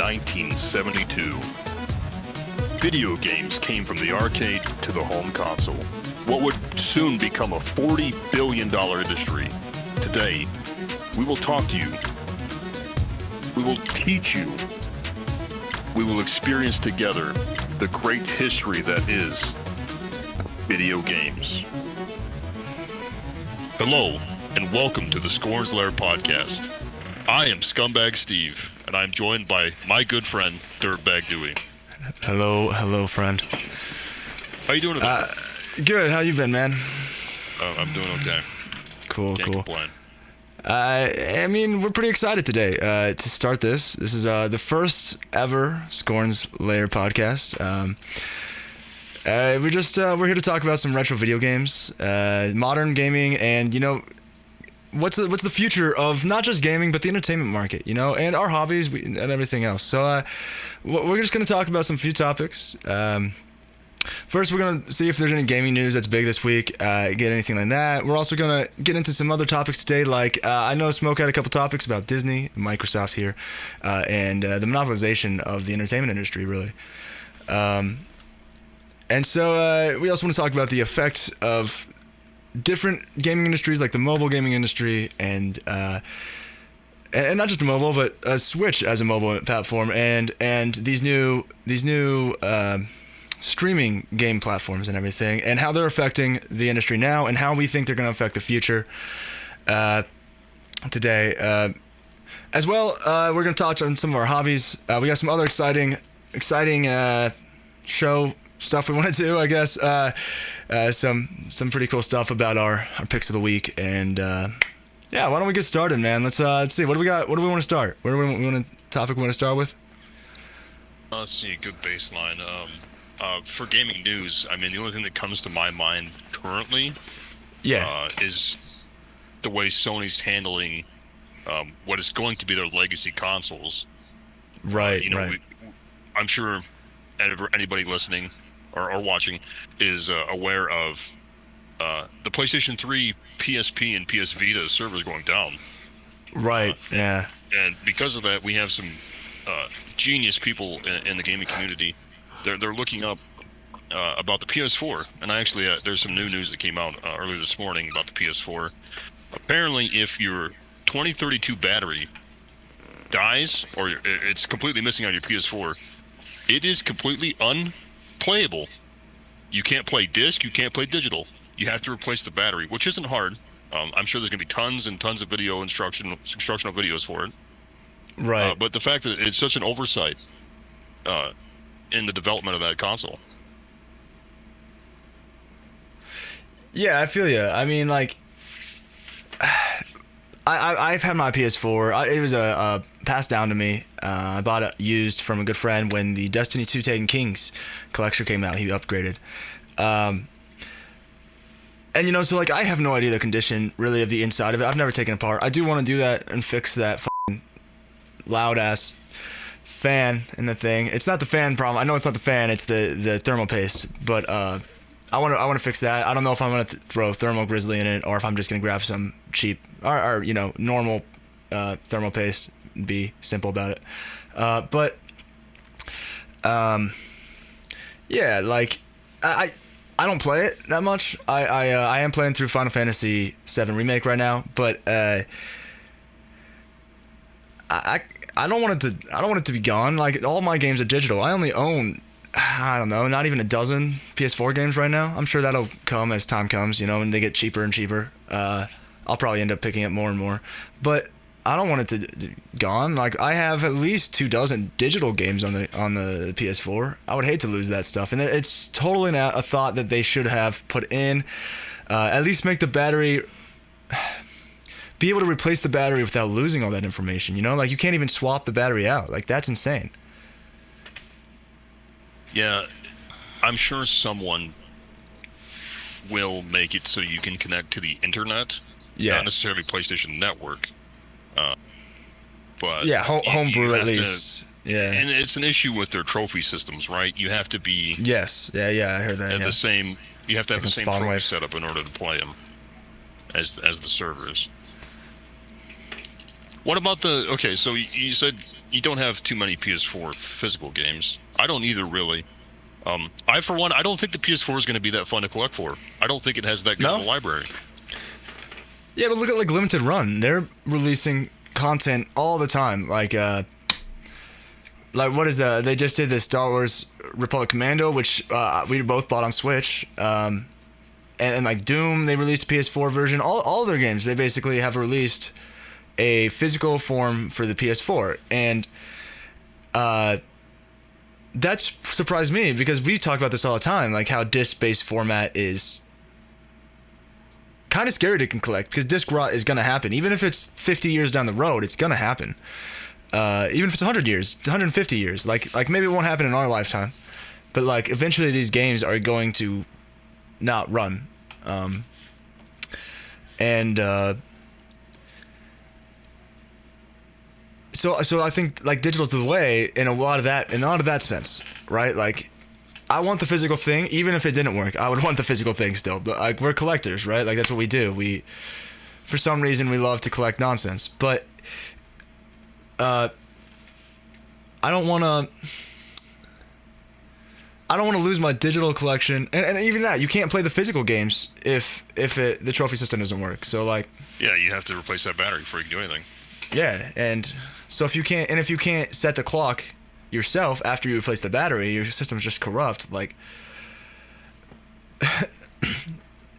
1972. Video games came from the arcade to the home console, what would soon become a $40 billion industry. Today, we will talk to you. We will teach you. We will experience together the great history that is video games. Hello, and welcome to the Skorne's Lair podcast. I am Scumbag Steve, and I'm joined by my good friend, Dirtbag Dewey. Hello, friend. How you doing today? Good. How you been, man? I'm doing okay. Cool. Can't complain. I mean, we're pretty excited today to start this. This is the first ever Skorne's Lair podcast. We're here to talk about some retro video games, modern gaming, and what's the future of not just gaming but the entertainment market, and our hobbies and everything else. So we're just going to talk about some few topics. First, we're going to see if there's any gaming news that's big this week, get anything like that. We're also going to get into some other topics today, like I know Smoke had a couple topics about Disney, Microsoft here, and the monopolization of the entertainment industry, really. And so we also want to talk about the effect of different gaming industries, like the mobile gaming industry, and not just mobile, but Switch as a mobile platform, and these new streaming game platforms and everything, and how they're affecting the industry now, and how we think they're going to affect the future today. As well, we're going to touch on some of our hobbies. We got some other exciting show stuff we want to do, I guess. Some pretty cool stuff about our picks of the week, and why don't we get started, man? Let's see, what do we got? What do we want to start? What do we want topic we want to start with? Let's see, good baseline. For gaming news, I mean, the only thing that comes to my mind currently, is the way Sony's handling what is going to be their legacy consoles. Right. I'm sure anybody listening or watching is aware of the PlayStation 3, PSP, and PS Vita servers going down. Right. Yeah. And because of that, we have some genius people in the gaming community. They're looking up about the PS4, and actually there's some new news that came out earlier this morning about the PS4. Apparently, if your 2032 battery dies or it's completely missing on your PS4, it is completely unplayable. You can't play disc, you can't play digital. You have to replace the battery, which isn't hard. I'm sure there's going to be tons and tons of video instructional videos for it. Right. But the fact that it's such an oversight in the development of that console. Yeah, I feel you. I mean, like, I've had my PS4. It was passed down to me. I bought it used from a good friend when the Destiny 2 Taken Kings collection came out. He upgraded. And, so, like, I have no idea the condition, really, of the inside of it. I've never taken it apart. I do want to do that and fix that fucking loud-ass fan in the thing. It's not the fan problem. I know it's not the fan. It's the thermal paste. But I want to fix that. I don't know if I'm going to throw thermal grizzly in it or if I'm just going to grab some cheap or normal thermal paste and be simple about it. Like I don't play it that much. I am playing through Final Fantasy VII Remake right now, but I don't want it to be gone. Like, all my games are digital. I only own, I don't know, not even a dozen PS4 games right now. I'm sure that'll come as time comes, and they get cheaper and cheaper. I'll probably end up picking up more and more, but I don't want it to gone. Like, I have at least 24 digital games on the PS4. I would hate to lose that stuff, and it's totally a thought that they should have put in. At least make the battery, be able to replace the battery without losing all that information. Like, you can't even swap the battery out. Like, that's insane. Yeah, I'm sure someone will make it so you can connect to the internet. Yeah. Not necessarily PlayStation Network. But yeah, homebrew at least. Yeah. And it's an issue with their trophy systems, right? You have to be. Yes. Yeah. I heard that. The same. You have to have the same trophy wave setup in order to play them as the servers. What about the? Okay, so you said you don't have too many PS4 physical games. I don't either, really. I for one, I don't think the PS4 is going to be that fun to collect for. I don't think it has that good No? of a library. Yeah, but look at like Limited Run. They're releasing content all the time. Like what is that? They just did the Star Wars Republic Commando, which we both bought on Switch. And like Doom, they released a PS4 version. All their games, they basically have released a physical form for the PS4, and that's surprised me because we talk about this all the time, like how disc-based format is kind of scary to collect because disc rot is gonna happen, even if it's 50 years down the road, it's gonna happen. Even if it's 100 years, 150 years, like maybe it won't happen in our lifetime, but like eventually these games are going to not run, and so I think like digital's the way in a lot of that sense, right? Like I want the physical thing, even if it didn't work. I would want the physical thing still, but like we're collectors, right? Like that's what we do. We, for some reason, we love to collect nonsense, but I don't want to lose my digital collection, and even that, you can't play the physical games if the trophy system doesn't work. So like, Yeah, you have to replace that battery before you can do anything. yeah, and so if you can't set the clock yourself after you replace the battery, your system's just corrupt. Like,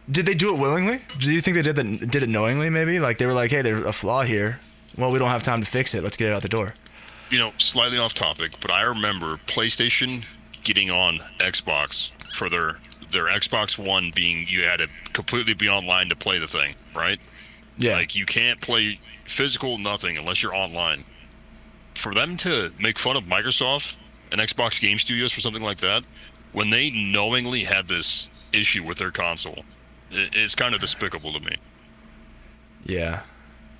did they do it willingly? Do you think they did it knowingly? Maybe like they were like, hey, there's a flaw here. Well, we don't have time to fix it. Let's get it out the door. You know, slightly off topic, but I remember PlayStation getting on Xbox for their Xbox One being you had to completely be online to play the thing, right? Yeah. Like you can't play physical nothing unless you're online. For them to make fun of Microsoft and Xbox Game Studios for something like that, when they knowingly had this issue with their console, it's kind of despicable to me. Yeah.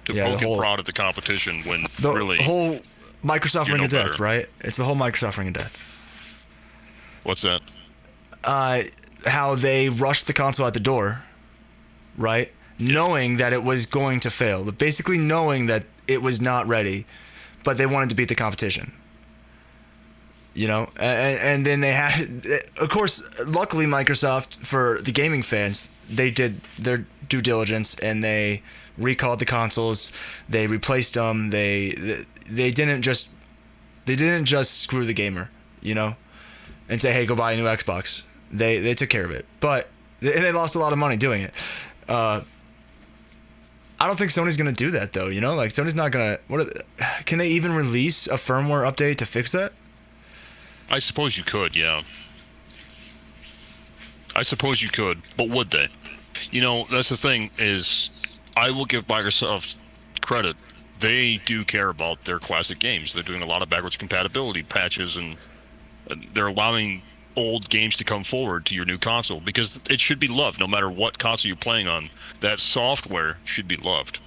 To Yeah, poke and prod at the competition when The really whole Microsoft you're Ring no of Death, better. right? It's the whole Microsoft Ring of Death. What's that? How they rushed the console out the door, right? Yeah. Knowing that it was going to fail. Basically knowing that it was not ready, but they wanted to beat the competition. You know? And then they had... Of course, luckily Microsoft, for the gaming fans, they did their due diligence and they recalled the consoles. They replaced them. They didn't just screw the gamer, you know? And say, hey, go buy a new Xbox. They took care of it. But they lost a lot of money doing it. I don't think Sony's going to do that, though, you know? Like, Sony's not going to... Can they even release a firmware update to fix that? I suppose you could, yeah. I suppose you could, but would they? You know, that's the thing is, I will give Microsoft credit. They do care about their classic games. They're doing a lot of backwards compatibility patches, and they're allowing old games to come forward to your new console because it should be loved no matter what console you're playing on. That software should be loved.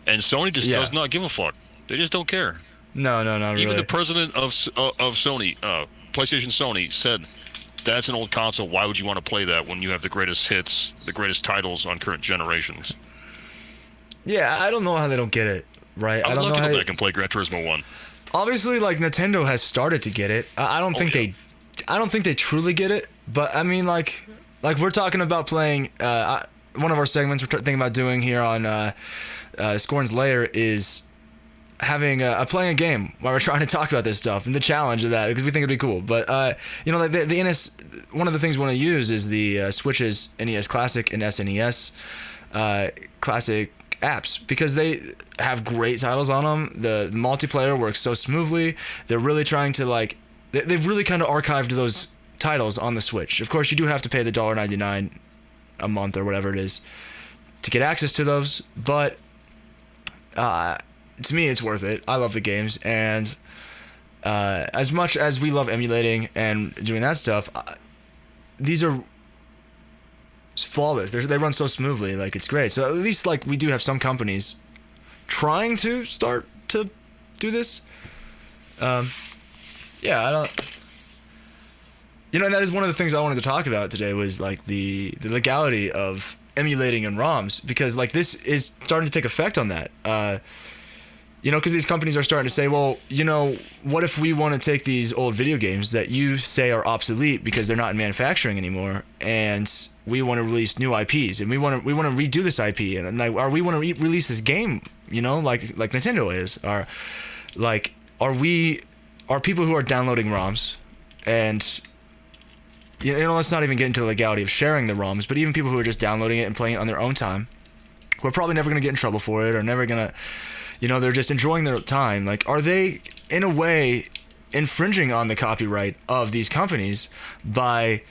And Sony just does not give a fuck. They just don't care. No, not really. Even the president of Sony, PlayStation Sony, said, that's an old console. Why would you want to play that when you have the greatest hits, the greatest titles on current generations? Yeah, I don't know how they don't get it, right? I don't would love know to how go back and play Gran Turismo 1. Obviously, like, Nintendo has started to get it. I don't think they truly get it, but I mean, like we're talking about playing. One of our segments we're thinking about doing here on Skorne's Lair is having playing a game where we're trying to talk about this stuff and the challenge of that because we think it'd be cool. But you know, like the NS, one of the things we want to use is the Switch's NES Classic and SNES Classic apps because they have great titles on them. The multiplayer works so smoothly. They're really trying to like. They've really kind of archived those titles on the Switch. Of course, you do have to pay the $1.99 a month or whatever it is to get access to those, but to me, it's worth it. I love the games, and as much as we love emulating and doing that stuff, these are flawless. They run so smoothly, like it's great. So at least like we do have some companies trying to start to do this. Yeah, I don't. You know, and that is one of the things I wanted to talk about today was like the legality of emulating in ROMs because like this is starting to take effect on that. You know, because these companies are starting to say, well, you know, what if we want to take these old video games that you say are obsolete because they're not in manufacturing anymore, and we want to release new IPs, and we want to redo this IP, and like, or we want to release this game, you know, like Nintendo is, or like, are people who are downloading ROMs, and you know, let's not even get into the legality of sharing the ROMs, but even people who are just downloading it and playing it on their own time, who are probably never going to get in trouble for it, or never going to, you know, they're just enjoying their time. Like, are they, in a way, infringing on the copyright of these companies by,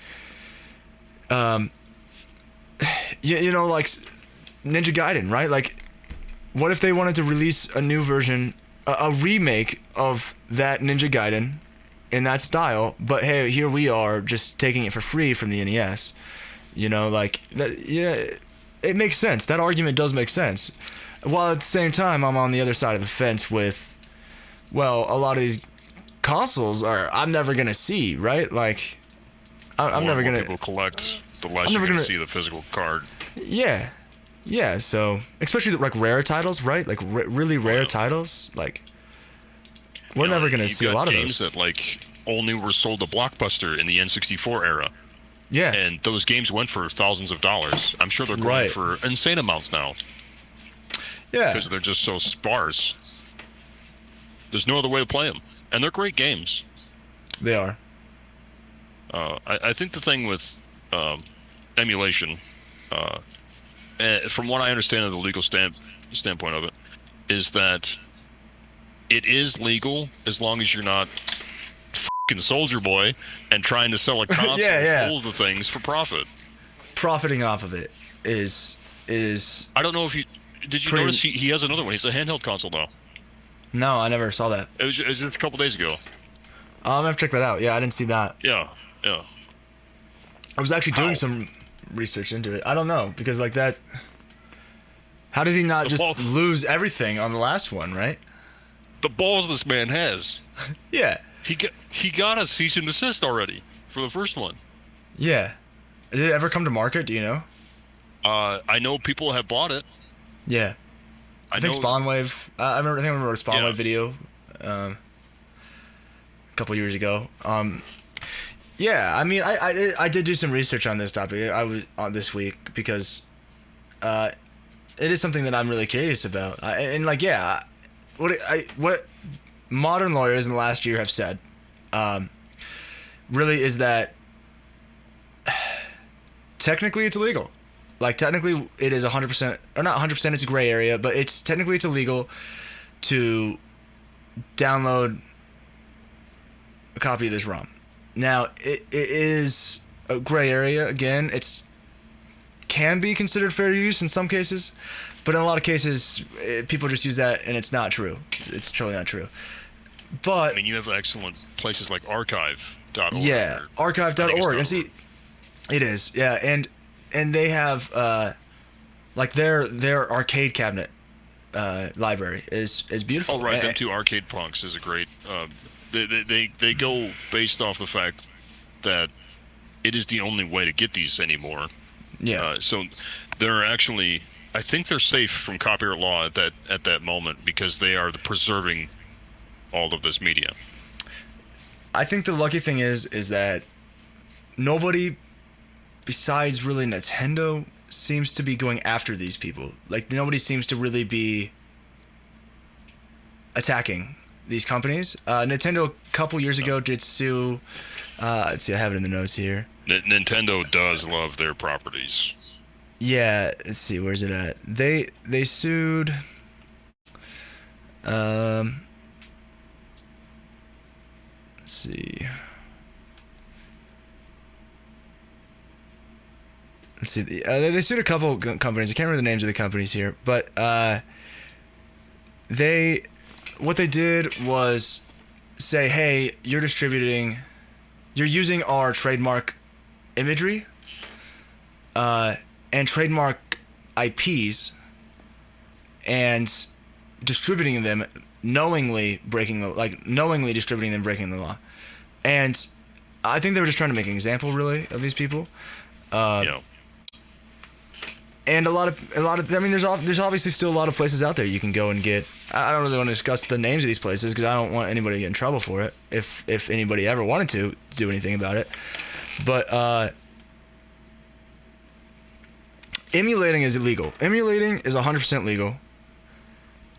you know, like Ninja Gaiden, right? Like, what if they wanted to release a new version, a remake of that Ninja Gaiden in that style, but hey, here we are just taking it for free from the NES. You know, like, that, yeah, it makes sense. That argument does make sense. While at the same time, I'm on the other side of the fence with, well, a lot of these consoles I'm never going to see, right? Like, I'm never going to... people collect, the less you're going to see the physical card. Yeah. Yeah, so, especially like rare titles, right? Like, really rare titles, like... We're never going to see a lot of those. Games that, like, only were sold to Blockbuster in the N64 era. Yeah. And those games went for thousands of dollars. I'm sure they're going for insane amounts now. Yeah. Because they're just so sparse. There's no other way to play them. And they're great games. They are. I think the thing with emulation, from what I understand of the legal standpoint of it, is that it is legal as long as you're not fucking Soldier Boy and trying to sell a console full of the things for profit. Profiting off of it is. I don't know if you did. You notice he has another one. He's a handheld console now. No, I never saw that. It was just a couple days ago. I'm gonna have to check that out. Yeah, I didn't see that. Yeah. I was actually doing some research into it. I don't know, because like that. How did he not just lose everything on the last one, right? The balls this man has. Yeah. He got a cease and desist already for the first one. Yeah. Did it ever come to market? Do you know? I know people have bought it. Yeah. I think Spawnwave. I think I remember a Spawnwave video a couple years ago. Yeah. I mean, I did do some research on this topic. I was on this week because it is something that I'm really curious about. What modern lawyers in the last year have said, really is that technically it's illegal. Like, technically it is 100%, or not 100%, it's a gray area, but it's illegal to download a copy of this ROM. Now, it is a gray area. Again, it's can be considered fair use in some cases, but in a lot of cases, people just use that, and it's not true. It's totally not true. But I mean, you have excellent places like archive.org. Yeah, archive.org. And see, it is. Yeah, and they have like their arcade cabinet library is beautiful. Oh, right. Them two arcade punks is a great. They go based off the fact that it is the only way to get these anymore. Yeah. So they're actually, I think they're safe from copyright law at that moment because they are preserving all of this media. I think the lucky thing is that nobody besides really Nintendo seems to be going after these people. Like, nobody seems to really be attacking these companies. Nintendo a couple years ago did sue. Let's see, I have it in the notes here. Nintendo does love their properties. Yeah, let's see, where's it at? They sued. Let's see. Let's see. They sued a couple companies. I can't remember the names of the companies here, but what they did was say, hey, you're using our trademark imagery and trademark IPs and distributing them knowingly distributing them, breaking the law. And I think they were just trying to make an example, really, of these people. And a lot of I mean, there's obviously still a lot of places out there you can go and get. I don't really want to discuss the names of these places because I don't want anybody to get in trouble for it. If anybody ever wanted to do anything about it, but emulating is illegal. Emulating is 100% legal.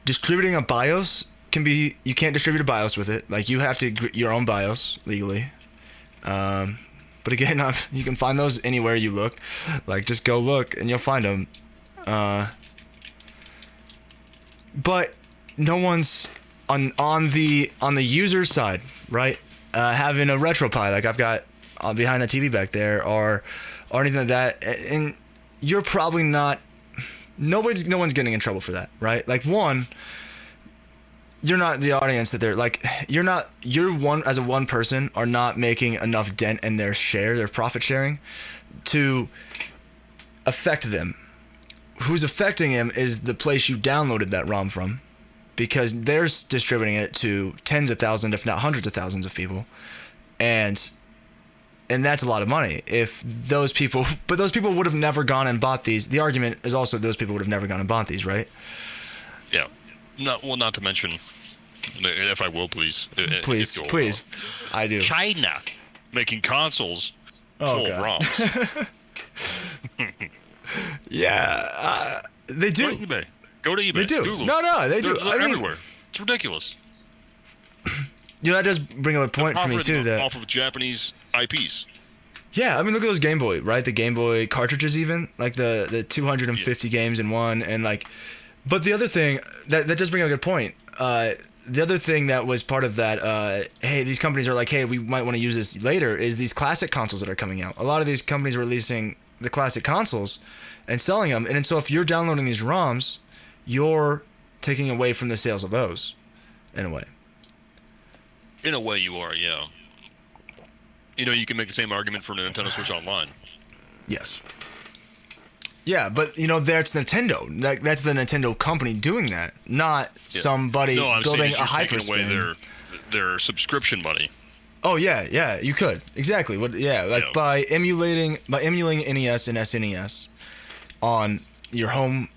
Distributing a BIOS you can't distribute a BIOS with it. Like, you have to your own BIOS legally. But again, you can find those anywhere you look. Like, just go look and you'll find them. But no one's on the user side, right? Having a RetroPie like I've got behind the TV back there, or anything like that. And you're probably not. No one's getting in trouble for that, right? Like, one, you're not the audience that they're like. You're one as a one person are not making enough dent in their profit sharing, to affect them. Who's affecting him is the place you downloaded that ROM from, because they're distributing it to tens of thousands, if not hundreds of thousands of people, and that's a lot of money. But those people would have never gone and bought these. The argument is also those people would have never gone and bought these, right? Yeah. Not to mention, if I will, please. Please. I do. China making consoles full of ROMs. Yeah, they do. Go to eBay. They do. Google. No, they do. They're everywhere. It's ridiculous. That does bring up a point for me too. That off of Japanese IPs. Yeah, I mean, look at those Game Boy, right? The Game Boy cartridges, even like the 250 games in one, and like. But the other thing that does bring up a good point. The other thing that was part of that, hey, these companies are like, hey, we might want to use this later, is these classic consoles that are coming out. A lot of these companies are releasing the classic consoles and selling them, and so if you're downloading these ROMs, you're taking away from the sales of those, in a way. In a way, you are, yeah. You can make the same argument for Nintendo Switch Online. Yes. Yeah, but that's Nintendo. That's the Nintendo company doing that, not somebody building a hyperspin. Taking away their subscription money. Oh yeah, you could exactly. By emulating NES and SNES on your home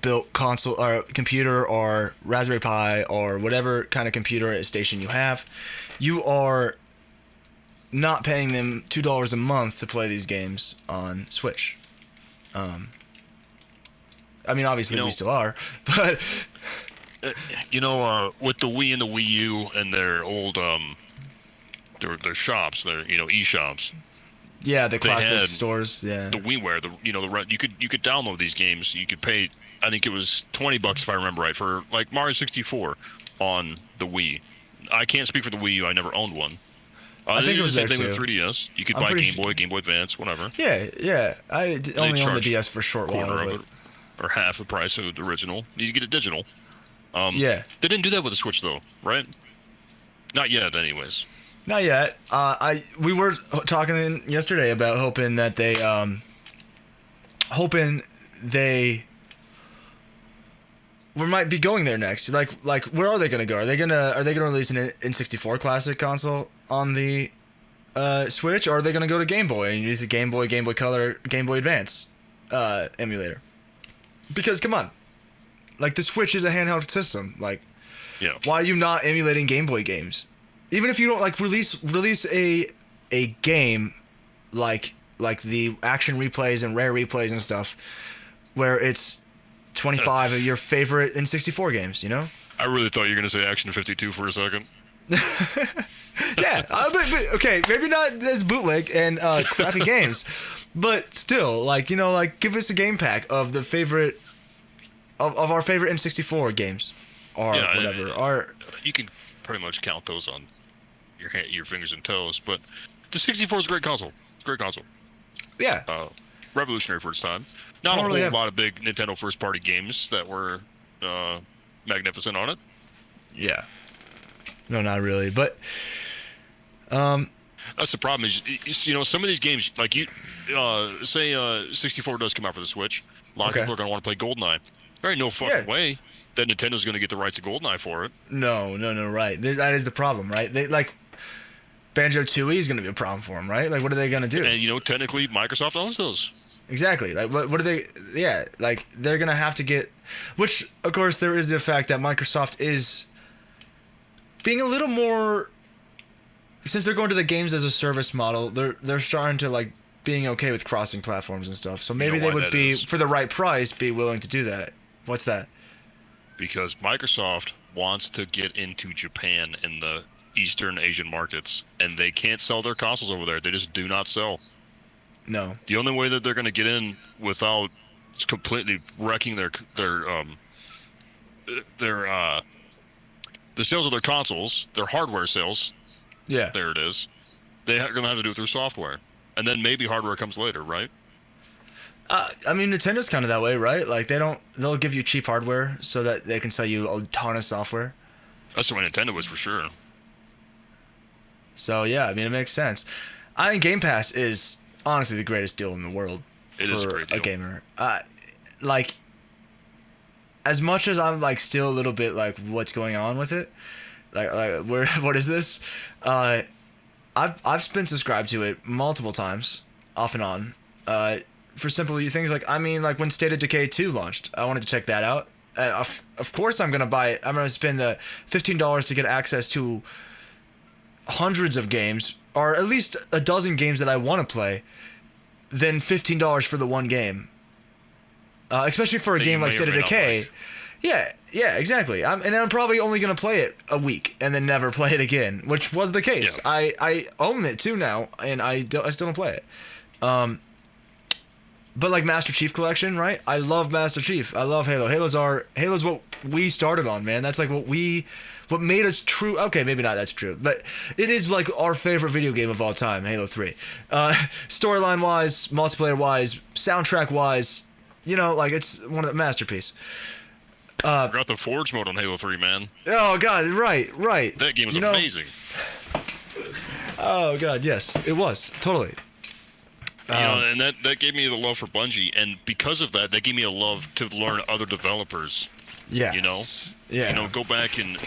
built console or computer or Raspberry Pi or whatever kind of computer station you have, you are not paying them $2 a month to play these games on Switch. I mean, obviously we still are, but with the Wii and the Wii U and their old their shops, their e-shops. Yeah, the classic stores. Yeah, the WiiWare. You could download these games. You could pay. I think it was $20 if I remember right for like Mario 64 on the Wii. I can't speak for the Wii U. I never owned one. I think it was the same there thing too. with 3DS. You could buy Game Boy Advance, whatever. Yeah. I only owned the DS for a short while. Or half the price of the original. You get it digital. Yeah. They didn't do that with the Switch though, right? Not yet, anyways. Not yet. We were talking yesterday about hoping we might be going there next. Like where are they going to go? Are they going to release an N64 classic console on the Switch, or are they going to go to Game Boy and use the Game Boy Color, Game Boy Advance emulator? Because come on, like the Switch is a handheld system. Like, why are you not emulating Game Boy games? Even if you don't like release a game like the action replays and rare replays and stuff, where it's 25 of your favorite N64 games, I really thought you were going to say Action 52 for a second. Yeah, but okay, maybe not as bootleg and crappy games, but still, give us a game pack of the favorite of our favorite N64 games, or whatever. You can pretty much count those on your fingers and toes, but the 64 is a great console. It's a great console. Yeah. Revolutionary for its time. Not a whole lot of big Nintendo first-party games that were magnificent on it. Yeah. No, not really, but that's the problem. Is some of these games, like say 64 does come out for the Switch. A lot of people are going to want to play GoldenEye. There ain't no fucking way that Nintendo's going to get the rights to GoldenEye for it. No, right. That is the problem, right? They Banjo-Tooie is going to be a problem for them, right? Like, what are they going to do? And technically, Microsoft owns those. Exactly. Like, what are they? Yeah, like they're gonna have to get. Which, of course, there is the fact that Microsoft is being a little more. Since they're going to the games as a service model, they're starting to like being okay with crossing platforms and stuff. So maybe they would be, for the right price, be willing to do that. What's that? Because Microsoft wants to get into Japan and the Eastern Asian markets, and they can't sell their consoles over there. They just do not sell. No. The only way that they're going to get in without completely wrecking the sales of their consoles, their hardware sales. Yeah. There it is. They're going to have to do it through software, and then maybe hardware comes later, right? I mean, Nintendo's kind of that way, right? Like they'll give you cheap hardware so that they can sell you a ton of software. That's the way Nintendo was for sure. So yeah, I mean, it makes sense. I think Game Pass is honestly the greatest deal in the world for a gamer. Like, as much as I'm like still a little bit like, what's going on with it? Like what is this? I've been subscribed to it multiple times, off and on. For simple things like, I mean, like when State of Decay 2 launched, I wanted to check that out. Of course, I'm gonna buy it. I'm gonna spend the $15 to get access to hundreds of games, or at least a dozen games that I want to play, than $15 for the one game. Especially for a game like State of Decay. Yeah, exactly. I'm probably only going to play it a week and then never play it again, which was the case. Yeah. I own it too now, and I still don't play it. But like Master Chief Collection, right? I love Master Chief. I love Halo. Halo's what we started on, man. That's like what made us true. Okay, maybe not that's true, but it is like our favorite video game of all time, Halo 3. Storyline wise, multiplayer wise, soundtrack wise, like it's one of the masterpiece. Forgot the Forge mode on Halo 3, man. Oh god, right. That game was amazing. Oh god, yes, it was totally. And that gave me the love for Bungie, and because of that, gave me a love to learn other developers. Yeah. Yeah. Go back and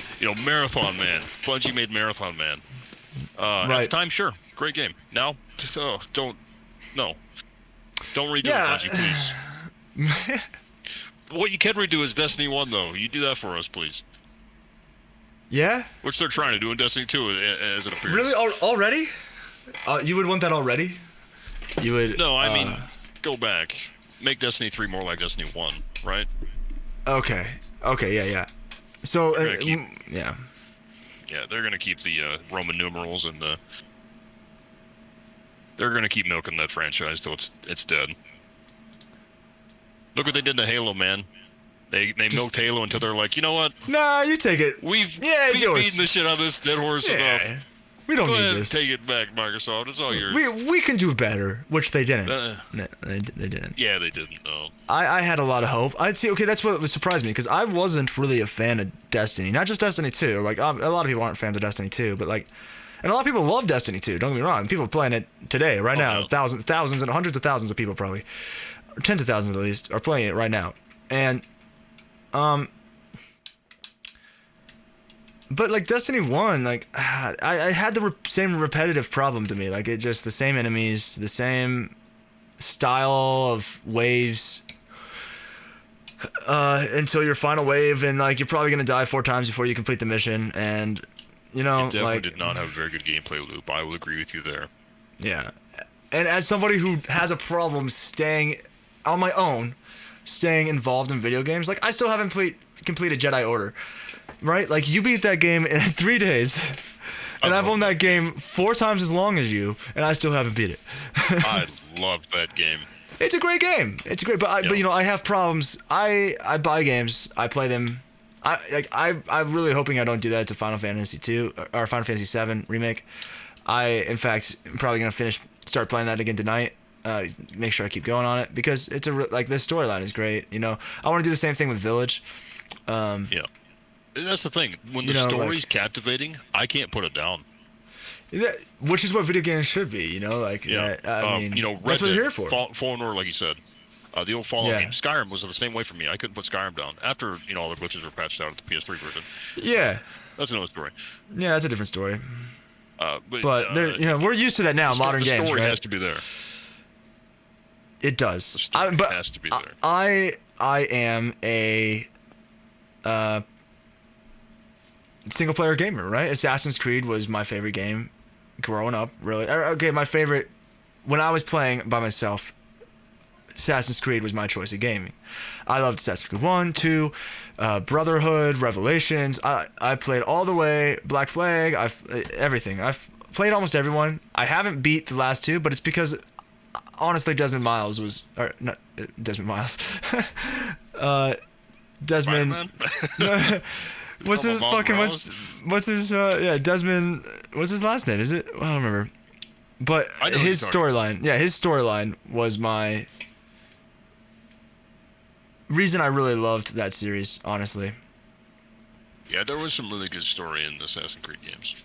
Marathon Man. Bungie made Marathon Man. Right. At the time, sure, great game. Now, don't redo it, Bungie, please. What you can redo is Destiny 1, though. You do that for us, please. Yeah? Which they're trying to do in Destiny 2, as it appears. Really? Already? You would want that already? You would... No, I mean, go back. Make Destiny 3 more like Destiny 1, right? Okay, yeah. So, yeah. Yeah, they're going to keep the Roman numerals and they're going to keep milking that franchise till it's dead. Look what they did to Halo, man. They milked Halo until they're like, you know what? Nah, you take it. We've yours. beaten the shit out of this dead horse enough. We don't Go need ahead this. Take it back, Microsoft. It's all yours. We can do better, which they didn't. No, they didn't. Yeah, they didn't. No. I had a lot of hope. I'd see. Okay, that's what surprised me because I wasn't really a fan of Destiny. Not just Destiny 2. Like a lot of people aren't fans of Destiny 2, but like, and a lot of people love Destiny 2. Don't get me wrong. People are playing it today, right now. No. Thousands and hundreds of thousands of people probably, or tens of thousands at least, are playing it right now. And but like Destiny 1, like I had the same repetitive problem to me. Like it just the same enemies, the same style of waves until your final wave, and like you're probably gonna die 4 times before you complete the mission. And it definitely did not have a very good gameplay loop. I will agree with you there. Yeah, and as somebody who has a problem staying on my own, staying involved in video games, like I still haven't completed Jedi Order. Right? Like, you beat that game in 3 days, and I've owned that game 4 times as long as you, and I still haven't beat it. I love that game. It's a great game. It's great, but I have problems. I buy games, I play them. I'm really hoping I don't do that to Final Fantasy 2 or Final Fantasy 7 remake. In fact, I'm probably gonna start playing that again tonight. Make sure I keep going on it because it's this storyline is great. I want to do the same thing with Village. Yeah. That's the thing. When the story's captivating, I can't put it down. Which is what video games should be, Yeah. I mean, Red that's what Dead, you're here for. Fallen Order, like you said. The old Fallout game. Skyrim was the same way for me. I couldn't put Skyrim down. After, all the glitches were patched out at the PS3 version. Yeah. That's another story. Yeah, that's a different story. But we're used to that now, modern games, The story right? has to be there. It does. Story has to be there. I am a single player gamer, right? Assassin's Creed was my favorite game growing up, really. Okay, my favorite when I was playing by myself. Assassin's Creed was my choice of gaming. I loved Assassin's Creed 1, 2, Brotherhood, Revelations. I played all the way, Black Flag, everything. I've played almost everyone. I haven't beat the last two, but it's because, honestly, Desmond Miles was... Or, not Desmond Miles. Desmond... what's his fucking... What's his... yeah, Desmond... What's his last name? Is it... I don't remember. But his storyline... Yeah, his storyline was my... reason I really loved that series, honestly. Yeah, there was some really good story in the Assassin's Creed games.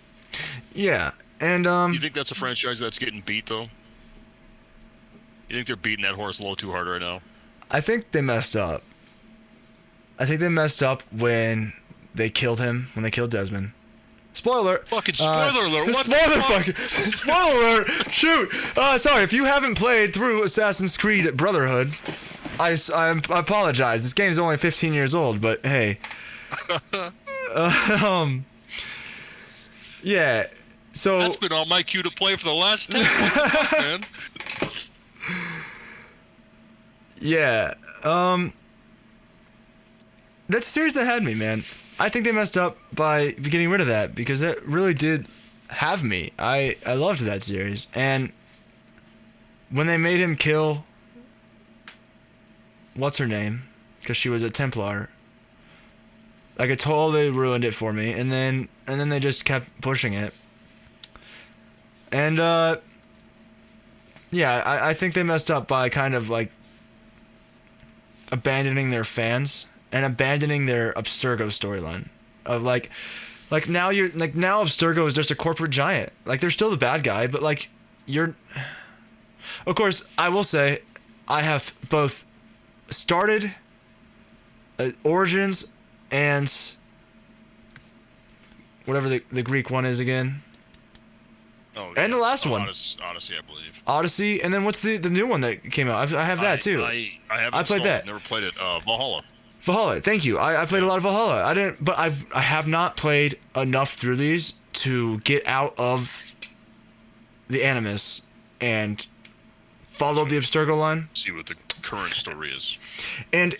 Yeah, and You think that's a franchise that's getting beat though? You think they're beating that horse a little too hard right now? I think they messed up. I think they messed up when they killed him, when they killed Desmond. Spoiler! Fucking spoiler alert! What Spoiler the fuck? fucking spoiler alert! Shoot! Sorry, if you haven't played through Assassin's Creed Brotherhood, I apologize. This game's only 15 years old, but hey. Yeah. So that's been on my queue to play for the last 10 months, man. Yeah. That's a series that had me, man. I think they messed up by getting rid of that because it really did have me. I loved that series. And when they made him kill what's her name? Because she was a Templar. Like, it totally ruined it for me. And then they just kept pushing it. And yeah, I think they messed up by kind of like abandoning their fans and abandoning their Abstergo storyline of like now Abstergo is just a corporate giant. Like, they're still the bad guy, but like of course, I will say I have both started Origins and whatever the Greek one is again. Oh, and the last one, Odyssey, I believe. Odyssey, and then what's the new one that came out? I have that too. I played that. Never played it. Valhalla. Valhalla, thank you. I played a lot of Valhalla. I have not played enough through these to get out of the Animus and follow the Abstergo line. See what the current story is. And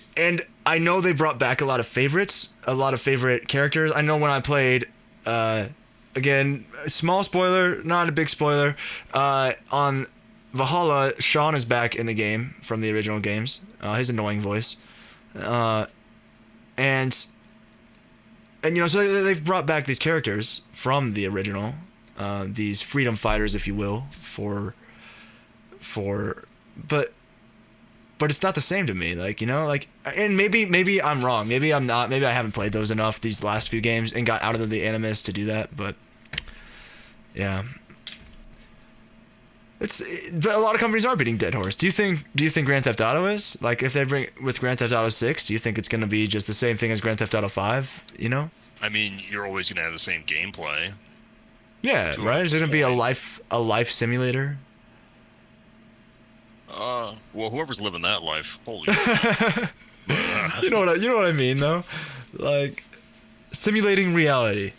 I know they brought back a lot of favorites, a lot of favorite characters. I know when I played, again, small spoiler, not a big spoiler, on Valhalla, Sean is back in the game from the original games. His annoying voice. And you know, so they've brought back these characters from the original, these freedom fighters, if you will, but it's not the same to me, like, you know, like, and maybe I'm wrong, maybe I'm not, maybe I haven't played those enough these last few games and got out of the Animus to do that, but yeah, but a lot of companies are beating dead horse. Do you think Grand Theft Auto is, like, if they bring with Grand Theft Auto 6, do you think it's going to be just the same thing as Grand Theft Auto 5, you know? I mean, you're always going to have the same gameplay. Yeah, right? Is it going to be a life simulator? Well, whoever's living that life, holy you know what I mean, though? Like, simulating reality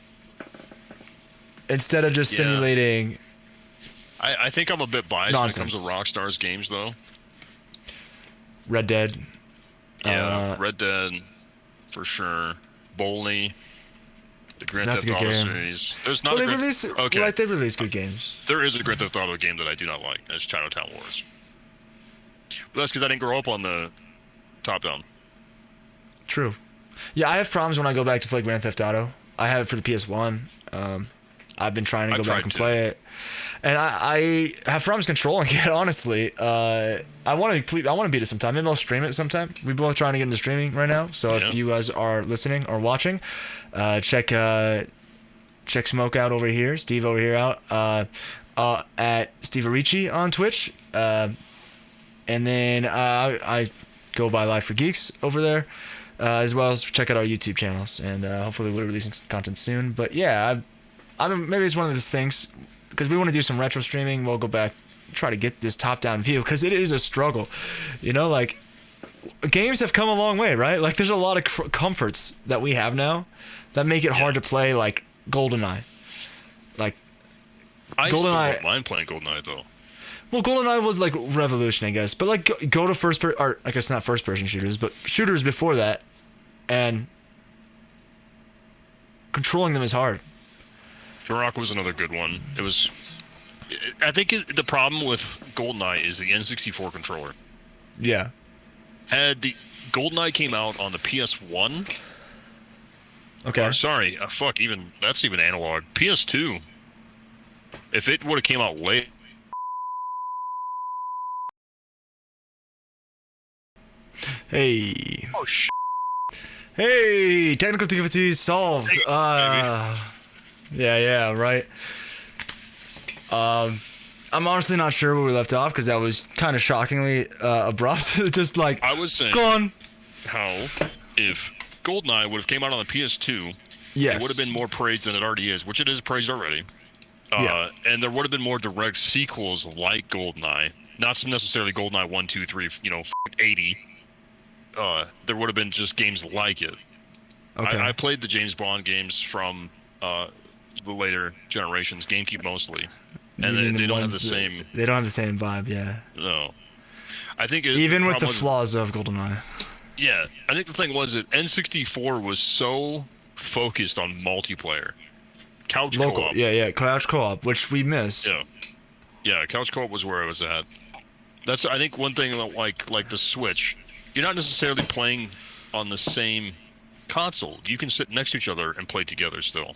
instead of just simulating. I think I'm a bit biased nonsense. When it comes to Rockstar's games, though. Red Dead. Yeah, Red Dead, for sure. Bolney, the Grand Theft Auto series. There's not they release good games. There is a Grand Theft Auto game that I do not like. It's Chinatown Wars. But that's because I didn't grow up on the top-down. True. Yeah, I have problems when I go back to play Grand Theft Auto. I have it for the PS1. I've been trying to go back and play it, and I have problems controlling it. Honestly, I want to beat it sometime. Maybe I'll stream it sometime. We're both trying to get into streaming right now. So if you guys are listening or watching, check Smoke out over here, Steve over here out at Steve Arici on Twitch, and then I go by Live for Geeks over there. As well as check out our YouTube channels, and hopefully we'll be releasing some content soon. But yeah, I mean, maybe it's one of those things, because we want to do some retro streaming. We'll go back try to get this top-down view because it is a struggle. You know, like games have come a long way, right? Like there's a lot of comforts that we have now that make it hard to play like GoldenEye. Like I still don't mind playing GoldenEye though. Well, GoldenEye was like revolution, I guess. But like go to or I guess not first-person shooters, but shooters before that, and controlling them is hard. Turok was another good one. It was. I think the problem with GoldenEye is the N64 controller. Yeah. Had the GoldenEye came out on the PS1. Okay. Or, sorry, that's even analog. PS2. If it would have came out late. Hey. Oh shit. Hey, technical difficulties solved. Yeah, right. I'm honestly not sure where we left off because that was kind of shockingly abrupt. Just like I was saying, gone. How if GoldenEye would have came out on the PS2, yes, it would have been more praised than it already is, which it is praised already. And there would have been more direct sequels like GoldenEye, not necessarily GoldenEye 1, 2, 3, 80. There would have been just games like it. Okay. I played the James Bond games from the later generations, GameCube mostly, and they don't have the same. They don't have the same vibe, yeah. No, I think even with the flaws of GoldenEye. Yeah, I think the thing was that N64 was so focused on multiplayer, couch co-op. Yeah, couch co-op, which we miss. Yeah, couch co-op was where I was at. That's I think one thing like the Switch. You're not necessarily playing on the same console. You can sit next to each other and play together still.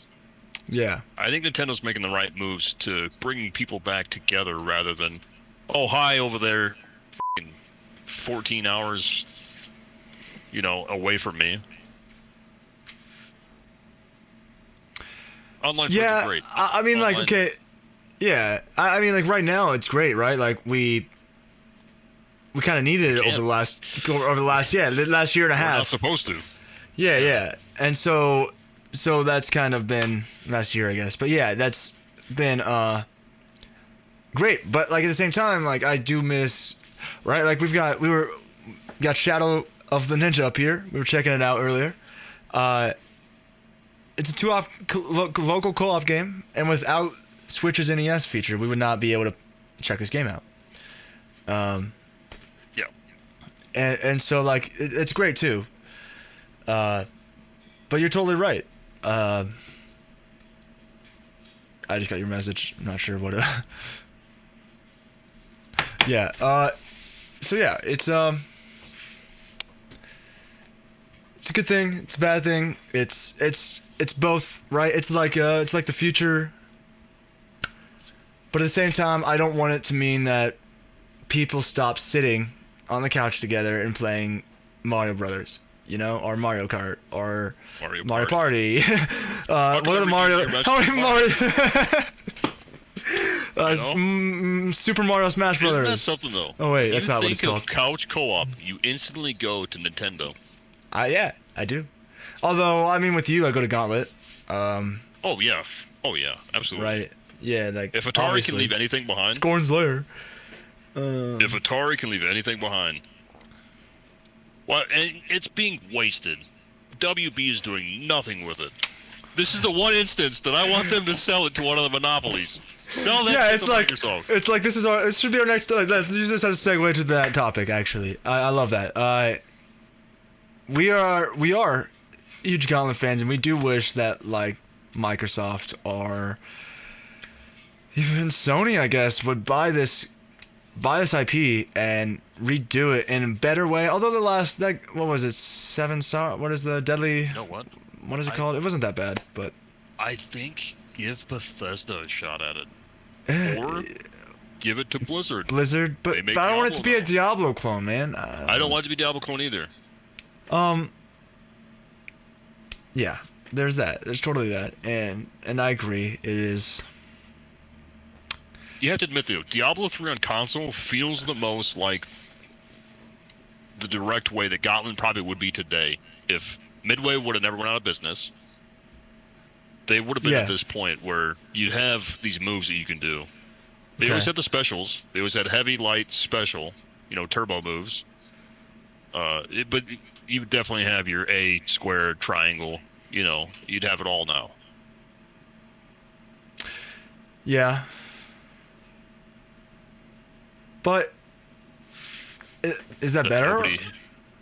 Yeah. I think Nintendo's making the right moves to bringing people back together rather than, oh, hi over there, 14 hours, away from me. Online friends are great. I mean, like, okay, yeah. I mean, like, right now it's great, right? Like, we kind of needed it over the last year and a half. We're not supposed to. Yeah. And so that's kind of been last year, I guess. But yeah, that's been great. But like at the same time, like I do miss, right? Like we got Shadow of the Ninja up here. We were checking it out earlier. It's a local co-op game, and without Switch's NES feature, we would not be able to check this game out. And so like it's great too. But you're totally right. I just got your message. I'm not sure what. Yeah. So yeah, it's a good thing. It's a bad thing. It's both, right? It's like the future. But at the same time, I don't want it to mean that people stop sitting on the couch together and playing Mario Brothers, or Mario Kart, or Mario Party. What are the Mario? How many Mario? Super Mario Smash Brothers. Isn't that something though? Oh wait, that's not what it's called. Couch co-op. You instantly go to Nintendo. Yeah, I do. Although I mean, with you, I go to Gauntlet. Oh yeah, absolutely. Right. Yeah, like if Atari can leave anything behind. Skorne's Lair. If Atari can leave anything behind, well, and it's being wasted. WB is doing nothing with it. This is the one instance that I want them to sell it to one of the monopolies. Sell that. Yeah, it's like this should be our next. Let's use this as a segue to that topic. Actually, I love that. We are huge Gauntlet fans, and we do wish that like Microsoft or even Sony, I guess, would buy this IP and redo it in a better way. Although what was it? What is the deadly? You know what? What is it called? It wasn't that bad, but I think give Bethesda a shot at it, or give it to Blizzard. But I don't want it to be a Diablo clone, man. I don't want it to be Diablo clone either. Yeah, there's that. There's totally that, and I agree. It is. You have to admit, though, Diablo 3 on console feels the most like the direct way that Gauntlet probably would be today. If Midway would have never went out of business, they would have been at this point where you'd have these moves that you can do. They always had the specials. They always had heavy, light, special. Turbo moves. But you would definitely have your A, square, triangle. You'd have it all now. Yeah. But is that better?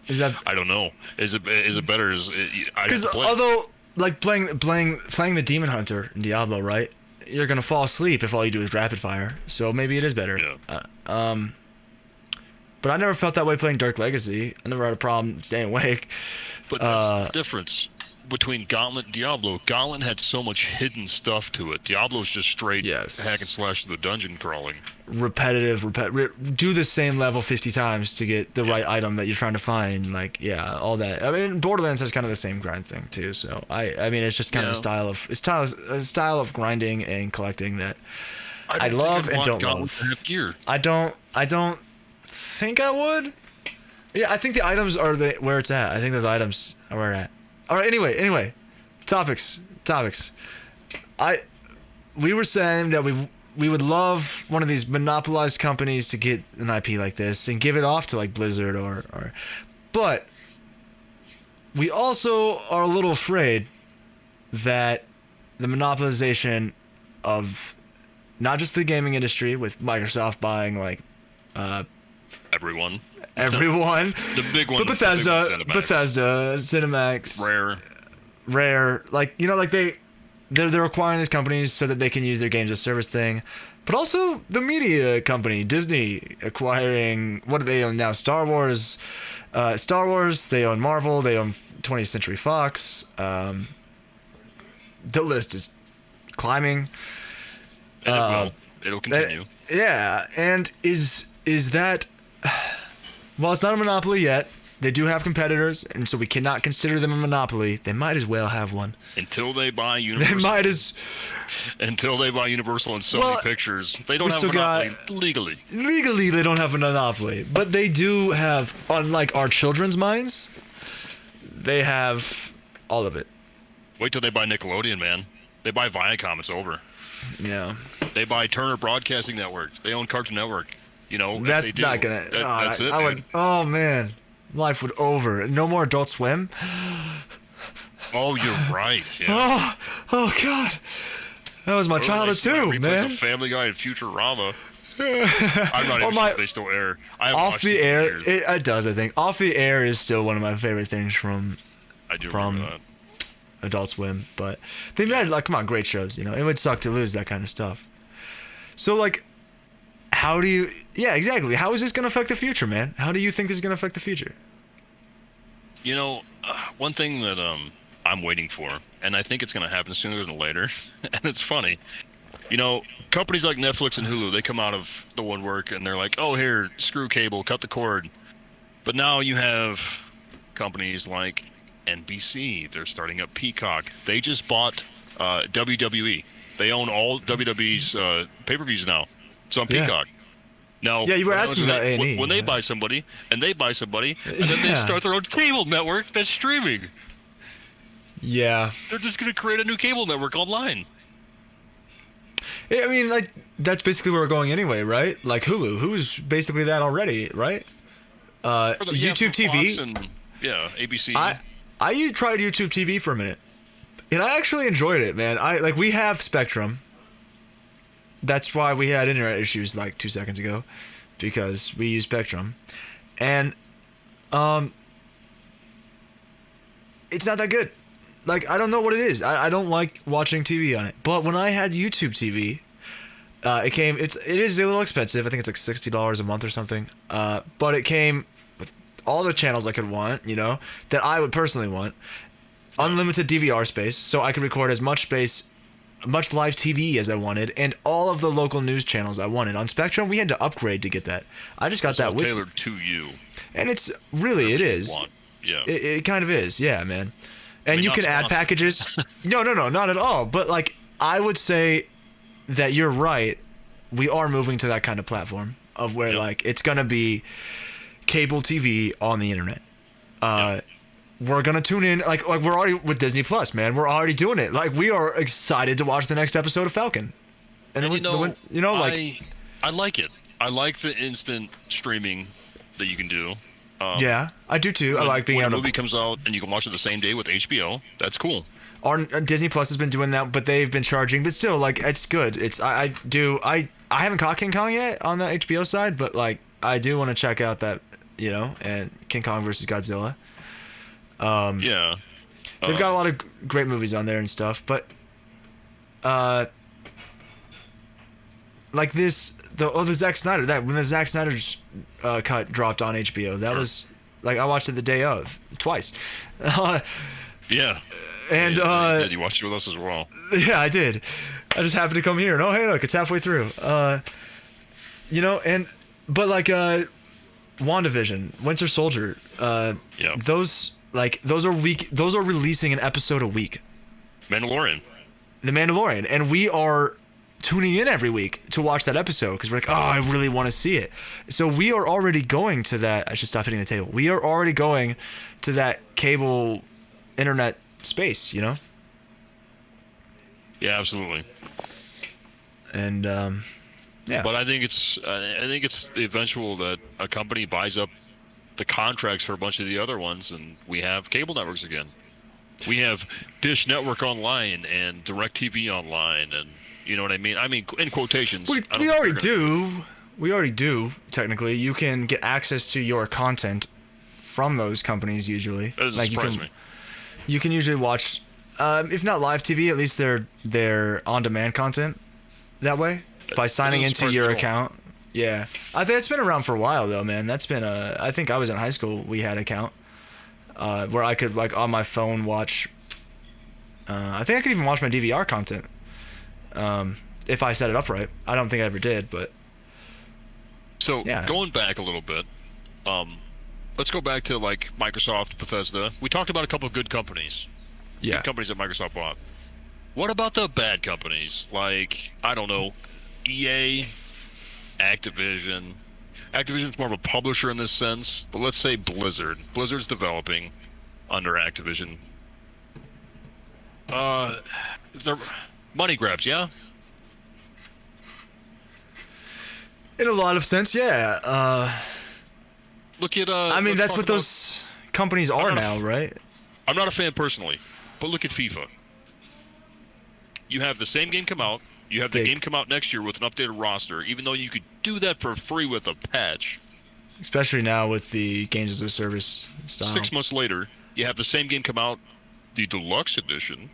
Is that? I don't know. Is it better? Because although like playing the Demon Hunter in Diablo, right? You're gonna fall asleep if all you do is rapid fire. So maybe it is better. Yeah. But I never felt that way playing Dark Legacy. I never had a problem staying awake. But that's the difference between Gauntlet and Diablo. Gauntlet had so much hidden stuff to it. Diablo's just straight hack and slash to the dungeon crawling. Repetitive. Do the same level 50 times to get the right item that you're trying to find. Like, yeah, all that. I mean, Borderlands has kind of the same grind thing too. So I mean, it's just kind of a style of grinding and collecting that I love and don't love. Gear. I don't think I would. Yeah, I think the items are where it's at. I think those items are where it's at. All right. Anyway, topics. We were saying that we would love one of these monopolized companies to get an IP like this and give it off to like Blizzard or, but we also are a little afraid that the monopolization of not just the gaming industry with Microsoft buying like everyone. The big one. But Bethesda, Cinemax, Rare, like they're acquiring these companies so that they can use their games as service thing. But also the media company, Disney, acquiring, what do they own now? Star Wars, they own Marvel, they own 20th Century Fox. The list is climbing. And it'll continue. And is that... Well, it's not a monopoly yet. They do have competitors, and so we cannot consider them a monopoly. They might as well have one. Until they buy Universal. Until they buy Universal and Sony Pictures. They don't have a monopoly legally. Legally, they don't have a monopoly. But they do have, unlike our children's minds, they have all of it. Wait till they buy Nickelodeon, man. They buy Viacom, it's over. Yeah. They buy Turner Broadcasting Network. They own Cartoon Network. That's not gonna. That's it. Would. Oh man, life would over. No more Adult Swim. Oh, you're right. Yeah. Oh God, that was my childhood too, man. Of Family Guy and Futurama. I'm not even sure if they still air. Off the air, it does. I think Off the Air is still one of my favorite things from Adult Swim. But they made come on, great shows. It would suck to lose that kind of stuff. So like. How do you... Yeah, exactly. How is this going to affect the future, man? How do you think this is going to affect the future? One thing that I'm waiting for, and I think it's going to happen sooner than later, and it's funny. Companies like Netflix and Hulu, they come out of the woodwork and they're like, oh, here, screw cable, cut the cord. But now you have companies like NBC. They're starting up Peacock. They just bought WWE. They own all WWE's pay-per-views now. So on Peacock. Now, you were asking about A&E. When they buy somebody, and then they start their own cable network that's streaming. Yeah. They're just going to create a new cable network online. I mean, like, that's basically where we're going anyway, right? Like Hulu. Hulu's basically that already, right? YouTube TV. ABC. I tried YouTube TV for a minute. And I actually enjoyed it, man. We have Spectrum. That's why we had internet issues like 2 seconds ago, because we use Spectrum, and it's not that good. Like, I don't know what it is. I don't like watching TV on it. But when I had YouTube TV, it is a little expensive. I think it's like $60 a month or something. But it came with all the channels I could want, that I would personally want. Unlimited DVR space, so I could record as much live TV as I wanted, and all of the local news channels I wanted. On Spectrum, we had to upgrade to get that. I just got that with tailored to you. And it is. Yeah. It kind of is, yeah, man. And you can add packages. No, not at all. But like, I would say that you're right. We are moving to that kind of platform of where like it's gonna be cable TV on the internet. We're gonna tune in, like we're already with Disney Plus, man. We're already doing it. Like, we are excited to watch the next episode of Falcon. And I like it. I like the instant streaming that you can do. Yeah, I do too. I like being when a able movie to. comes out and you can watch it the same day with HBO. That's cool. Or Disney Plus has been doing that, but they've been charging. But still, like, it's good. It's I haven't caught King Kong yet on the HBO side, but like I do want to check out that, and King Kong versus Godzilla. Yeah. They've got a lot of great movies on there and stuff, but like the Zack Snyder, that when the Zack Snyder's cut dropped on HBO, that was like I watched it the day of twice. Yeah. And you watched it with us as well. yeah, I did. I just happened to come here and hey, look, it's halfway through. But like WandaVision, Winter Soldier, Yeah. those are releasing an episode a week. Mandalorian. The Mandalorian, and we are tuning in every week to watch that episode because we're like, oh, I really want to see it. So we are already going to that. I should stop hitting the table. We are already going to that cable internet space, Yeah, absolutely. And yeah. But I think it's the eventual that a company buys up the contracts for a bunch of the other ones, and we have cable networks again. We have Dish Network Online and DirecTV Online, and you know what I mean. I mean, in quotations. We already do. We already do. Technically, you can get access to your content from those companies usually. That doesn't surprise me. You can usually watch, if not live TV, at least their on-demand content that way by signing into your account. Yeah, I think it's been around for a while though, man. That's been I think I was in high school. We had an account where I could like on my phone watch. I think I could even watch my DVR content if I set it up right. I don't think I ever did, but. So yeah. Going back a little bit, let's go back to like Microsoft, Bethesda. We talked about a couple of good companies. Yeah. Good companies that Microsoft bought. What about the bad companies? Like, I don't know, EA, Activision. Activision's more of a publisher in this sense, but let's say Blizzard. Blizzard's developing under Activision. They're money grabs, yeah? In a lot of sense, yeah. Look at I mean, that's what those companies are now, right? I'm not a fan personally, but look at FIFA. You have the same game come out. You have the game come out next year with an updated roster, even though you could do that for free with a patch. Especially now with the games as a service style. 6 months later, you have the same game come out, the deluxe edition.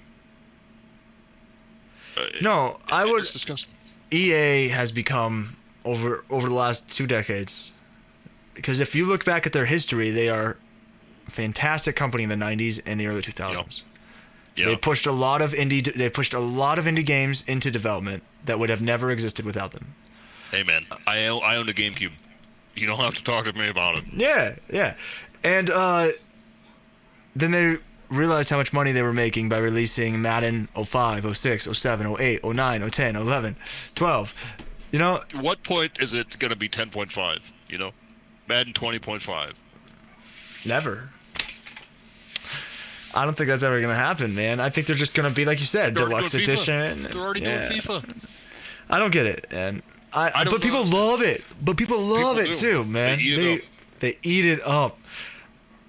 No, I would. It's disgusting. EA has become over the last 2 decades, because if you look back at their history, they are a fantastic company in the 90s and the early 2000s. Yep. They pushed a lot of indie games into development that would have never existed without them. Hey man, I owned a GameCube. You don't have to talk to me about it. Yeah. And then they realized how much money they were making by releasing Madden 05, 06, 07, 08, 09, 010, 11, 12. You know? At what point is it going to be 10.5? You know? Madden 20.5. Never. I don't think that's ever going to happen, man. I think they're just going to be, like you said, deluxe edition. They're already doing FIFA. I don't get it. And but people love it. But people love it too, man. They eat it up.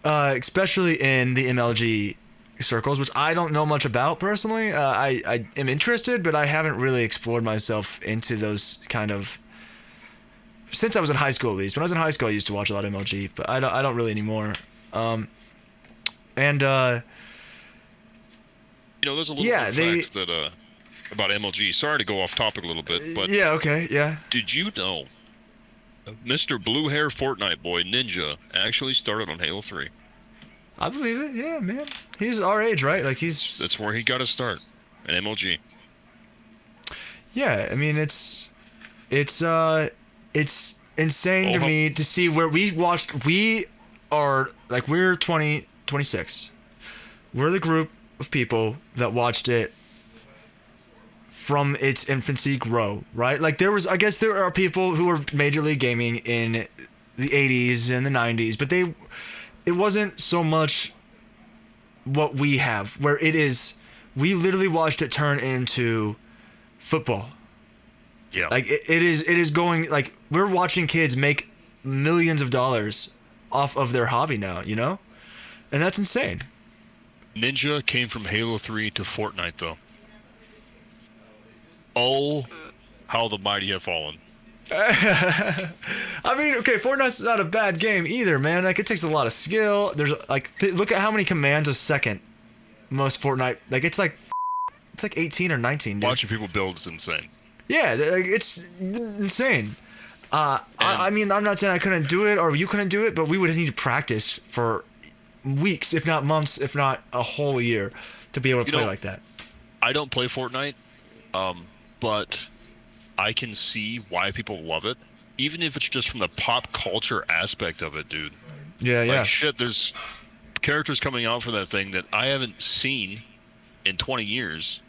Especially in the MLG circles, which I don't know much about personally. I am interested, but I haven't really explored myself into those kind of. Since I was in high school, at least. When I was in high school, I used to watch a lot of MLG, but I don't really anymore. There's a little fact that about MLG. Sorry to go off topic a little bit, but yeah, okay, yeah. Did you know Mr. Blue Hair Fortnite Boy Ninja actually started on Halo 3? I believe it. Yeah, man. He's our age, right? Like That's where he got his start, in MLG. Yeah, I mean it's insane to me to see where we're 20, 26. We're the group of people that watched it from its infancy grow, right? Like I guess there are people who were Major League Gaming in the 80s and the 90s, but it wasn't so much what we have, where it is, we literally watched it turn into football. Yeah. Like it is going, like, we're watching kids make millions of dollars off of their hobby now, you know? And that's insane. Ninja came from Halo 3 to Fortnite, though. Oh, how the mighty have fallen. I mean, okay, Fortnite's not a bad game either, man. Like, it takes a lot of skill. There's like, look at how many commands a second most Fortnite. Like, it's like 18 or 19, dude. Watching people build is insane. Yeah, like, it's insane. I mean, I'm not saying I couldn't do it or you couldn't do it, but we would need to practice for weeks, if not months, if not a whole year, to be able to play like that. I don't play Fortnite, but I can see why people love it, even if it's just from the pop culture aspect of it, dude. Yeah, yeah. Like, shit, there's characters coming out for that thing that I haven't seen in 20 years.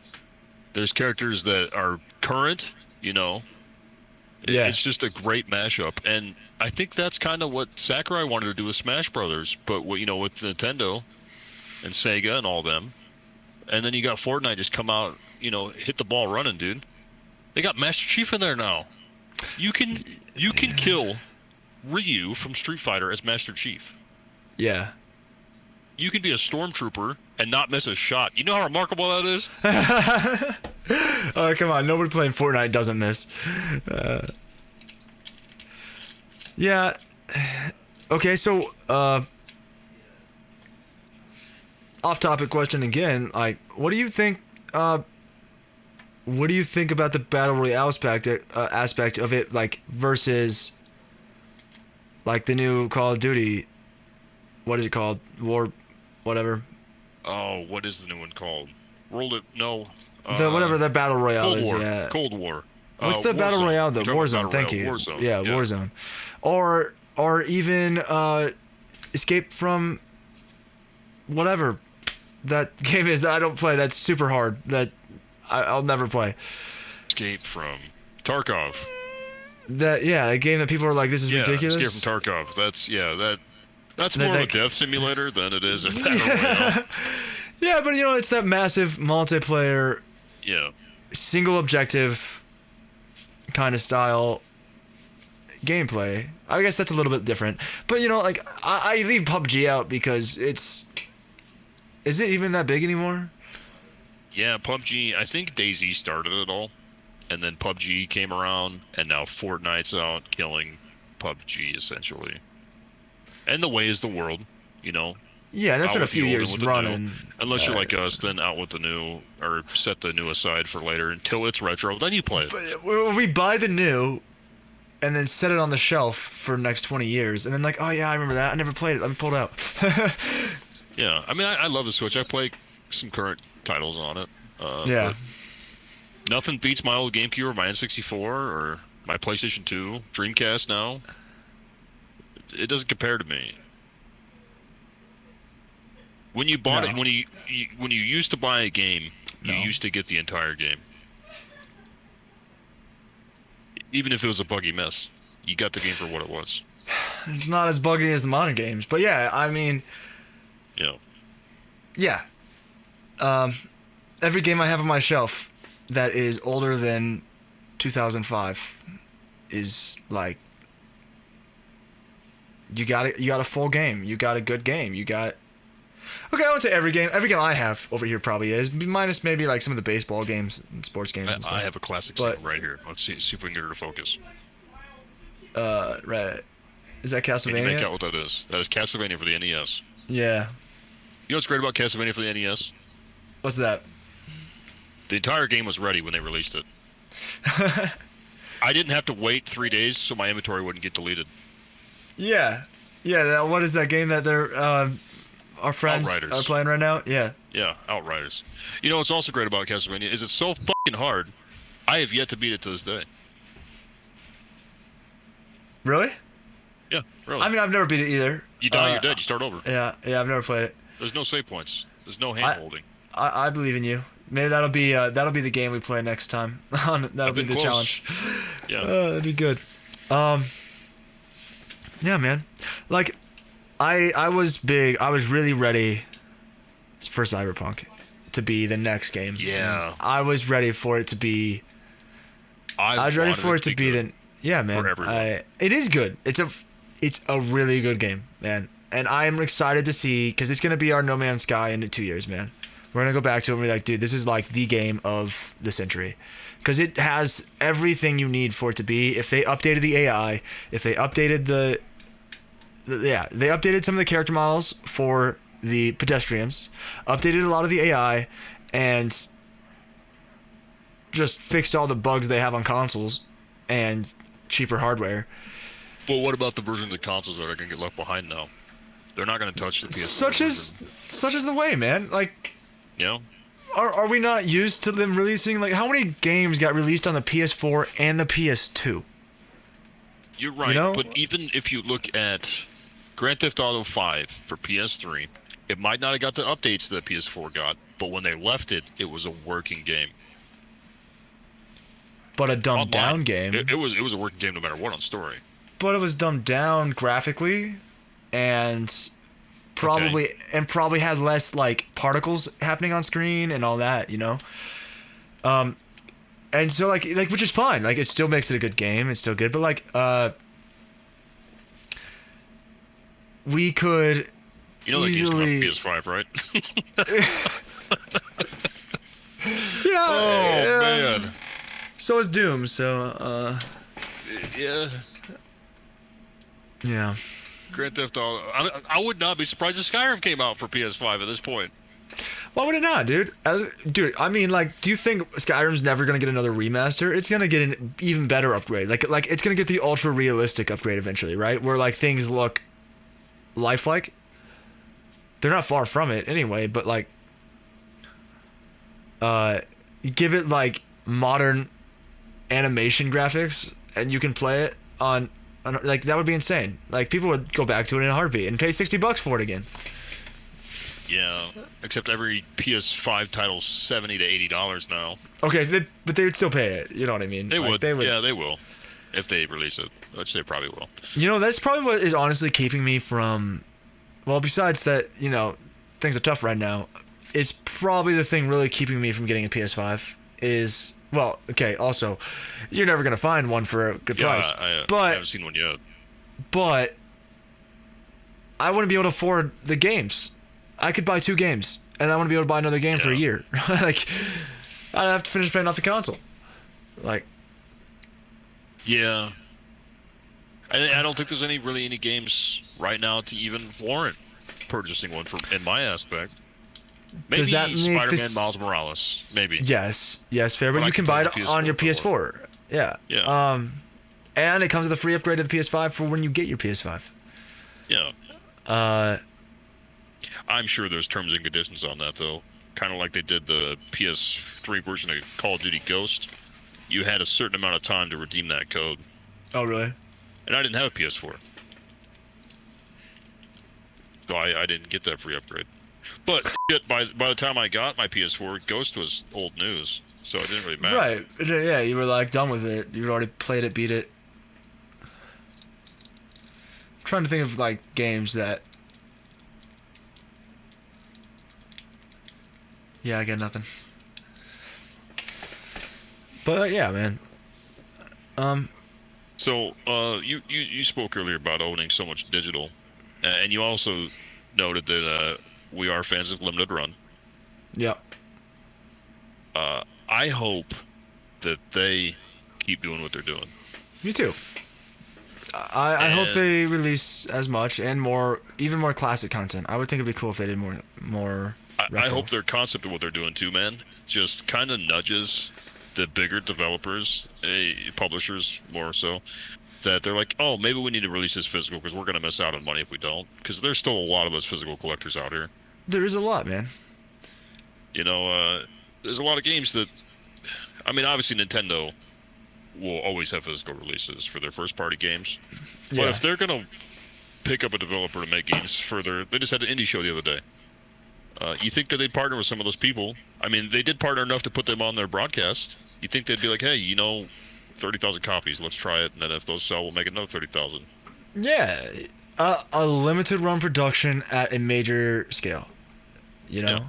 There's characters that are current, you know. Yeah. It's just a great mashup, and I think that's kind of what Sakurai wanted to do with Smash Brothers, but with Nintendo and Sega and all them. And then you got Fortnite just come out, hit the ball running, dude. They got Master Chief in there now. You can kill Ryu from Street Fighter as Master Chief. Yeah. You can be a stormtrooper and not miss a shot. You know how remarkable that is? Oh, come on. Nobody playing Fortnite doesn't miss. Yeah. Okay, so, off-topic question again. Like, what do you think about the Battle Royale aspect of it, like, versus, like, the new Call of Duty? What is it called? War, whatever. Oh, what is the new one called? Whatever the Battle Royale is, yeah. Cold War. What's the Battle Royale, though? Warzone, thank you. Warzone. Yeah, Warzone. Or even Escape from whatever that game is that I don't play, that's super hard, that I'll never play. Escape from Tarkov. That game that people are like, this is ridiculous. Escape from Tarkov. That's more of a death simulator than it is a Battle Royale. Yeah, but it's that massive multiplayer, single objective kind of style gameplay. I guess that's a little bit different. But like, I leave PUBG out because is it even that big anymore? Yeah, PUBG, I think DayZ started it all, and then PUBG came around, and now Fortnite's out killing PUBG essentially. And the way is the world, Yeah, that's been a few years running. Unless you're like us, then out with the new, or set the new aside for later until it's retro, then you play it. But we buy the new, and then set it on the shelf for the next 20 years, and then like, oh yeah, I remember that. I never played it. Let me pull it out. Yeah, I mean, I love the Switch. I play some current titles on it. Yeah. Nothing beats my old GameCube or my N64 or my PlayStation 2, Dreamcast now. It doesn't compare to me. When you bought it, when you used to buy a game, you used to get the entire game. Even if it was a buggy mess, you got the game for what it was. It's not as buggy as the modern games, but yeah, I mean, yeah. Every game I have on my shelf that is older than 2005 is like, you got a full game, you got a good game, you got. Okay, I would say every game I have over here probably is, minus maybe like some of the baseball games and sports games and stuff. I have a classic single right here. Let's see if we can get her to focus. Right. Is that Castlevania? Can you make out what that is? That is Castlevania for the NES. Yeah. You know what's great about Castlevania for the NES? What's that? The entire game was ready when they released it. I didn't have to wait 3 days so my inventory wouldn't get deleted. Yeah. What is that game that they're our friends Outriders. are playing right now? Yeah. Yeah, Outriders. You know what's also great about Castlevania is it's so fucking hard. I have yet to beat it to this day. Really? Yeah, really. I mean, I've never beat it either. You die, you're dead. You start over. Yeah, I've never played it. There's no save points. There's no hand holding. I believe in you. Maybe that'll be the game we play next time. That'll be the challenge. Yeah. That'd be good. Yeah, man. Like, I was really ready for Cyberpunk to be the next game. Yeah. I was ready for it to be I was ready wanted for it to be good yeah, man. for everyone. It is good. It's a really good game, man. And I'm excited to see, because it's gonna be our No Man's Sky in 2 years, man. We're gonna go back to it and be like, dude, this is like the game of the century, because it has everything you need for it to be. If they updated the AI, if they updated they updated some of the character models for the pedestrians, updated a lot of the AI, and just fixed all the bugs they have on consoles and cheaper hardware. But what about the version of the consoles that are going to get left behind now? They're not going to touch the PS4 Such is the way, man. Like, you know? are we not used to them releasing, like, how many games got released on the PS4 and the PS2? You're right, You know? but even if you look at Grand Theft Auto 5 for PS3, it might not have got the updates that PS4 got, but when they left it, it was a working game. But a dumbed down Online, game. It was a working game no matter what on story. But it was dumbed down graphically, and probably had less like particles happening on screen and all that, you know. And so like which is fine. Like, it still makes it a good game. It's still good, but like we could easily that game's coming out for PS5, right? yeah. Man. So is Doom. So Yeah. yeah. Grand Theft Auto. I would not be surprised if Skyrim came out for PS5 at this point. Why would it not, dude? Dude, I mean, like, do you think Skyrim's never gonna get another remaster? It's gonna get an even better upgrade. Like it's gonna get the ultra realistic upgrade eventually, right? Where like things look lifelike. They're not far from it anyway, but like, give it like modern animation graphics, and you can play it on like, that would be insane. Like, people would go back to it in a heartbeat and pay $60 for it again. Yeah, except every PS5 title's $70 to $80 now. Okay, but they would still pay it. You know what I mean? They Like, would. They would. Yeah, they will. If they release it, which they probably will. You know, that's probably what is honestly keeping me from. Well, besides that, you know, things are tough right now. It's probably the thing really keeping me from getting a PS5 is. Well, okay, also, you're never going to find one for a good price. I but, haven't seen one yet. But I wouldn't be able to afford the games. I could buy 2 games, and I wouldn't be able to buy another game for a year. Like, I'd have to finish paying off the console. Like, yeah. I don't think there's any games right now to even warrant purchasing one in my aspect. Maybe does that make Spider-Man Miles Morales. Maybe. Yes, fair, but you can buy it on your PS4. Yeah. Yeah. And it comes with a free upgrade to the PS5 for when you get your PS5. Yeah. I'm sure there's terms and conditions on that, though. Kind of like they did the PS3 version of Call of Duty Ghost. You had a certain amount of time to redeem that code. Oh, really? And I didn't have a PS4. So I didn't get that free upgrade. But shit, by the time I got my PS4, Ghost was old news. So it didn't really matter. Right. Yeah, you were like done with it. You already played it, beat it. I'm trying to think of like games that. Yeah, I got nothing. But yeah, man. So you spoke earlier about owning so much digital, and you also noted that we are fans of Limited Run. Yep. I hope that they keep doing what they're doing. Me too. I hope they release as much and more, even more classic content. I would think it'd be cool if they did more. I hope their concept of what they're doing too, man, just kind of nudges the bigger developers, publishers more so, that they're like, oh, maybe we need to release this physical because we're going to miss out on money if we don't. Because there's still a lot of us physical collectors out here. There is a lot, man. You know, there's a lot of games that, I mean, obviously Nintendo will always have physical releases for their first-party games. Yeah. But if they're going to pick up a developer to make games further, they just had an indie show the other day. You think that they'd partner with some of those people? I mean, they did partner enough to put them on their broadcast. You think they'd be like, hey, you know, 30,000 copies, let's try it, and then if those sell, we'll make another 30,000. Yeah, a limited run production at a major scale, you know,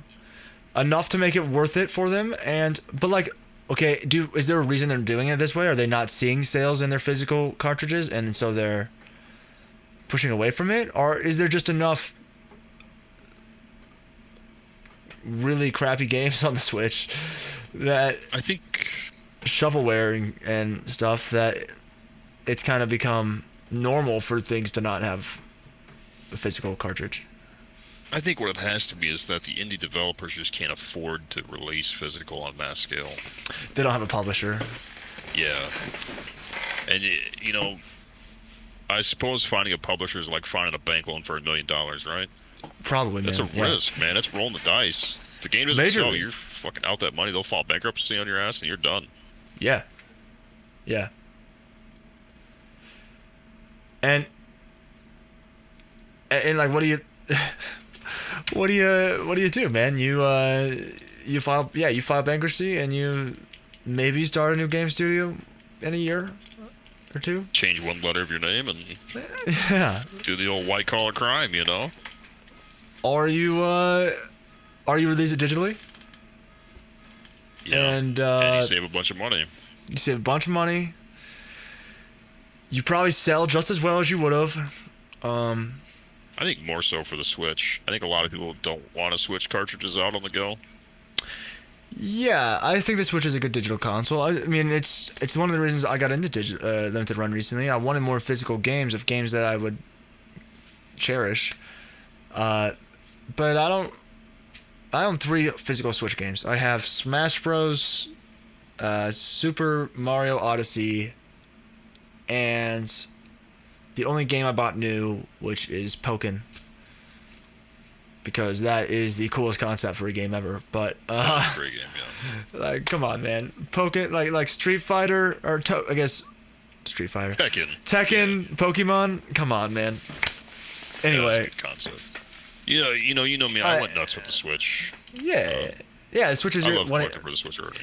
enough to make it worth it for them, but like Okay, is there a reason they're doing it this way? Are they not seeing sales in their physical cartridges, and so they're pushing away from it? Or is there just enough really crappy games on the Switch that I think shovelware and stuff that it's kind of become normal for things to not have a physical cartridge? I think what it has to be is that the indie developers just can't afford to release physical on mass scale. They don't have a publisher. Yeah. And, you know, I suppose finding a publisher is like finding a bank loan for $1 million, right? Probably, That's man. a risk, man. That's rolling the dice. If the game doesn't Majorly. sell, you're fucking out that money. They'll file bankruptcy on your ass and you're done. Yeah. Yeah. And like, what do you what do you do, man? You file bankruptcy and you maybe start a new game studio in a year or two. Change one letter of your name and Yeah. do the old white collar crime, you know? Or you release it digitally. Yeah. And you save a bunch of money. You save a bunch of money. You probably sell just as well as you would have. I think more so for the Switch. I think a lot of people don't want to switch cartridges out on the go. Yeah, I think the Switch is a good digital console. I mean, it's one of the reasons I got into limited run recently. I wanted more physical games that I would cherish. But I own 3 physical Switch games. I have Smash Bros, Super Mario Odyssey, and the only game I bought new, which is Pokken, because that is the coolest concept for a game ever. But For a game, yeah. like, come on, man, Pokken, like Street Fighter or I guess Street Fighter, Tekken, yeah. Pokemon. Come on, man. Anyway, good concept. Yeah, you know me. I went nuts with the Switch. Yeah, the Switch is I your love collecting for the Switch already.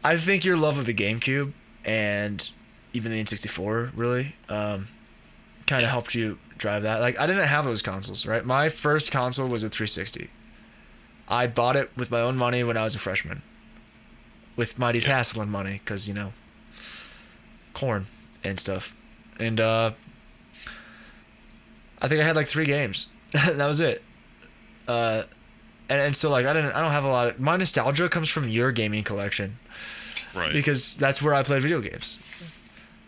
I think your love of the GameCube and even the N64 really kind of helped you drive that. Like, I didn't have those consoles, right? My first console was a 360. I bought it with my own money when I was a freshman, with my detasseling money, because, you know, corn and stuff. And I think I had like 3 games. That was it. And so, like, I don't have a lot of... My nostalgia comes from your gaming collection. Right. Because that's where I played video games.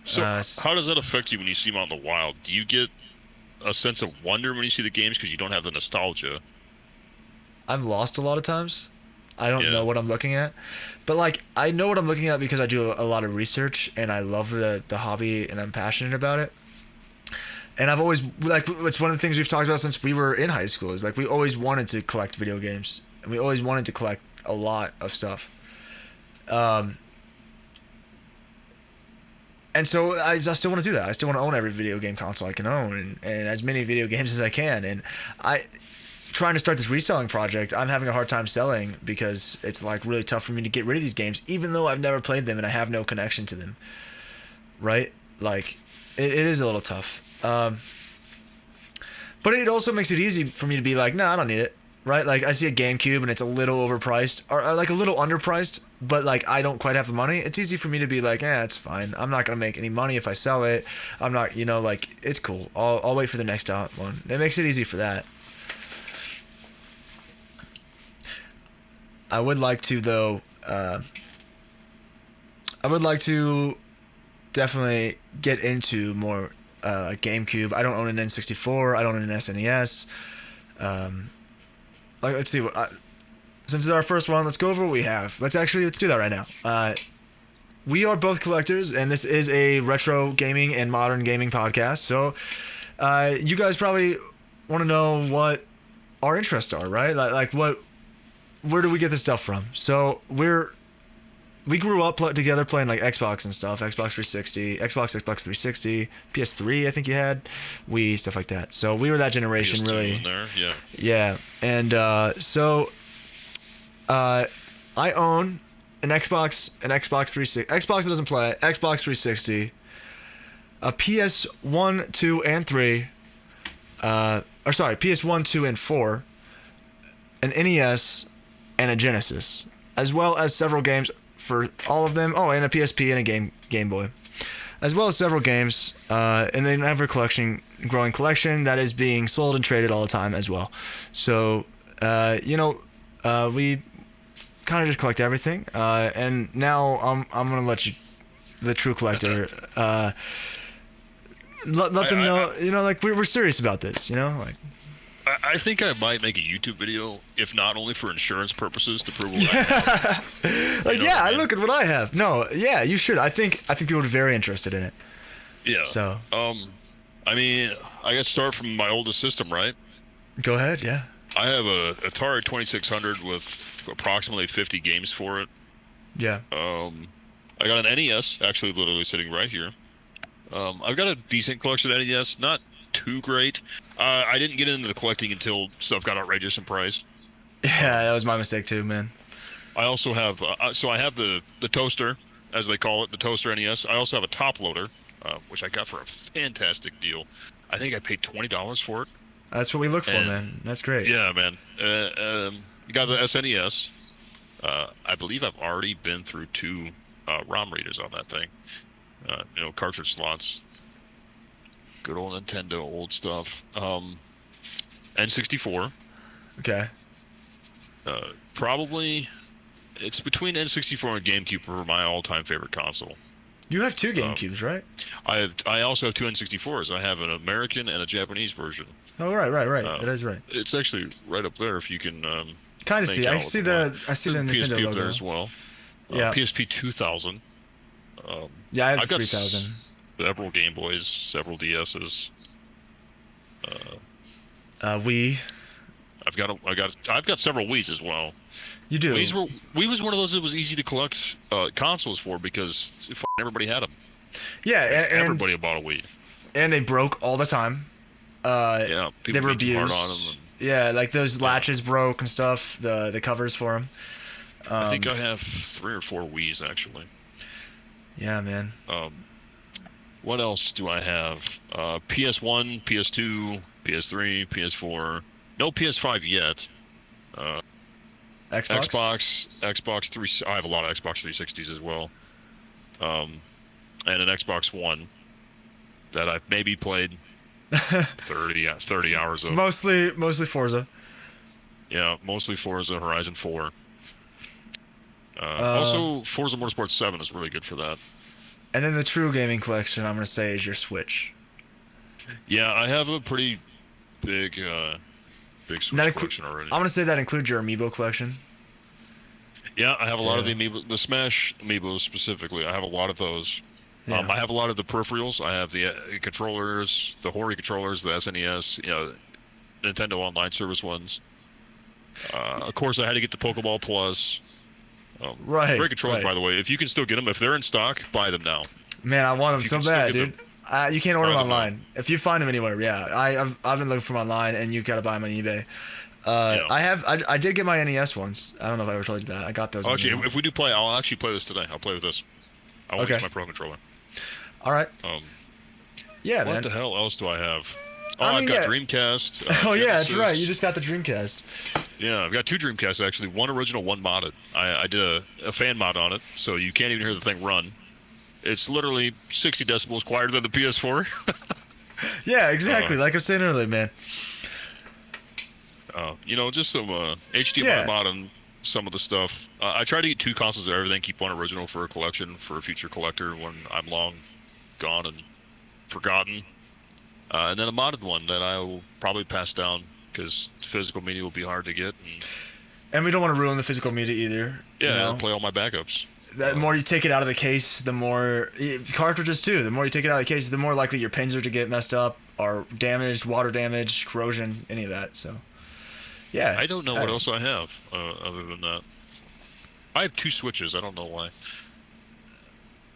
So how does that affect you when you see them out in the wild? Do you get a sense of wonder when you see the games because you don't have the nostalgia? I'm lost a lot of times. I don't know what I'm looking at. But, like, I know what I'm looking at because I do a lot of research, and I love the hobby, and I'm passionate about it. And I've always, like, it's one of the things we've talked about since we were in high school, is, like, we always wanted to collect video games. And we always wanted to collect a lot of stuff. And so I still want to do that. I still want to own every video game console I can own, and as many video games as I can. And trying to start this reselling project, I'm having a hard time selling because it's, like, really tough for me to get rid of these games, even though I've never played them and I have no connection to them. Right? Like, it is a little tough. But it also makes it easy for me to be like, no, I don't need it. Right? Like, I see a GameCube and it's a little overpriced, or like a little underpriced, but, like, I don't quite have the money. It's easy for me to be like, it's fine. I'm not going to make any money if I sell it. I'm not, like, it's cool. I'll wait for the next one. It makes it easy for that. I would like to, though, definitely get into more GameCube. I don't own an N64. I don't own an SNES. Let's see. Since it's our first one, let's go over what we have. Let's do that right now. We are both collectors, and this is a retro gaming and modern gaming podcast. So, you guys probably want to know what our interests are, right? Like where do we get this stuff from? So we grew up together playing, like, Xbox and stuff, Xbox 360, Xbox 360, PS3, I think you had, Wii, stuff like that. So we were that generation, PS2 really. in there, yeah. Yeah, and so I own an Xbox 360, Xbox that doesn't play, Xbox 360, a PS1, 2, and 3, PS1, 2, and 4, an NES, and a Genesis, as well as several games for all of them. Oh, and a PSP and a Game Boy, as well as several games. And they have a growing collection that is being sold and traded all the time as well. So, we kind of just collect everything. And now I'm gonna let you, the true collector, let them know. Like we're serious about this. Like. I think I might make a YouTube video, if not only for insurance purposes, to prove what I have. Look at what I have. No, yeah, you should. I think people would be very interested in it. Yeah. So. I mean, I got to start from my oldest system, right? Go ahead. Yeah. I have a Atari 2600 with approximately 50 games for it. Yeah. I got an NES, actually, literally sitting right here. I've got a decent collection of NES, not too great. I didn't get into the collecting until stuff got outrageous in price. Yeah, that was my mistake too, man. I also have, I have the toaster, as they call it, the toaster NES. I also have a top loader, which I got for a fantastic deal. I think I paid $20 for it. That's what we look for, man. That's great. Yeah, man. You got the SNES. I believe I've already been through 2 ROM readers on that thing. Cartridge slots. Good old Nintendo, old stuff. N64. Okay. Probably, it's between N64 and GameCube for my all-time favorite console. You have 2 GameCubes, right? I also have 2 N64s. I have an American and a Japanese version. Oh, right. That is right. It's actually right up there if you can. Kind of see. I see the Nintendo PSP logo up there as well. Yeah. PSP 2000. Yeah, I have I've got 3000. Several Game Boys, several DSs. Wii. I've got several Wiis as well. You do. Wii was one of those that was easy to collect consoles for because everybody had them. Yeah, and everybody bought a Wii. And they broke all the time. Yeah, people they were beat too hard abused. on them. Yeah, like those latches broke and stuff. The covers for them. I think I have 3 or 4 Wiis actually. Yeah, man. What else do I have? PS1, PS2, PS3, PS4. No PS5 yet. Xbox 3. I have a lot of Xbox 360s as well. And an Xbox One that I've maybe played 30 hours of. Mostly Forza. Yeah, mostly Forza Horizon 4. Also, Forza Motorsport 7 is really good for that. And then the true gaming collection, I'm going to say, is your Switch. Yeah, I have a pretty big Switch collection already. I'm going to say that includes your Amiibo collection. Yeah, I have a lot of the Amiibo, the Smash Amiibos specifically. I have a lot of those. Yeah. I have a lot of the peripherals. I have the controllers, the Hori controllers, the SNES, Nintendo Online Service ones. Of course, I had to get the Pokeball Plus. Right. Great controllers, by the way. If you can still get them, if they're in stock, buy them now. Man, I want them so bad, dude. You can't order them online. Now. If you find them anywhere, yeah. I've been looking for them online, and you gotta buy them on eBay. I did get my NES ones. I don't know if I ever told you that. I got those. Actually, if we do play, I'll actually play this today. I'll play with this. I want to use my Pro Controller. All right. Yeah, man. What the hell else do I have? I've got Dreamcast. Yeah, that's right. You just got the Dreamcast. Yeah, I've got 2 Dreamcasts actually. One original, one modded. I did a fan mod on it, so you can't even hear the thing run. It's literally 60 decibels quieter than the PS4. Yeah, exactly. Like I was saying earlier, man. Just some HDMI mod on some of the stuff. I try to get 2 consoles of everything, keep one original for a collection for a future collector when I'm long gone and forgotten. And then a modded one that I will probably pass down because physical media will be hard to get. And we don't want to ruin the physical media either. Yeah, play all my backups. The more you take it out of the case, the more cartridges too. The more you take it out of the case, the more likely your pins are to get messed up, or damaged, water damage, corrosion, any of that. So, yeah. I don't know what else I have other than that. I have 2 Switches. I don't know why.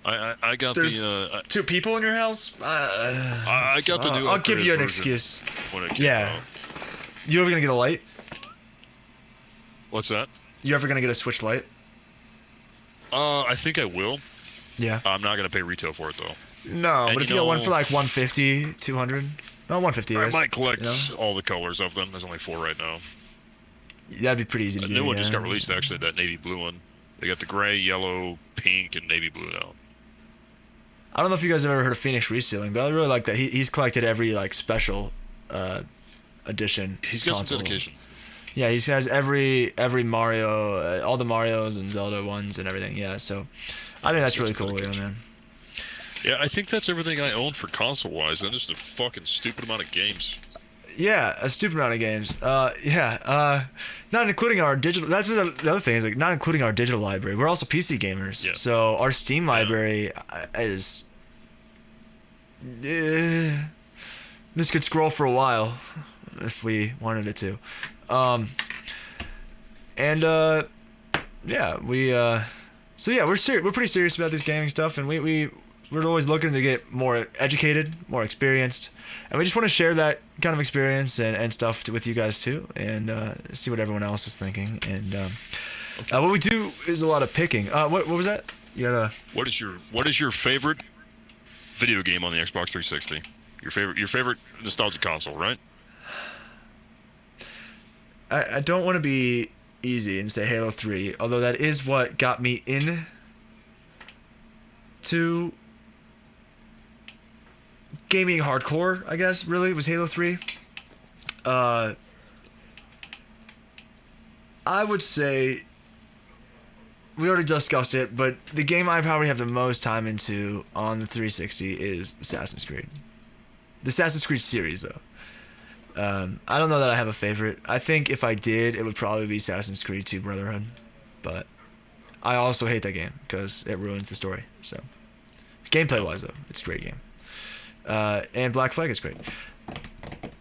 I got There's 2 people in your house. I got the new. I'll give you an excuse. When it came out. You ever gonna get a light? What's that? You ever gonna get a Switch Lite? I think I will. Yeah. I'm not gonna pay retail for it though. No, but if you got one for like 150, 200, no 150. I might collect all the colors of them. There's only 4 right now. That'd be pretty easy to do. The new one just got released actually. That navy blue one. They got the gray, yellow, pink, and navy blue now. I don't know if you guys have ever heard of Phoenix Resealing, but I really like that. He's collected every like special edition. He's got console. some dedication. Yeah, he has every Mario, all the Marios and Zelda ones and everything. Yeah, so I think that's really cool, man. Yeah, I think that's everything I own for console-wise. And just a fucking stupid amount of games. Yeah, a stupid amount of games. Not including our digital. That's the other thing is like not including our digital library. We're also PC gamers, so our Steam library is. This could scroll for a while, if we wanted it to, we're pretty serious about this gaming stuff, and we're always looking to get more educated, more experienced, and we just want to share that kind of experience and stuff with you guys too, and see what everyone else is thinking. And what we do is a lot of picking. What was that? You gotta. What is your favorite video game on the Xbox 360? Your favorite nostalgic console, right? I don't want to be easy and say Halo 3, although that is what got me in to gaming hardcore, I guess, really, was Halo 3. I would say, we already discussed it, but the game I probably have the most time into on the 360 is Assassin's Creed. The Assassin's Creed series, though. I don't know that I have a favorite. I think if I did, it would probably be Assassin's Creed 2 Brotherhood. But I also hate that game because it ruins the story. So, gameplay-wise, though, it's a great game. And Black Flag is great.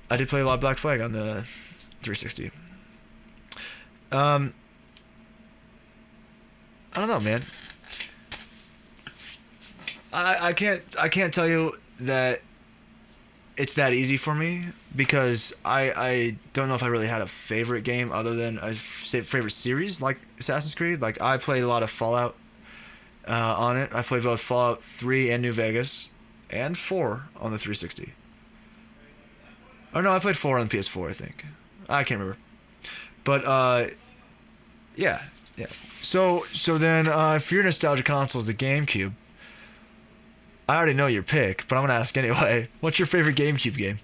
I did play a lot of Black Flag on the 360. I don't know, man. I can't tell you that it's that easy for me because I don't know if I really had a favorite game other than a favorite series like Assassin's Creed. Like I played a lot of Fallout on it. I played both Fallout 3 and New Vegas and 4 on the 360. Oh no, I played 4 on the PS4, I think. I can't remember. But yeah. So then if your nostalgia console is the GameCube, I already know your pick, but I'm gonna ask anyway. What's your favorite GameCube game?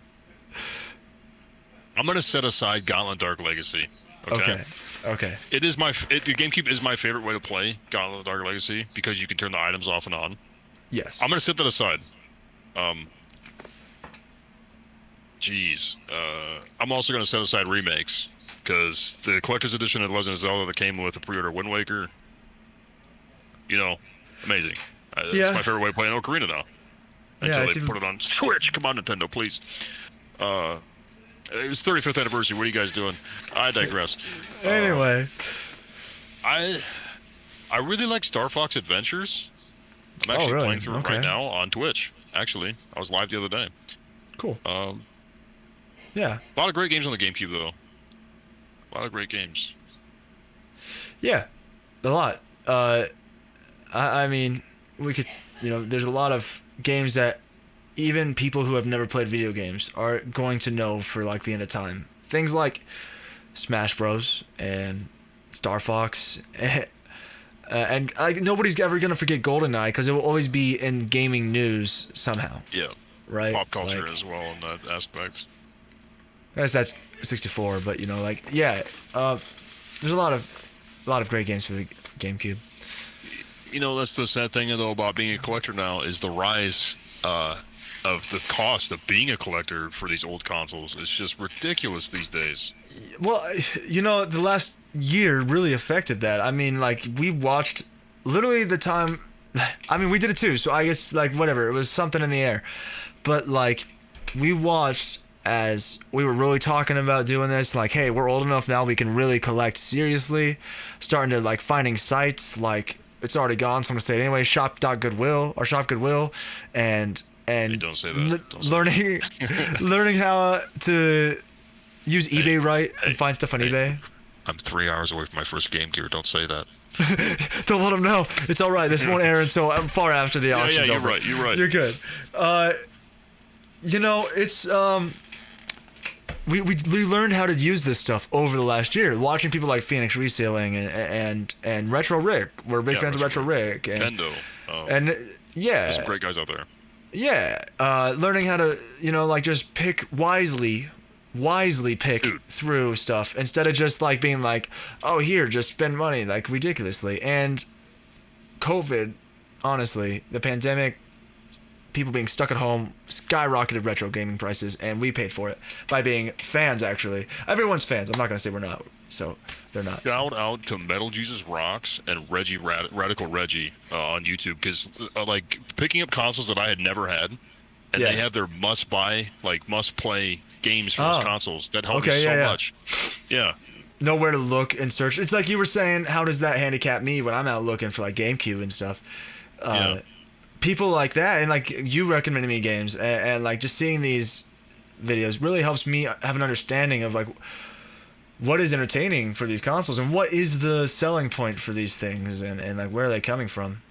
I'm gonna set aside Gauntlet Dark Legacy. Okay. The GameCube is my favorite way to play Gauntlet Dark Legacy because you can turn the items off and on. Yes. I'm gonna set that aside. I'm also gonna set aside remakes because the collector's edition of Legend of Zelda that came with the pre-order Wind Waker, amazing. It's my favorite way of playing Ocarina now. Until they put it on Switch. Come on, Nintendo, please. It was 35th anniversary. What are you guys doing? I digress. Anyway. I really like Star Fox Adventures. I'm actually playing through it right now on Twitch. Actually, I was live the other day. Cool. Yeah. A lot of great games on the GameCube, though. A lot of great games. Yeah. A lot. I mean, we could, there's a lot of games that even people who have never played video games are going to know for like the end of time. Things like Smash Bros. And Star Fox. And like nobody's ever going to forget GoldenEye because it will always be in gaming news somehow. Yeah. Right? Pop culture as well in that aspect. I guess that's 64, but there's a lot of great games for the GameCube. That's the sad thing though about being a collector now is the rise of the cost of being a collector for these old consoles. It's just ridiculous these days. Well, the last year really affected that. I mean, like we watched literally the time. I mean, we did it too. So I guess like whatever, it was something in the air. But like we watched as we were really talking about doing this, like, hey, we're old enough now we can really collect seriously. Starting to like finding sites like. It's already gone, so I'm gonna say it anyway. Shop Goodwill, and hey, don't say that. Learning how to use eBay right and find stuff on eBay. I'm 3 hours away from my first Game Gear. Don't say that. Don't let them know. It's all right. This won't air until far after the auction's over. You're right. You're good. It's we learned how to use this stuff over the last year. Watching people like Phoenix Reselling and Retro Rick. We're big fans of Retro Rick. And Bendo. And yeah. There's some great guys out there. Yeah. Learning how to, like just pick wisely pick through stuff instead of just like being like, oh, here, just spend money like ridiculously. And COVID, honestly, the pandemic, people being stuck at home, skyrocketed retro gaming prices, and we paid for it by being fans, actually. Everyone's fans. I'm not going to say we're not, so they're not. Shout out to Metal Jesus Rocks and Reggie Radical Reggie on YouTube, because like picking up consoles that I had never had, and they have their must-buy, like must-play games for those consoles. That helped me so much. Yeah. Nowhere to look and search. It's like you were saying, how does that handicap me when I'm out looking for like GameCube and stuff? People like that, and like you recommending me games, and like just seeing these videos really helps me have an understanding of like what is entertaining for these consoles and what is the selling point for these things, and like where are they coming from,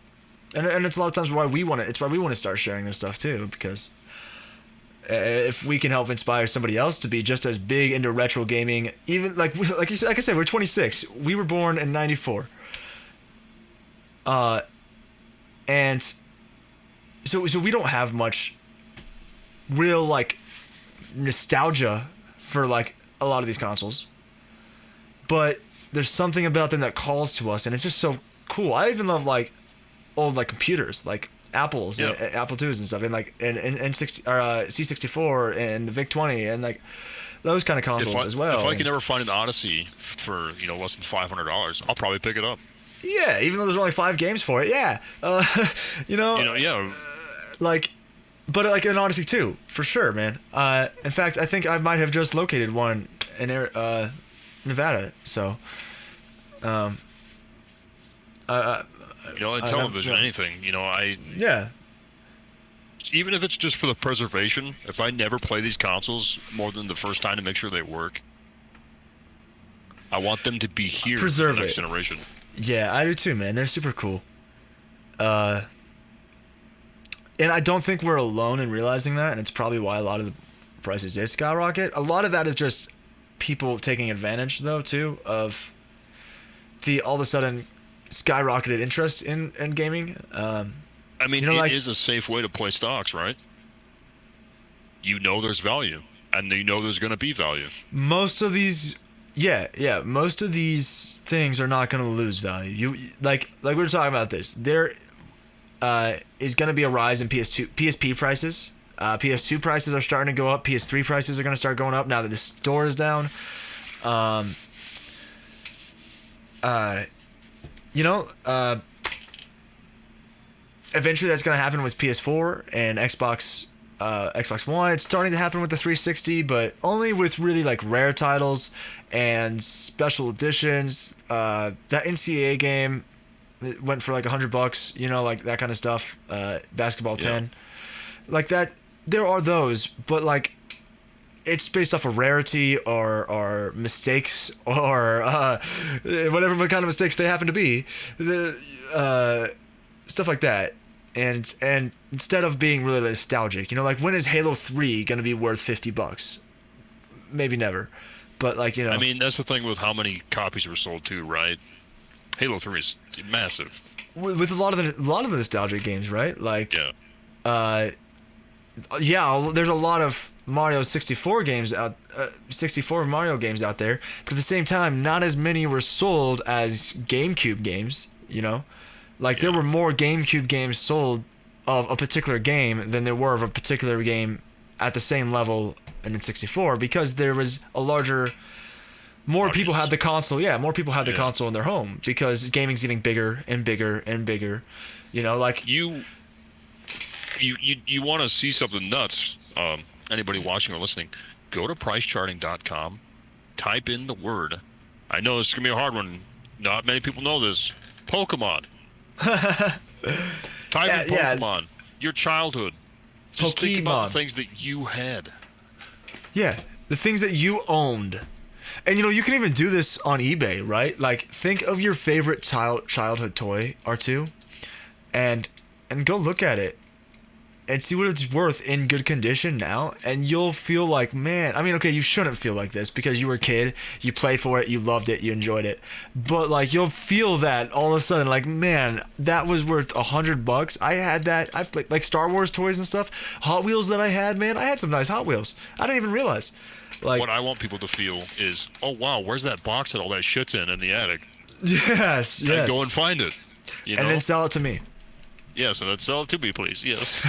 and it's a lot of times why we want to start sharing this stuff too, because if we can help inspire somebody else to be just as big into retro gaming, even like I said, we're 26. We were born in '94, and so we don't have much real like nostalgia for like a lot of these consoles, but there's something about them that calls to us, and it's just so cool. I even love like old like computers, like Apples, Apple IIs and stuff, and like and C64 and the VIC-20 and like those kind of consoles as well. If I can ever find an Odyssey for less than $500, I'll probably pick it up. Yeah, even though there's only 5 games for it. Yeah, like, but like an Odyssey 2 for sure, man. In fact, I think I might have just located one in Nevada. So, in television, anything, even if it's just for the preservation, if I never play these consoles more than the first time to make sure they work, I want them to be here for the next generation. Yeah, I do too, man. They're super cool. And I don't think we're alone in realizing that, and it's probably why a lot of the prices did skyrocket. A lot of that is just people taking advantage, though, too, of the all of a sudden skyrocketed interest in gaming. I mean, it is a safe way to play stocks, right? There's value, and there's going to be value. Most of these... most of these things are not going to lose value. You like we were talking about this. There is going to be a rise in PSP prices. PS2 prices are starting to go up. PS3 prices are going to start going up now that the store is down. Eventually that's going to happen with PS4 and Xbox One. It's starting to happen with the 360, but only with really like rare titles and special editions. That NCAA game went for like $100, like that kind of stuff. Basketball 10, like that. There are those, but like it's based off of rarity or mistakes or whatever kind of mistakes they happen to be. Stuff like that. And instead of being really nostalgic, like when is Halo 3 going to be worth $50? Maybe never. But like, I mean, that's the thing with how many copies were sold too, right? Halo 3 is massive. With a lot of the nostalgic games, right? Like there's a lot of Mario 64 games out 64 Mario games out there, but at the same time not as many were sold as GameCube games, Like there were more GameCube games sold of a particular game than there were of a particular game at the same level in 64, because there was a larger, more audience. People had the console. Yeah, more people had the console in their home because gaming's getting bigger and bigger and bigger. Like you want to see something nuts. Anybody watching or listening, go to pricecharting.com, type in the word. I know this is gonna be a hard one. Not many people know this. Pokemon. Type in Pokemon. Your childhood. Just think about the things that you had. Yeah, the things that you owned. And you can even do this on eBay, right? Like think of your favorite childhood toy, R2, and go look at it. and see what it's worth in good condition now, and you'll feel like, man, I mean, okay, you shouldn't feel like this because you were a kid, you played for it, you loved it, you enjoyed it, but like you'll feel that all of a sudden, like, man, that was worth $100. I had that. I played like Star Wars toys and stuff, Hot Wheels that I had, man. I had some nice Hot Wheels. I didn't even realize. Like, what I want people to feel is, oh wow, where's that box that all that shit's in the attic? Yes. And go and find it. You know? And then sell it to me. Yes, and then sell it to me, please. Yes.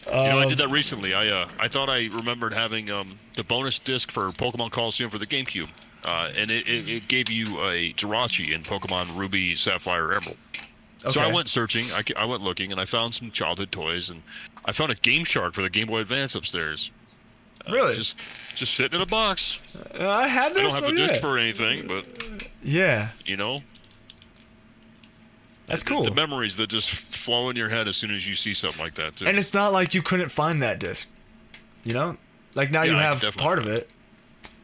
I did that recently. I thought I remembered having the bonus disc for Pokemon Coliseum for the GameCube, and it gave you a Jirachi in Pokemon Ruby, Sapphire, Emerald. Okay. So I went searching, I went looking, and I found some childhood toys, and I found a Game Shark for the Game Boy Advance upstairs. Really? Just sitting in a box. I had this. I don't have a disc for anything, but yeah. You know. That's cool. The memories that just flow in your head as soon as you see something like that, too. And it's not like you couldn't find that disc. You know? Like, now you have part of it.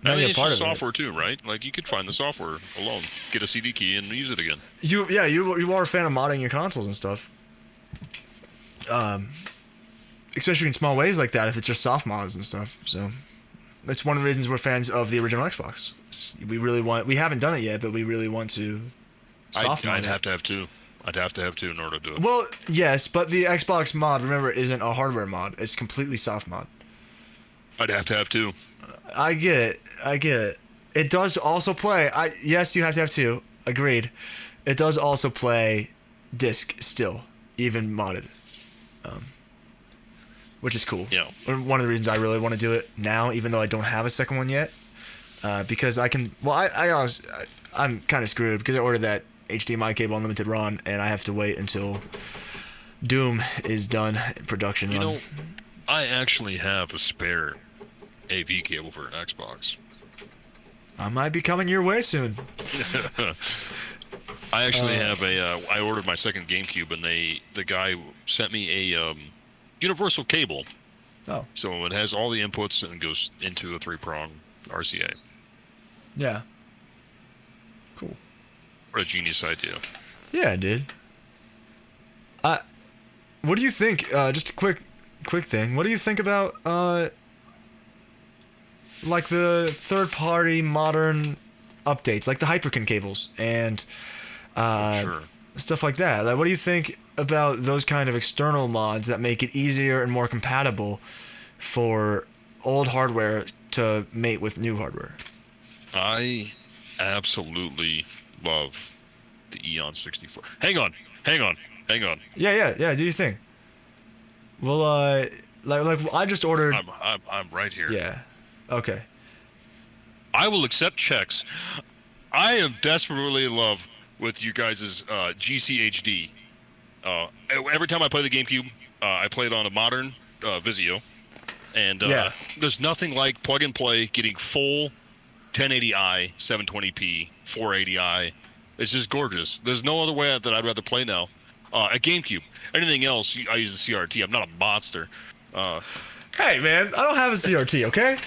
Now you have part of it. Software, too, right? Like, you could find the software alone. Get a CD key and use it again. You are a fan of modding your consoles and stuff. Especially in small ways like that, if it's just soft mods and stuff. So, that's one of the reasons we're fans of the original Xbox. We haven't done it yet, but we really want to soft mod it. I'd have to have two. I'd have to have two in order to do it. Well, yes, but the Xbox mod, remember, isn't a hardware mod. It's completely soft mod. I'd have to have two. I get it. It does also play. Yes, you have to have two. Agreed. It does also play disc still, even modded, which is cool. Yeah. One of the reasons I really want to do it now, even though I don't have a second one yet, because I can. Well, I'm kind of screwed because I ordered that HDMI cable unlimited run, and I have to wait until Doom is done in production run. You know, I actually have a spare AV cable for an Xbox. I might be coming your way soon. I actually have I ordered my second GameCube, and the guy sent me a universal cable. Oh. So it has all the inputs and goes into a 3-prong RCA. Yeah. Cool. What a genius idea. Yeah, dude. What do you think? Just a quick thing. What do you think about like the third-party modern updates, like the Hyperkin cables and Sure. stuff like that? Like, what do you think about those kind of external mods that make it easier and more compatible for old hardware to mate with new hardware? I absolutely love the Eon 64. Hang on. Yeah. Do you think? Well, like I just ordered. I'm right here. Yeah. Okay. I will accept checks. I am desperately in love with you guys' GCHD. Every time I play the GameCube, I play it on a modern Vizio, and there's nothing like plug and play, getting full 1080i, 720p, 480i. It's just gorgeous. There's no other way that I'd rather play now. A GameCube. Anything else, I use a CRT. I'm not a monster. Hey, man, I don't have a CRT, okay?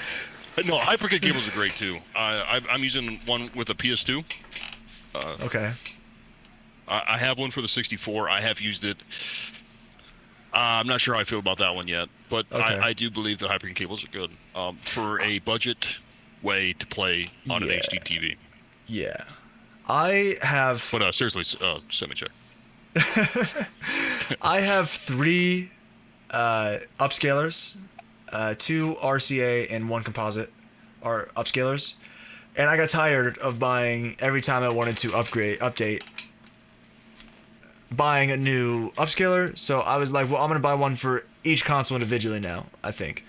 No, Hyperkin cables are great too. I'm using one with a PS2. Okay. I have one for the 64. I have used it. I'm not sure how I feel about that one yet, but okay. I do believe that Hyperkin cables are good for a budget way to play on an HD TV. Yeah. I have... But seriously, send me a check. I have 3 upscalers, 2 RCA and 1 composite are upscalers, and I got tired of buying every time I wanted to update buying a new upscaler, so I was like, well, I'm gonna buy one for each console individually now, I think.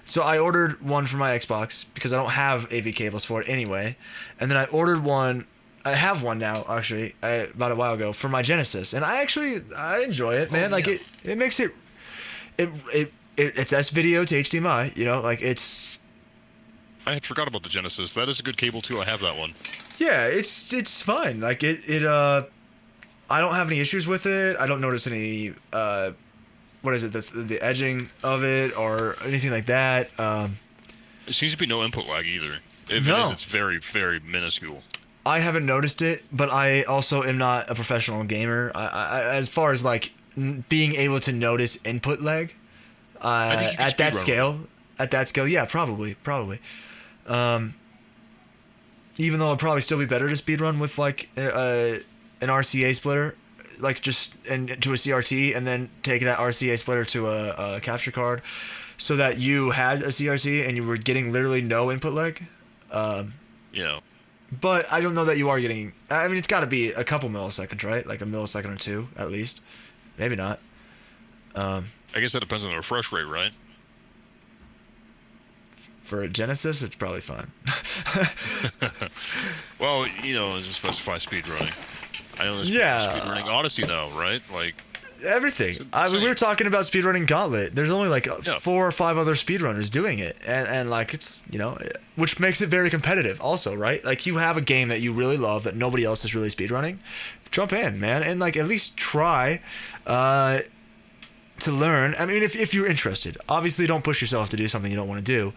So I ordered one for my Xbox because I don't have AV cables for it anyway, and then I ordered one. I have one now, actually, about a while ago, for my Genesis, and I enjoy it, man. Like it makes it's S-video to HDMI, you know, like it's... I had forgot about the Genesis. That is a good cable, too. I have that one. Yeah, it's fine. Like, I don't have any issues with it. I don't notice any, what is it, the edging of it or anything like that. There seems to be no input lag, either. If it is, it's very, very minuscule. I haven't noticed it, but I also am not a professional gamer. I as far as, like, being able to notice input lag I think you can at that speedrun scale. At that scale, yeah, probably. Even though it'd probably still be better to speedrun with like an RCA splitter, like just and to a CRT, and then take that RCA splitter to a capture card, so that you had a CRT and you were getting literally no input lag. Yeah. But I don't know that you are getting. I mean, it's got to be a couple milliseconds, right? Like a millisecond or two, at least. Maybe not. I guess that depends on the refresh rate, right? For a Genesis, it's probably fine. Well, you know, just specify speedrunning. I know there's speedrunning Odyssey now, right? Like everything. I mean, we were talking about speedrunning Gauntlet. There's only like 4 or 5 other speedrunners doing it, and like it's, you know, which makes it very competitive. Also, right? Like you have a game that you really love that nobody else is really speedrunning. Jump in, man, and like at least try to learn. I mean, if you're interested, obviously don't push yourself to do something you don't want to do.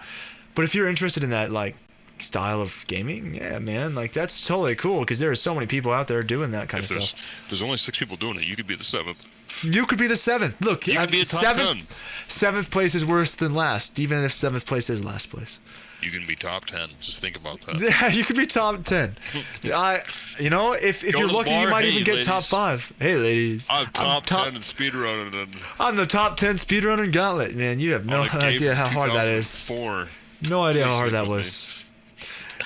But if you're interested in that like style of gaming, yeah, man, like that's totally cool because there are so many people out there doing that kind of stuff. There's only 6 people doing it. You could be the 7th. You could be the 7th. Look, you could be a top 10. 7th place is worse than last, even if 7th place is last place. You can be top 10. Just think about that. Yeah, you could be top 10. You know, if you're lucky, you might even get ladies. top 5. Hey, ladies. I'm top 10 in speedrunning. I'm the top 10 speedrunning Gauntlet, man. You have no idea how hard that is. No idea how hard that was.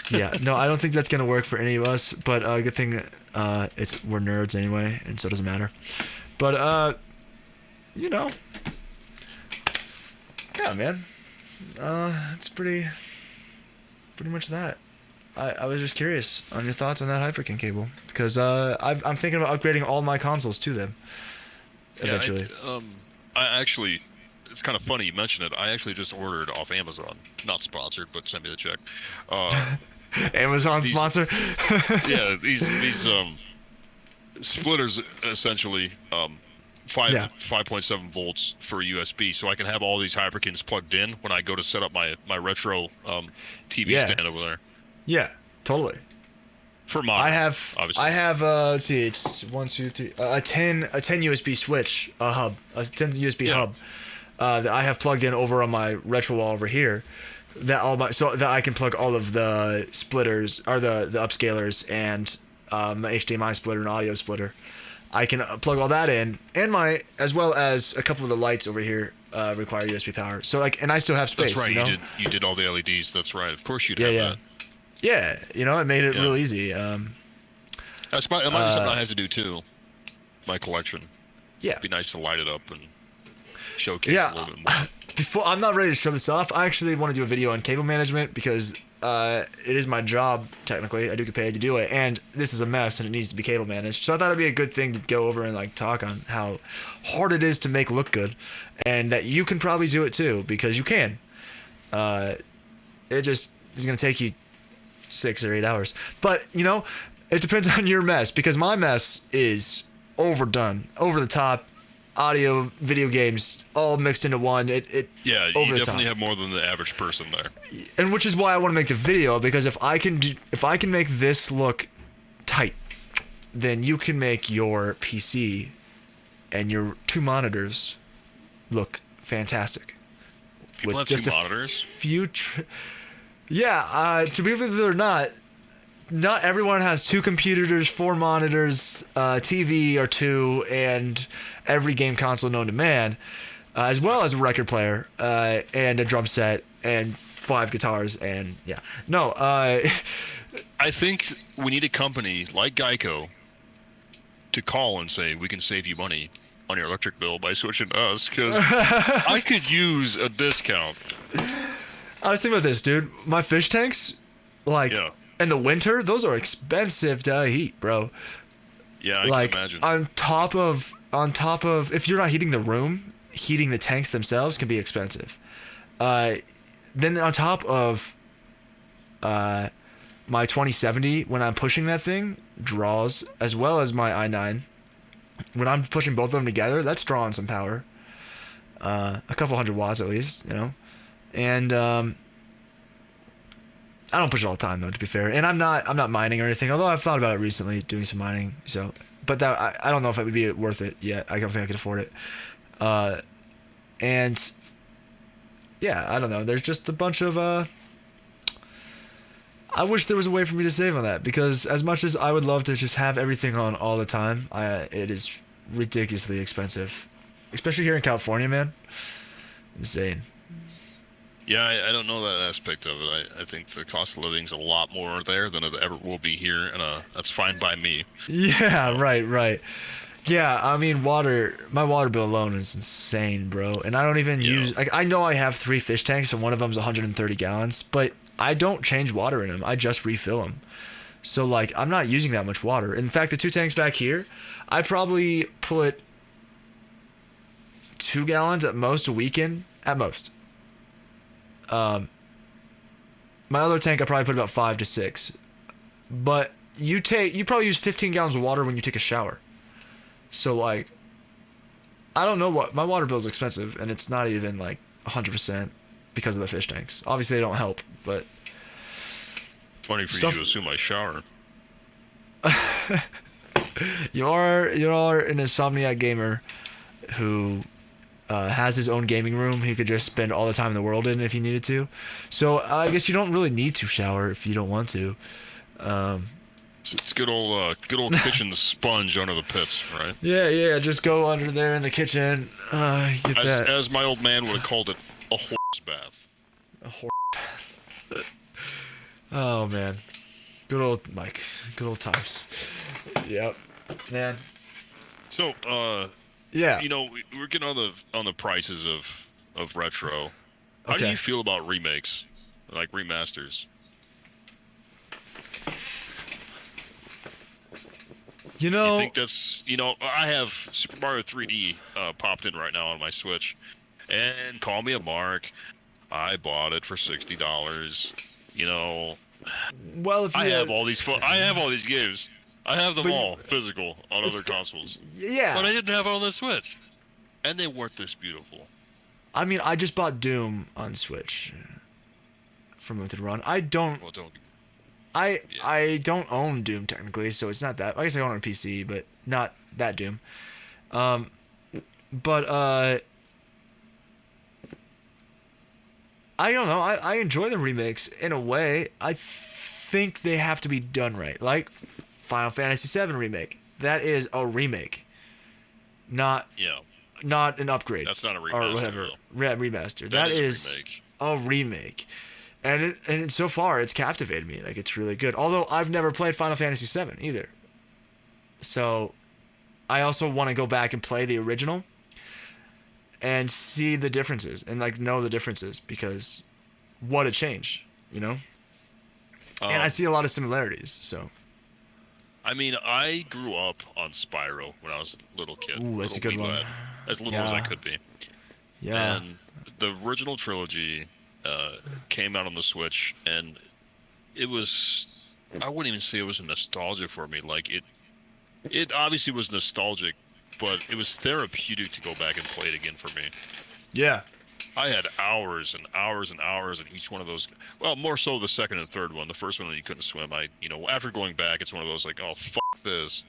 Yeah, no, I don't think that's gonna work for any of us. But good thing we're nerds anyway, and so it doesn't matter. But you know, yeah, man, it's pretty much that. I was just curious on your thoughts on that Hyperkin cable because I'm thinking about upgrading all my consoles to them eventually. Yeah, I actually. It's kind of funny you mention it. I actually just ordered off Amazon. Not sponsored, but send me the check. Amazon sponsor? Yeah, these splitters essentially 5.7 volts for USB, so I can have all these Hyperkins plugged in when I go to set up my retro TV stand over there. Yeah, totally. For mine, obviously. I have let's see, it's 1, 2, 3, a 10 USB switch, a hub, a 10 USB hub. That I have plugged in over on my retro wall over here, so that I can plug all of the splitters or the upscalers and my HDMI splitter and audio splitter. I can plug all that in, and as well as a couple of the lights over here require USB power. So like, and I still have space. That's right. You know? You did all the LEDs. That's right. Of course you'd have that. Yeah, you know, it made it real easy. That might be something I have to do too. My collection. Yeah. It'd be nice to light it up and showcase a little bit more. I'm not ready to show this off. I actually want to do a video on cable management because it is my job, technically. I do get paid to do it, and this is a mess and it needs to be cable managed. So I thought it'd be a good thing to go over and like talk on how hard it is to make look good, and that you can probably do it too because you can. It just is going to take you 6 or 8 hours, but you know, it depends on your mess because my mess is overdone, over the top. Audio, video games, all mixed into one. You over definitely have more than the average person there. And which is why I want to make the video, because if I can make this look tight, then you can make your PC and your 2 monitors look fantastic. People have 2 monitors? Yeah, to believe it or not everyone has 2 computers, 4 monitors, TV or 2, and every game console known to man, as well as a record player and a drum set and 5 guitars and yeah. No, I think we need a company like Geico to call and say we can save you money on your electric bill by switching to us because I could use a discount. I was thinking about this, dude. My fish tanks, in the winter, those are expensive to heat, bro. Yeah, I can imagine. On top of, if you're not heating the room, heating the tanks themselves can be expensive. Then on top of my 2070, when I'm pushing that thing, draws, as well as my i9. When I'm pushing both of them together, that's drawing some power. A couple 100 watts at least, you know. And I don't push it all the time though, to be fair. And I'm not mining or anything, although I've thought about it recently, doing some mining. So but I don't know if it would be worth it yet. I don't think I could afford it. And yeah, I don't know. There's just a bunch of I wish there was a way for me to save on that, because as much as I would love to just have everything on all the time, it is ridiculously expensive, especially here in California, man. Insane. Yeah, I don't know that aspect of it. I think the cost of living's a lot more there than it ever will be here, and that's fine by me. Yeah, right. Yeah, I mean, my water bill alone is insane, bro. And I don't even use, like, I know I have 3 fish tanks, and one of them's 130 gallons, but I don't change water in them. I just refill them. So, like, I'm not using that much water. In fact, the 2 tanks back here, I probably put 2 gallons at most a week in, at most. My other tank, I probably put about 5 to 6. But you probably use 15 gallons of water when you take a shower. So, like, I don't know what, my water bill is expensive, and it's not even, like, 100% because of the fish tanks. Obviously, they don't help, but... Funny for you to assume I shower. You are an insomniac gamer who has his own gaming room he could just spend all the time in the world in if he needed to. So, I guess you don't really need to shower if you don't want to. It's good old kitchen sponge under the pits, right? Yeah. Just go under there in the kitchen. As my old man would have called it, a horse bath. A horse bath. Oh man, good old Mike. Good old times. Yep, man. So, yeah. You know, we're getting on the prices of retro. How do you feel about remakes, like remasters? You know, I think that's, I have Super Mario 3D popped in right now on my Switch, and call me a mark, I bought it for $60. Well, if I have all these games. I have them all physical on other consoles. Yeah, but I didn't have it on the Switch, and they weren't this beautiful. I mean, I just bought Doom on Switch from Limited Run. I don't own Doom technically, so it's not that. I guess I own it on PC, but not that Doom. But I don't know. I enjoy the remakes in a way. I think they have to be done right. Like Final Fantasy VII remake. That is a remake, not an upgrade. That's not a remaster. Or whatever. Remaster. That is a remake. And so far, it's captivated me. Like, it's really good. Although, I've never played Final Fantasy VII either. So, I also want to go back and play the original and see the differences and, like, know the differences because what a change, and I see a lot of similarities, so. I mean, I grew up on Spyro when I was a little kid. Ooh, that's a good one. As little as I could be. Yeah. And the original trilogy... came out on the Switch, and it was, I wouldn't even say it was a nostalgia for me. Like, it obviously was nostalgic, but it was therapeutic to go back and play it again for me. Yeah. I had hours and hours and hours in each one of those. Well, more so the second and third one. The first one, you couldn't swim. After going back, it's one of those like, oh, fuck this.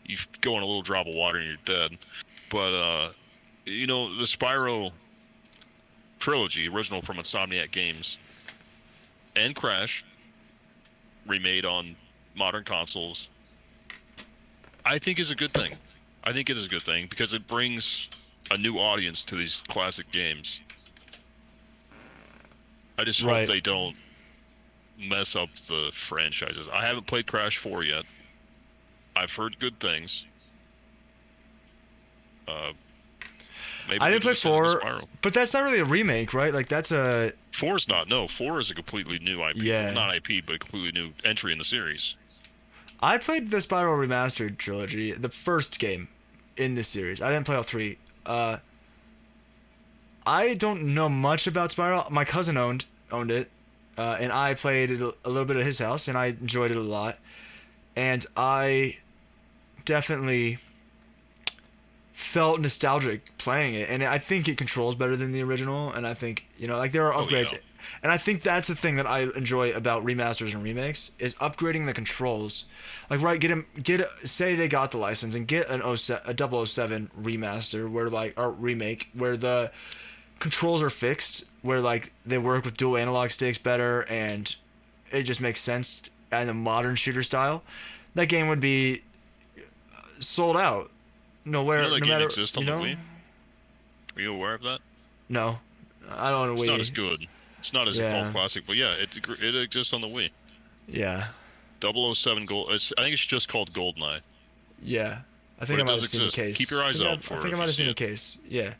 You go in a little drop of water and you're dead. But, the Spyro trilogy, original from Insomniac Games, and Crash, remade on modern consoles, I think is a good thing. I think it is a good thing because it brings a new audience to these classic games. I just hope they don't mess up the franchises. I haven't played Crash 4 yet. I've heard good things. Maybe I didn't play 4, but that's not really a remake, right? Like, that's a... 4's not. No, 4 is a completely new IP. Yeah. Not IP, but a completely new entry in the series. I played the Spyro Remastered trilogy, the first game in this series. I didn't play all 3. I don't know much about Spyro. My cousin owned it, and I played it a little bit at his house, and I enjoyed it a lot. And I definitely felt nostalgic playing it, and I think it controls better than the original. And I think like there are upgrades, yeah. and I think that's the thing that I enjoy about remasters and remakes is upgrading the controls. Like say they got the license and get a 007 remaster where or remake where the controls are fixed, where like they work with dual analog sticks better, and it just makes sense in a modern shooter style. That game would be sold out. Nowhere, That no game matter, exists on the Wii? Are you aware of that? No, I don't know. It's not as good. It's not as cult classic, but yeah, it exists on the Wii. Yeah. 007 Gold. I think it's just called GoldenEye. Yeah, I think I might have seen the case. Keep your eyes out for it. I think I might have seen the case. Yeah.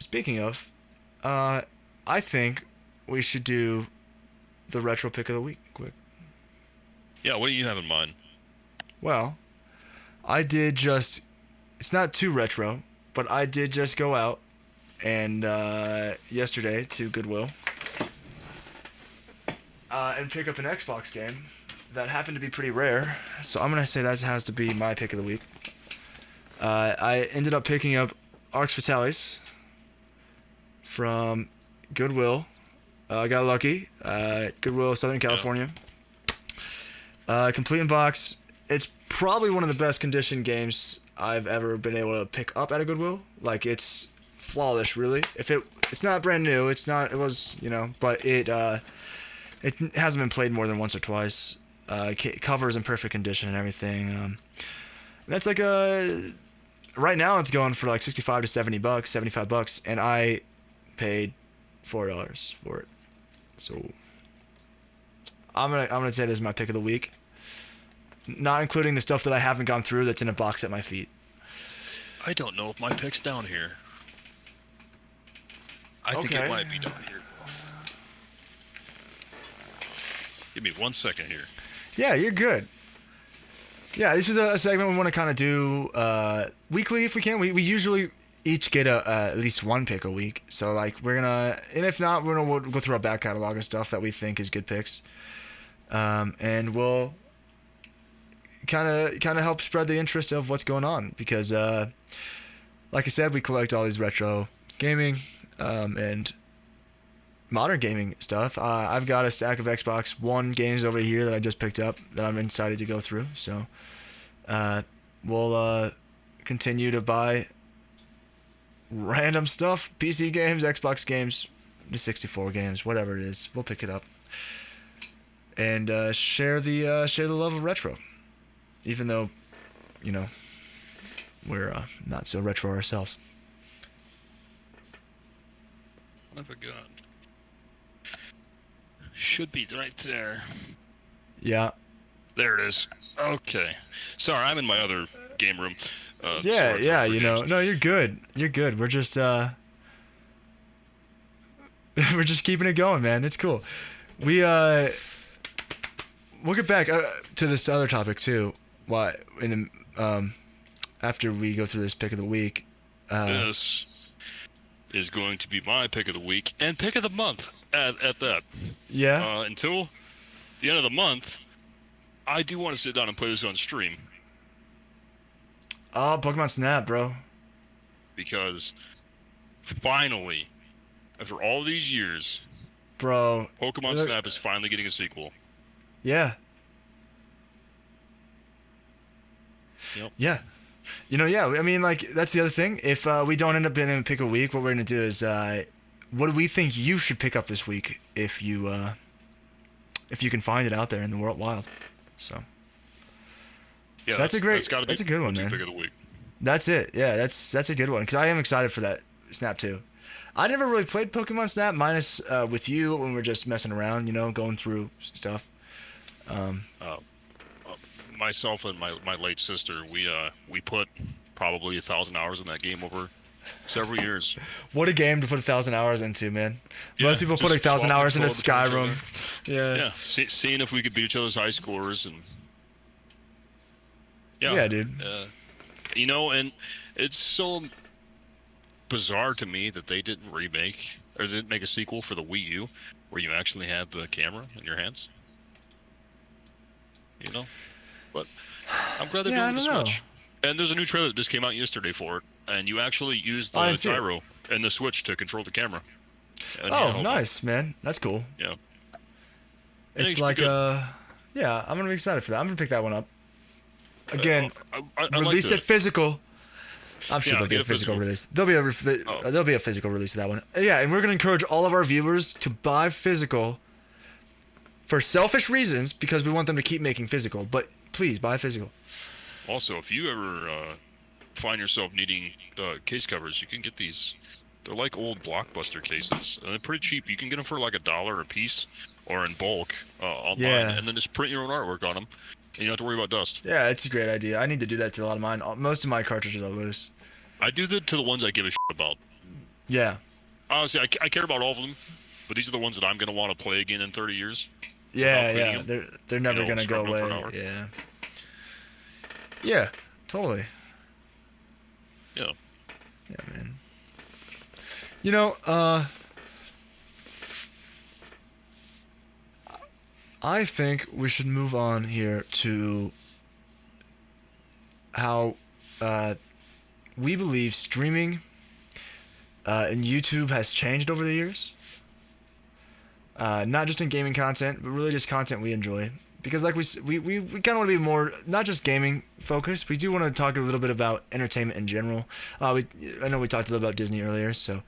Speaking of, I think we should do the retro pick of the week quick. Yeah, what do you have in mind? Well, it's not too retro, but I did just go out and yesterday to Goodwill and pick up an Xbox game that happened to be pretty rare. So I'm going to say that has to be my pick of the week. I ended up picking up Arx Fatalis from Goodwill. I got lucky. Goodwill, Southern California. Complete in box. It's probably one of the best conditioned games I've ever been able to pick up at a Goodwill. Like, it's flawless, really. It's not brand new. It was, but it hasn't been played more than once or twice. Covers in perfect condition and everything. And that's like right now it's going for like $65 to $75, and I paid $4 for it. So I'm gonna say this is my pick of the week, not including the stuff that I haven't gone through that's in a box at my feet. I don't know if my pick's down here. I think it might be down here. Give me 1 second here. Yeah, you're good. Yeah, this is a segment we want to kind of do weekly if we can. We usually each get at least one pick a week. So like and if not, we'll go through our back catalog of stuff that we think is good picks, and we'll kind of help spread the interest of what's going on because, like I said, we collect all these retro gaming and modern gaming stuff. I've got a stack of Xbox One games over here that I just picked up that I'm excited to go through. So we'll continue to buy random stuff, PC games, Xbox games, the 64 games, whatever it is. We'll pick it up and share the love of retro, even though we're not so retro ourselves. What have I got? Should be right there. Yeah. There it is. Okay. Sorry, I'm in my other game room. Yeah, no, you're good. You're good. We're just we're just keeping it going, man. It's cool. We'll get back to this other topic too. Why in the after we go through this pick of the week. This is going to be my pick of the week and pick of the month at that. Yeah. Until the end of the month, I do want to sit down and play this on stream. Oh, Pokemon Snap, bro. Because finally, after all these years, bro, Pokemon Snap is finally getting a sequel. Yeah. Yep. Yeah. Yeah. I mean, like, that's the other thing. If we don't end up being in a pick a week, what we're gonna do is, what do we think you should pick up this week if you can find it out there in the world wild? So. Yeah, that's a good one, man. Pick of the week. That's it. Yeah, that's a good one because I am excited for that Snap too. I never really played Pokemon Snap minus with you when we were just messing around, going through stuff. Myself and my late sister, we put probably 1,000 hours in that game over several years. What a game to put 1,000 hours into, man. Yeah, most people put 1,000 hours into Skyrim. Yeah. Seeing if we could beat each other's high scores and. Yeah, dude. And it's so bizarre to me that they didn't make a sequel for the Wii U where you actually had the camera in your hands. But I'm glad they're Yeah, I doing the don't know. Switch. And there's a new trailer that just came out yesterday for it, and you actually use I the didn't see it. gyro and the Switch to control the camera. And Oh, nice, man. That's cool. Yeah. I think it It's should be like, good. yeah, I'm gonna be excited for that. I'm gonna pick that one up. Again, I release like it physical. I'm sure Yeah, there'll be get a it physical physical. release. Oh. There'll be a physical release of that one. Yeah, and we're gonna encourage all of our viewers to buy physical for selfish reasons because we want them to keep making physical. But please buy physical. Also, if you ever find yourself needing case covers, you can get these. They're like old Blockbuster cases, and they're pretty cheap. You can get them for like $1 a piece, or in bulk online, Yeah. and then just print your own artwork on them, and you don't have to worry about dust. Yeah, it's a great idea. I need to do that to a lot of mine. Most of my cartridges are loose. I do that to the ones I give a shit about. Yeah. Honestly, I care about all of them, but these are the ones that I'm gonna want to play again in 30 years. Yeah, cleaning yeah. them. They're never You know, gonna go scrubbing them away. for an hour. Yeah. Yeah, totally. Yeah. Yeah, man. You know, I think we should move on here to how we believe streaming and YouTube has changed over the years. Not just in gaming content, but really just content we enjoy. Because like we kind of want to be more, not just gaming focused, we do want to talk a little bit about entertainment in general. I know we talked a little about Disney earlier, so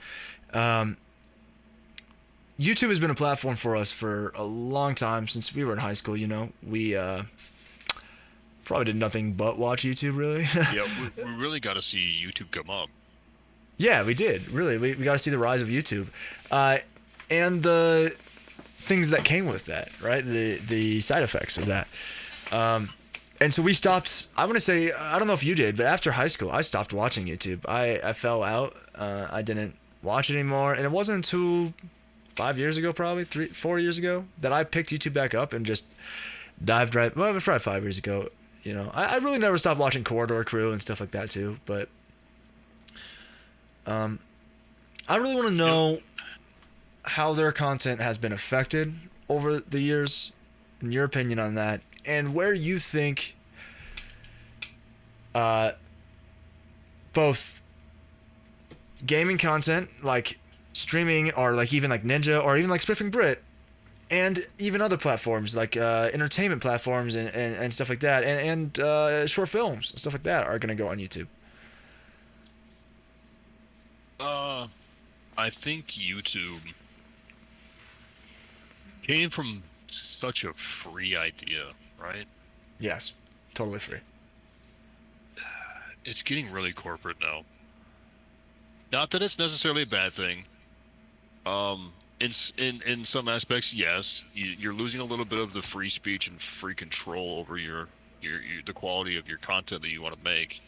YouTube has been a platform for us for a long time, since we were in high school, you know. We probably did nothing but watch YouTube, really. Yeah, we really got to see YouTube come up. Yeah, we did, really. We got to see the rise of YouTube. And the things that came with that, right? The side effects of that. And so we stopped, I want to say, I don't know if you did, but after high school, I stopped watching YouTube. I fell out. I didn't watch it anymore. And it wasn't until 5 years ago, probably 4 years ago, that I picked YouTube back up and just dived right, well, it was probably 5 years ago. You know, I really never stopped watching Corridor Crew and stuff like that too, but I really want to know how their content has been affected over the years, in your opinion on that, and where you think both gaming content, like streaming, or like even like Ninja, or even like Spiffing Brit, and even other platforms like entertainment platforms and stuff like that, and short films and stuff like that are going to go on YouTube. I think YouTube came from such a free idea, right? Yes, totally free. It's getting really corporate now. Not that it's necessarily a bad thing. In some aspects, yes, you're losing a little bit of the free speech and free control over your the quality of your content that you want to make.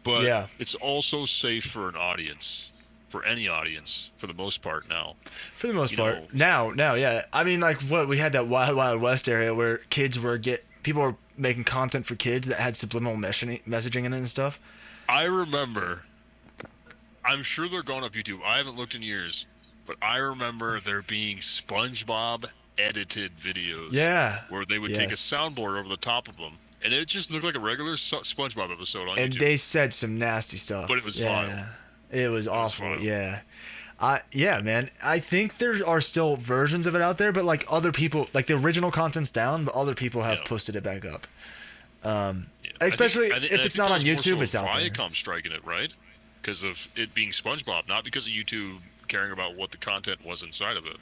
But Yeah. it's also safe for an audience, for any audience, for the most part now. For the most You part. know- Now, yeah. I mean, like, what, we had that Wild Wild West area where people were making content for kids that had subliminal messaging in it and stuff. I remember, I'm sure they're gone off YouTube. I haven't looked in years, but I remember there being SpongeBob edited videos. Yeah. Where they would take a Yes. soundboard over the top of them, and it just looked like a regular SpongeBob episode on And YouTube. they said some nasty stuff. But it was yeah. vile. It was awful, vile. yeah. Yeah, man. I think there are still versions of it out there, but like other people, like the original content's down, but other people have Yeah. posted it back up. Yeah. Especially I think if it's not on that was more YouTube, so it's out there. Viacom striking it, right? Because of it being SpongeBob, not because of YouTube caring about what the content was inside of it.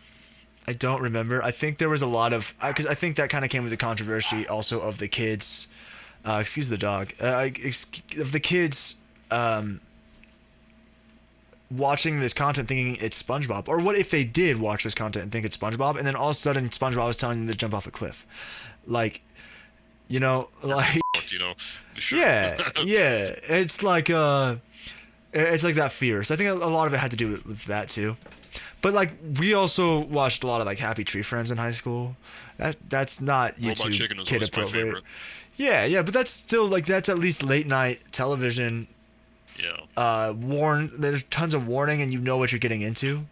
I don't remember. I think there was a lot of, because I think that kind of came with the controversy also of the kids. Excuse the dog. Of the kids watching this content thinking it's SpongeBob. Or what if they did watch this content and think it's SpongeBob, and then all of a sudden SpongeBob was telling them to jump off a cliff? Like, you know, like, You know, sure. yeah. It's like that fear. So I think a lot of it had to do with that too. But like, we also watched a lot of like Happy Tree Friends in high school. That's not Robot YouTube Chicken was kid always my appropriate. favorite. Yeah, but that's still like, that's at least late night television. Yeah. There's tons of warning, and you know what you're getting into.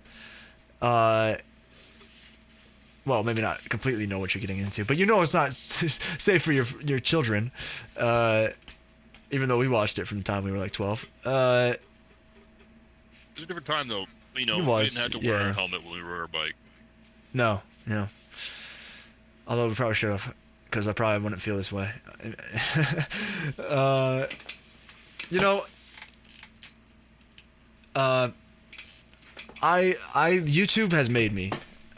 well, maybe not completely know what you're getting into, but you know it's not safe for your children. Even though we watched it from the time we were like 12. It was a different time though. You know, It we was, didn't have to wear a helmet when we rode our bike. No. Although we probably should have, because I probably wouldn't feel this way. You know, YouTube has made me.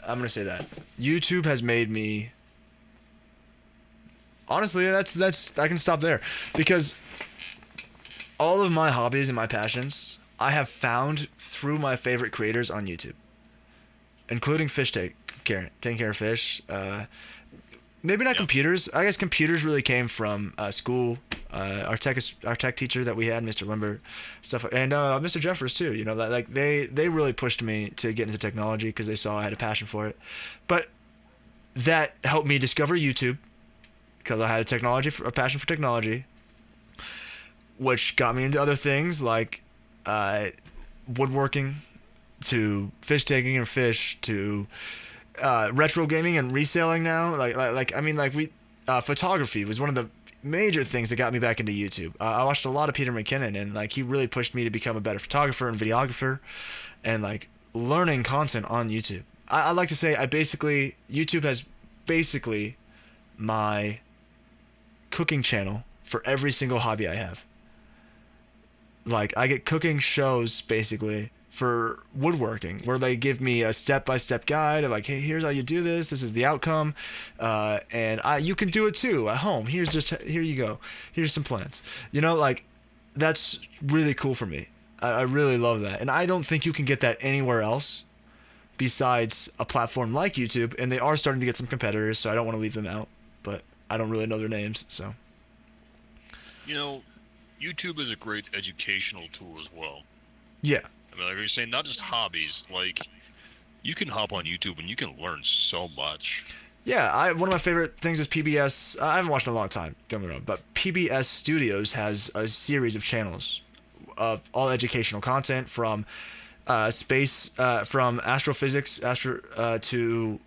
I'm gonna say that YouTube has made me. Honestly, that's I can stop there, because all of my hobbies and my passions I have found through my favorite creators on YouTube, including taking care of fish. Maybe not computers. I guess computers really came from school. Our tech teacher that we had, Mr. Limber, stuff, and Mr. Jeffers too. You know, that like they really pushed me to get into technology because they saw I had a passion for it. But that helped me discover YouTube because I had a passion for technology, which got me into other things like woodworking, to fish taking and fish, to retro gaming and reselling now. Photography was one of the major things that got me back into YouTube. I watched a lot of Peter McKinnon, and like he really pushed me to become a better photographer and videographer, and like learning content on YouTube. I like to say YouTube has basically my cooking channel for every single hobby I have. Like I get cooking shows basically for woodworking, where they give me a step-by-step guide of like, hey, here's how you do this. This is the outcome, and you can do it too at home. Here you go. Here's some plans. You know, like that's really cool for me. I really love that, and I don't think you can get that anywhere else besides a platform like YouTube. And they are starting to get some competitors, so I don't want to leave them out, but I don't really know their names. So, you know, YouTube is a great educational tool as well. Yeah. I mean, like you're saying, not just hobbies. Like, you can hop on YouTube and you can learn so much. Yeah, one of my favorite things is PBS. I haven't watched in a long time, don't get me wrong, but PBS Studios has a series of channels of all educational content from space, from astrophysics, to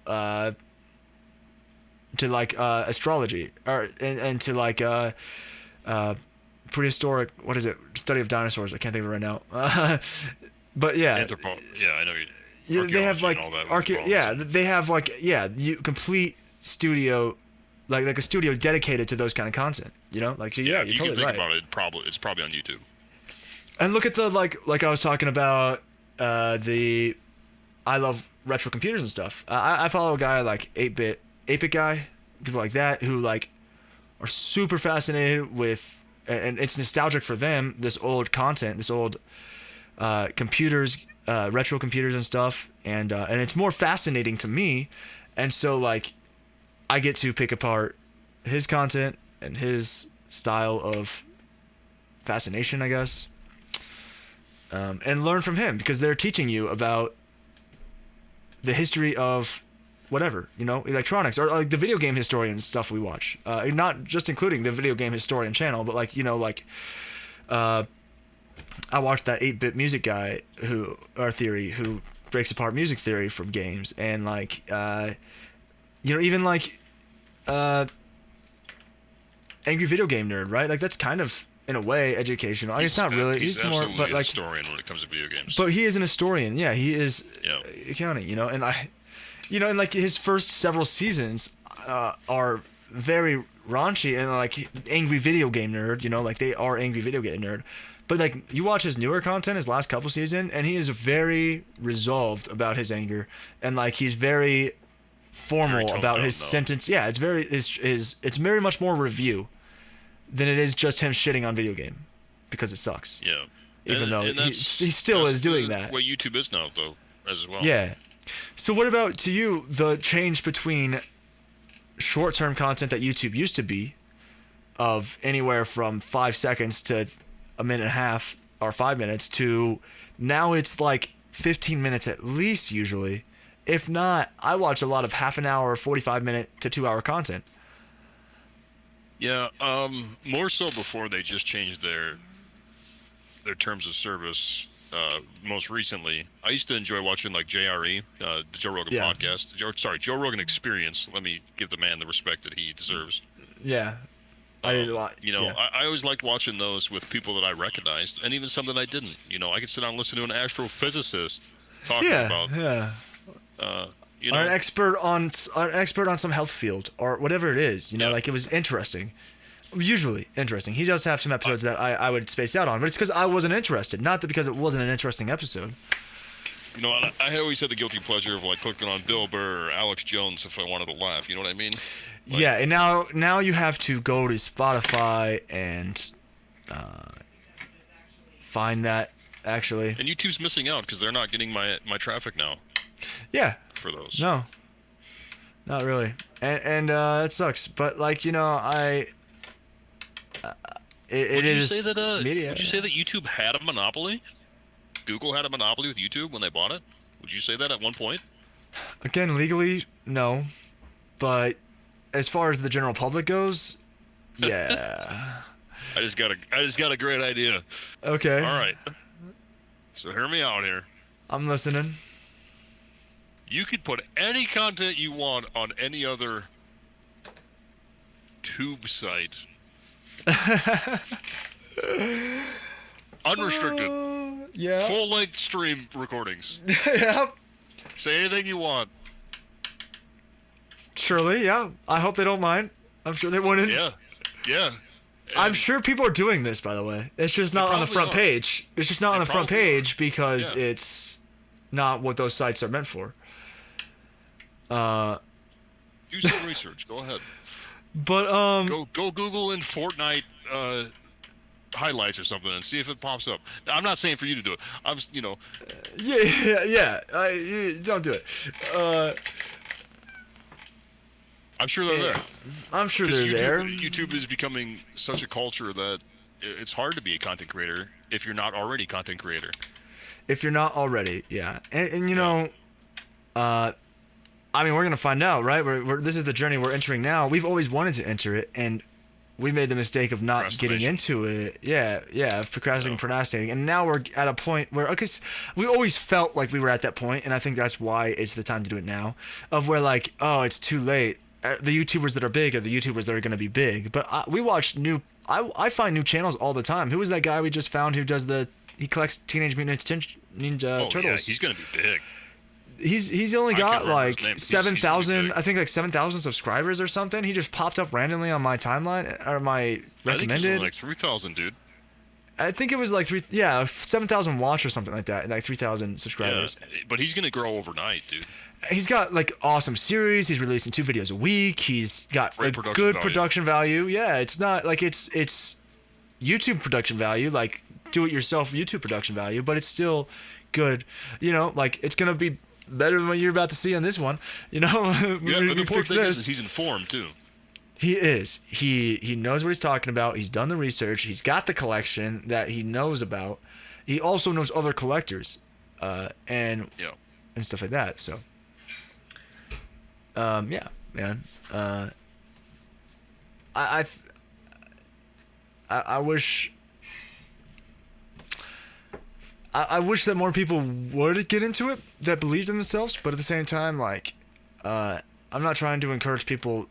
like astrology, and to like prehistoric. What is it? Study of dinosaurs. I can't think of it right now. But yeah, yeah, I know. They have like they have like complete studio, like a studio dedicated to those kind of content. You know, like yeah, you're you totally can think right. about it. It's probably on YouTube. And look at the like I was talking about I love retro computers and stuff. I follow a guy like 8-bit guy, people like that who like are super fascinated with, and it's nostalgic for them, this old content, this old computers, retro computers and stuff, and it's more fascinating to me, and so like I get to pick apart his content and his style of fascination, I guess, and learn from him because they're teaching you about the history of whatever, you know, electronics, or like the video game historian stuff we watch, not just including the video game historian channel, but like, you know, like I watched that 8-bit music guy who breaks apart music theory from games, and like you know, even like angry video game nerd, right? Like that's kind of in a way educational. I guess not really. He's more, but like, a historian when it comes to video games. But he is an historian. Yeah, he is accounting. You know, and and like his first several seasons are very raunchy and like angry video game nerd. You know, like they are angry video game nerd. But like you watch his newer content, his last couple seasons, and he is very resolved about his anger, and like he's very formal about his sentence. Yeah, it's very much more review than it is just him shitting on video game because it sucks. Yeah. Even though he still is doing that. What YouTube is now, though, as well. Yeah. So what about, to you, the change between short-term content that YouTube used to be of anywhere from 5 seconds to a minute and a half or 5 minutes to now it's like 15 minutes at least usually. If not, I watch a lot of half an hour, 45-minute to 2-hour content. Yeah, more so before they just changed their terms of service. most recently. I used to enjoy watching like JRE, the Joe Rogan Yeah. podcast. Joe Rogan Experience. Let me give the man the respect that he deserves. Yeah. I did a lot. You know, Yeah. I always liked watching those with people that I recognized, and even some that I didn't. You know, I could sit down and listen to an astrophysicist talking about, you know, Or an expert on some health field or whatever it is. You know, Yeah. like it was interesting. Usually interesting. He does have some episodes that I would space out on, but it's because I wasn't interested, not that because it wasn't an interesting episode. you know, I always had the guilty pleasure of like clicking on Bill Burr or Alex Jones if I wanted to laugh. You know what I mean? Like, Yeah, and now you have to go to Spotify and find that actually. And YouTube's missing out because they're not getting my traffic now Yeah. for those. No. Not really. And it sucks, but like, you know, it Would you is say that? media. Would you say that YouTube had a monopoly? Google had a monopoly with YouTube when they bought it. Would you say that at one point? Again, legally, no. But as far as the general public goes, yeah. I just got a great idea. Okay. All right. So hear me out here. I'm listening. You could put any content you want on any other tube site. Unrestricted. Yeah. Full-length stream recordings. Yep. Say anything you want. Surely, yeah. I hope they don't mind. I'm sure they wouldn't. Yeah. Yeah. I'm sure people are doing this, by the way. It's just not on the probably front are. page. It's just not on They the front probably page because Yeah. it's not what those sites are meant for. Do some research. Go ahead. But Go Google in Fortnite highlights or something and see if it pops up. Now, I'm not saying for you to do it. I'm, you know, yeah. Don't do it. I'm sure they're there. I'm sure 'Cause they're there. YouTube is becoming such a culture that it's hard to be a content creator if you're not already a content creator. If you're not already, yeah. And you know, I mean, we're gonna find out, right? This is the journey we're entering now. We've always wanted to enter it, and we made the mistake of not getting into it. Yeah, of procrastinating. And now we're at a point where, okay, we always felt like we were at that point, and I think that's why it's the time to do it now. Of where like, oh, it's too late. The YouTubers that are big are the YouTubers that are gonna be big. But we watch new. I find new channels all the time. Who was that guy we just found who does he collects Teenage Mutant Ninja Turtles? Yeah, he's gonna be big. He's only I can't got remember his like name, but he's 7,000, big. I think like 7,000 subscribers or something. He just popped up randomly on my timeline or my I think recommended. it's like 3,000, dude. I think it was like 7,000 watch or something like that, like 3,000 subscribers. Yeah, but he's gonna grow overnight, dude. He's got like awesome series. He's releasing 2 videos a week. He's got Great a production good value. production value. Yeah, it's not like it's YouTube production value, like do it yourself YouTube production value, but it's still good. You know, like it's gonna be better than what you're about to see on this one. You know, Yeah, but the important fix thing this. is he's informed too. He is. He knows what he's talking about. He's done the research. He's got the collection that he knows about. He also knows other collectors, and stuff like that. So, yeah, man. I wish. I wish that more people would get into it that believed in themselves, but at the same time, like, I'm not trying to encourage people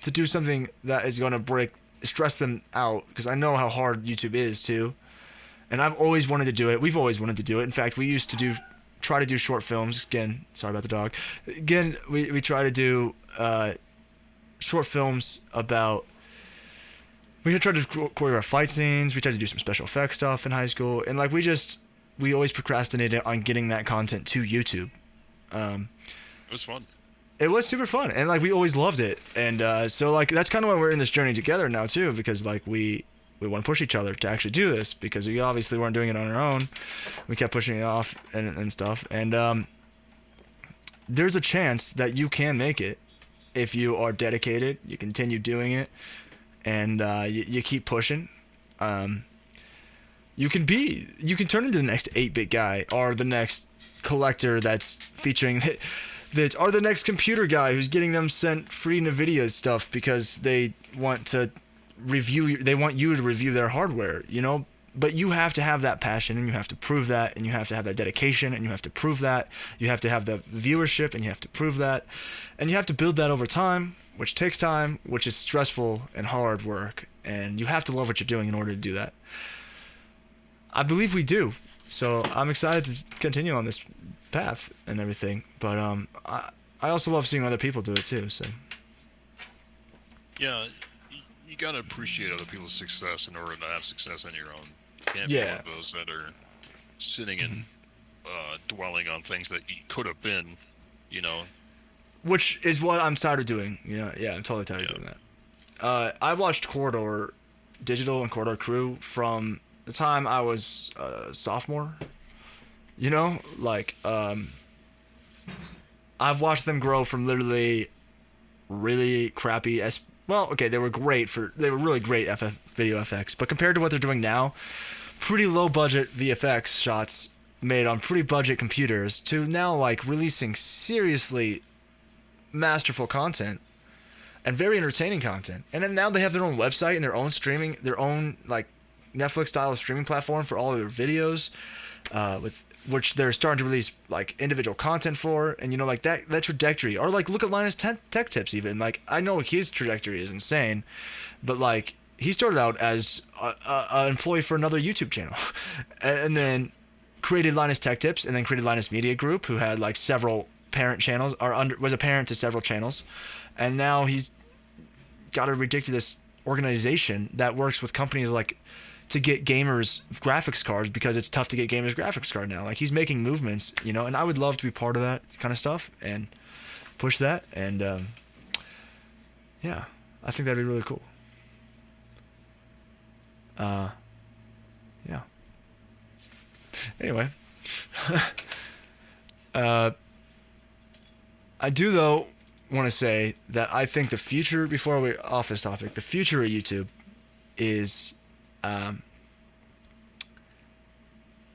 to do something that is going to stress them out, because I know how hard YouTube is too, and I've always wanted to do it. We've always wanted to do it. In fact, we used to try to do short films. Again, sorry about the dog. Again, we try to do short films about. We tried to choreograph fight scenes. We tried to do some special effects stuff in high school, and like we always procrastinated on getting that content to YouTube. It was fun. It was super fun, and like we always loved it, and so like that's kind of why we're in this journey together now too, because like we want to push each other to actually do this, because we obviously weren't doing it on our own. We kept pushing it off and stuff, and there's a chance that you can make it if you are dedicated. You continue doing it, and you keep pushing. You can turn into the next 8-bit guy, or the next collector that's featuring. Or the next computer guy who's getting them sent free NVIDIA stuff because they want you to review their hardware, you know? but you have to have that passion, and you have to prove that, and you have to have that dedication, and you have to prove that. You have to have the viewership, and you have to prove that, and you have to build that over time, which takes time, which is stressful and hard work, and you have to love what you're doing in order to do that. I believe we do, so I'm excited to continue on this path and everything, but I also love seeing other people do it too, so. Yeah, you gotta appreciate other people's success in order to have success on your own. You can't Yeah. be one of those that are sitting and dwelling on things that you could have been, you know. Which is what I'm tired of doing. Yeah, I'm totally tired of doing that. I watched Corridor Digital and Corridor Crew from the time I was a sophomore. You know, like, I've watched them grow from literally really crappy well, okay, they were really great video FX, but compared to what they're doing now, pretty low budget VFX shots made on pretty budget computers to now like releasing seriously masterful content and very entertaining content. And then now they have their own website and their own streaming, their own like Netflix style streaming platform for all of their videos, with which they're starting to release like individual content for, and you know, like that trajectory. Or like look at Linus Tech Tips even. Like I know his trajectory is insane, but like he started out as an employee for another YouTube channel, and then created Linus Tech Tips, and then created Linus Media Group, who had like several parent channels, or was a parent to several channels, and now he's got a ridiculous organization that works with companies like to get gamers graphics cards, because it's tough to get gamers graphics card now. Like he's making movements, you know, and I would love to be part of that kind of stuff and push that. And yeah, I think that'd be really cool. Yeah. Anyway, I do though want to say that I think the future, before we off this topic, the future of YouTube is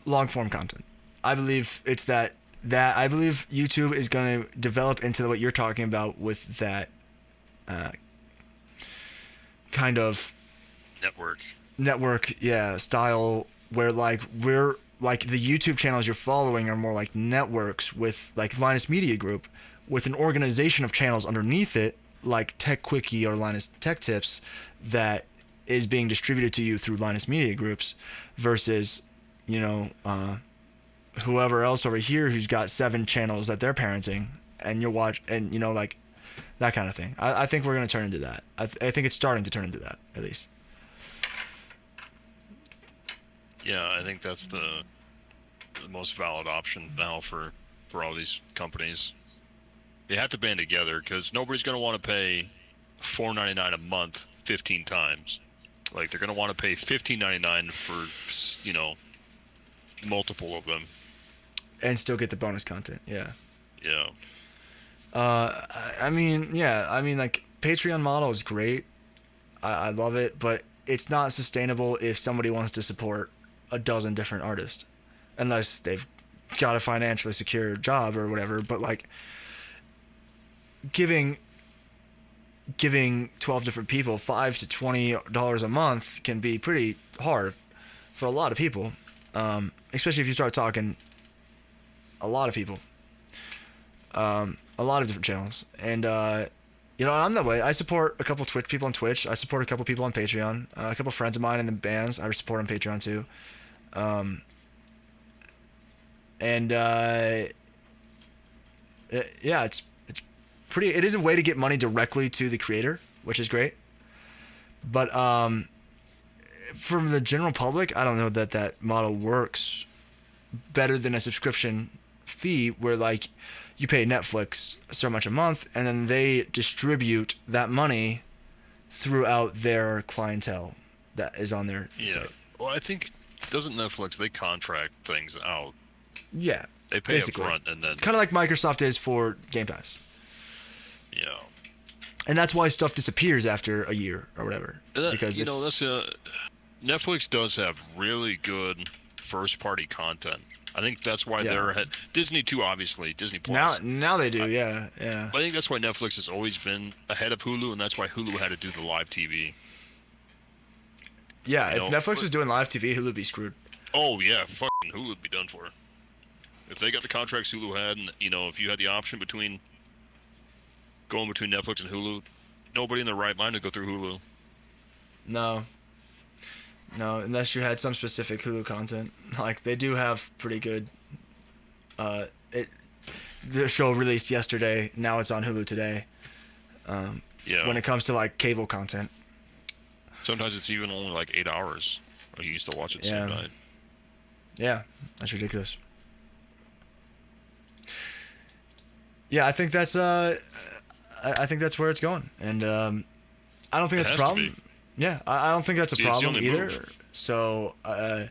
long form content. I believe it's that I believe YouTube is going to develop into what you're talking about with that kind of network, yeah, style, where like we're like the YouTube channels you're following are more like networks with like Linus Media Group, with an organization of channels underneath it, like Tech Quickie or Linus Tech Tips, that is being distributed to you through Linus Media Groups, versus, you know, whoever else over here who's got 7 channels that they're parenting, and you'll watch, and you know, like that kind of thing. I think we're going to turn into that. I think it's starting to turn into that, at least. Yeah, I think that's the most valid option now for all these companies. They have to band together, because nobody's going to want to pay $4.99 a month 15 times. Like they're going to want to pay $15.99 for, you know, multiple of them, and still get the bonus content. Yeah. I mean, like Patreon model is great. I love it, but it's not sustainable if somebody wants to support a dozen different artists, unless they've got a financially secure job or whatever. But like giving 12 different people $5 to $20 a month can be pretty hard for a lot of people, especially if you start talking a lot of people, a lot of different channels. And you know, I'm that way. I support a couple Twitch people on Twitch. I support a couple people on Patreon. A couple friends of mine in the bands I support on Patreon too. Yeah, it's pretty. It is a way to get money directly to the creator, which is great. But from the general public, I don't know that model works better than a subscription fee, where like you pay Netflix so much a month, and then they distribute that money throughout their clientele that is on their site. Well, I think, doesn't Netflix, they contract things out? Yeah, they pay up front, and then kind of like Microsoft is for Game Pass. Yeah, and that's why stuff disappears after a year or whatever. Because you know, that's Netflix does have really good first-party content. I think that's why they're ahead. Disney too, obviously. Disney Plus. Now they do, yeah. But I think that's why Netflix has always been ahead of Hulu, and that's why Hulu had to do the live TV. Yeah, You if know, Netflix was doing live TV, Hulu would be screwed. oh yeah, fucking Hulu would be done for. If they got the contracts Hulu had, and if you had the option between going between Netflix and Hulu, nobody in their right mind would go through Hulu. No. No, unless you had some specific Hulu content. Like, they do have pretty good... the show released yesterday, now it's on Hulu today. Yeah. When it comes to, like, cable content. Sometimes it's even only like 8 hours. Or you can still watch it the same night. Yeah, that's ridiculous. Yeah, I think that's where it's going, and I don't think that's a problem. Yeah, I don't think that's a problem either. So I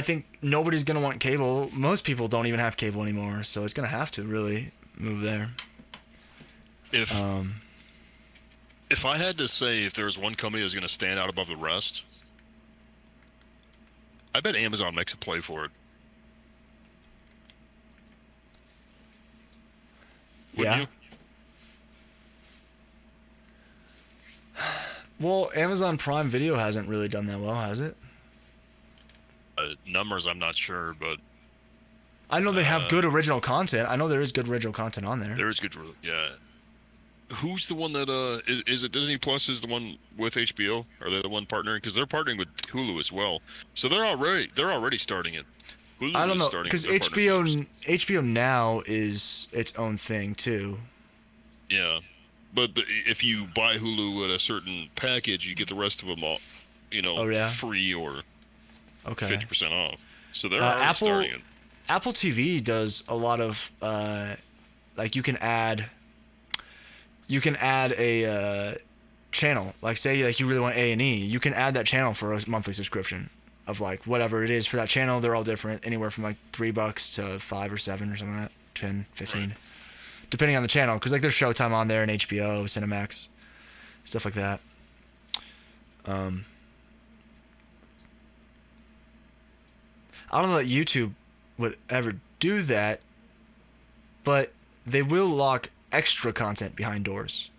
think nobody's gonna want cable. Most people don't even have cable anymore, so it's gonna have to really move there. If I had to say if there was one company that's gonna stand out above the rest, I bet Amazon makes a play for it. Wouldn't you? Well, Amazon Prime Video hasn't really done that well, has it? Numbers, I'm not sure, but I know they have good original content. I know there is good original content on there. There is good, yeah. Who's the one that is it Disney Plus is the one with HBO? Are they the one partnering? Because they're partnering with Hulu as well, so they're already starting it. Hulu I don't know, because HBO Now is its own thing too. Yeah, but if you buy Hulu at a certain package, you get the rest of them all, free or 50% off. So they're already starting it. Apple TV does a lot of like you can add a channel. Like, say like you really want A&E, you can add that channel for a monthly subscription of like whatever it is for that channel. They're all different, anywhere from like $3 to $5 or $7 or something like that, 10, 15, right. Depending on the channel. Because like there's Showtime on there and HBO, Cinemax, stuff like that. I don't know that YouTube would ever do that, but they will lock extra content behind doors.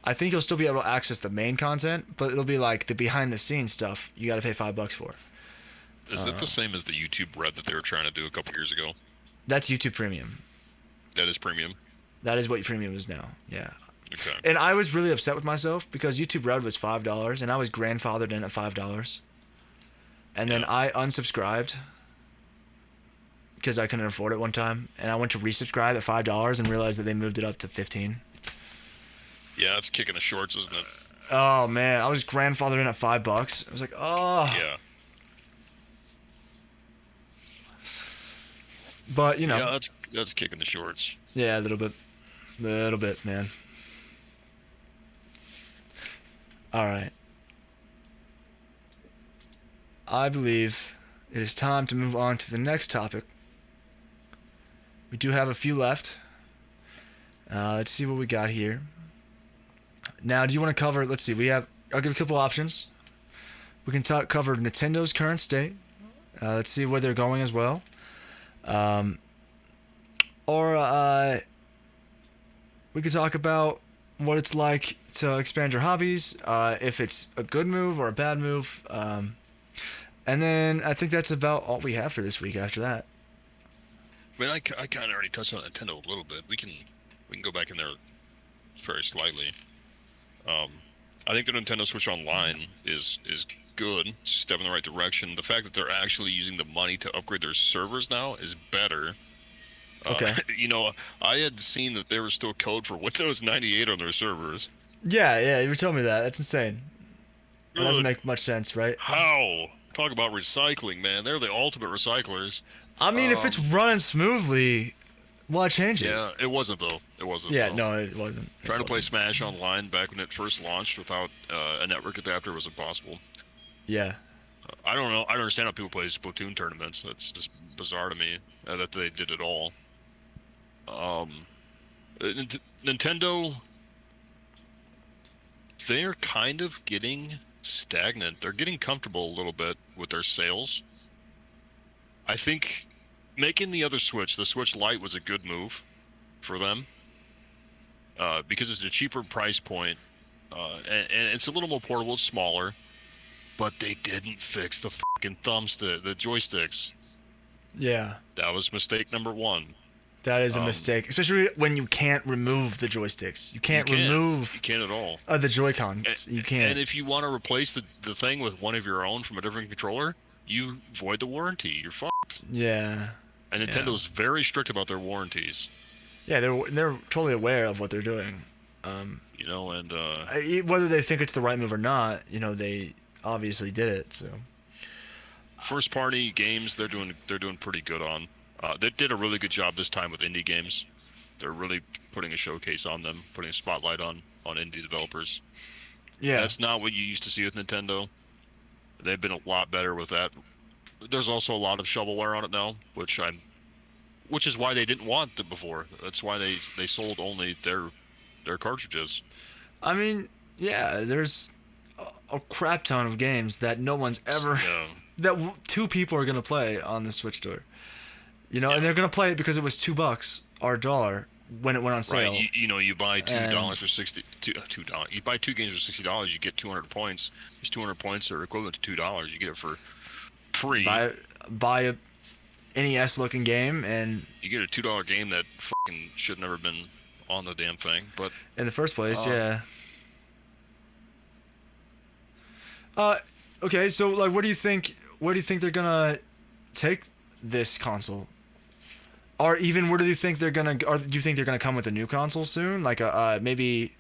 I think you'll still be able to access the main content, but it'll be like the behind the scenes stuff you got to pay $5 for. Is it the same as the YouTube Red that they were trying to do a couple years ago? That's YouTube Premium. That is Premium? That is what Premium is now, yeah. Okay. And I was really upset with myself because YouTube Red was $5 and I was grandfathered in at $5. And then I unsubscribed because I couldn't afford it one time, and I went to resubscribe at $5 and realized that they moved it up to $15. Yeah, that's kicking the shorts, isn't it? Oh man, I was grandfathered in at $5. I was like, oh. Yeah. But Yeah, that's kicking the shorts. Yeah, a little bit, man. All right. I believe it is time to move on to the next topic. We do have a few left. Let's see what we got here. Now, do you want to cover... Let's see. I'll give a couple options. We can cover Nintendo's current state. Let's see where they're going as well. Or we could talk about what it's like to expand your hobbies, if it's a good move or a bad move. And then I think that's about all we have for this week after that. I mean, I kind of already touched on Nintendo a little bit. We can go back in there very slightly. I think the Nintendo Switch Online is good, step in the right direction. The fact that they're actually using the money to upgrade their servers now is better. Okay. I had seen that there was still code for Windows 98 on their servers. Yeah, you told me that. That's insane. That doesn't make much sense, right? How? Talk about recycling, man. They're the ultimate recyclers. I mean, if it's running smoothly, why change it? Yeah, it wasn't, though. Yeah, no, it wasn't. Trying to play Smash online back when it first launched without a network adapter was impossible. Yeah. I don't know. I don't understand how people play Splatoon tournaments. That's just bizarre to me that they did it all. Nintendo, they're kind of getting stagnant. They're getting comfortable a little bit with their sales. I think making the other Switch, the Switch Lite, was a good move for them because it's a cheaper price point, and it's a little more portable. It's smaller. but they didn't fix the fucking thumbstick, the joysticks. Yeah. That was mistake number one. That is a mistake, especially when you can't remove the joysticks. You can't remove. You can't at all. The Joy-Cons. You can't. And if you want to replace the thing with one of your own from a different controller, you void the warranty. You're fucked. Yeah. And Nintendo's very strict about their warranties. Yeah, they're totally aware of what they're doing. You know, and whether they think it's the right move or not, you know, they obviously did it. So. First party games, they're doing pretty good on. They did a really good job this time with indie games. They're really putting a showcase on them, putting a spotlight on indie developers. Yeah. That's not what you used to see with Nintendo. They've been a lot better with that. There's also a lot of shovelware on it now, which is why they didn't want it before. That's why they sold only their cartridges. I mean, yeah, there's a crap ton of games that no one's ever that two people are gonna play on the Switch store. You know, and they're gonna play it because it was $2 or $1 when it went on sale. Right. You buy $2 for $2. You buy 2 games for $60. You get 200 points. These 200 points are equivalent to $2. You get it for free. Buy a NES looking game and you get a $2 game that fucking should never been on the damn thing. But in the first place, yeah. Okay, so like, where do you think they're gonna take this console? Or even where do you think they're gonna? Or do you think they're gonna come with a new console soon? Like maybe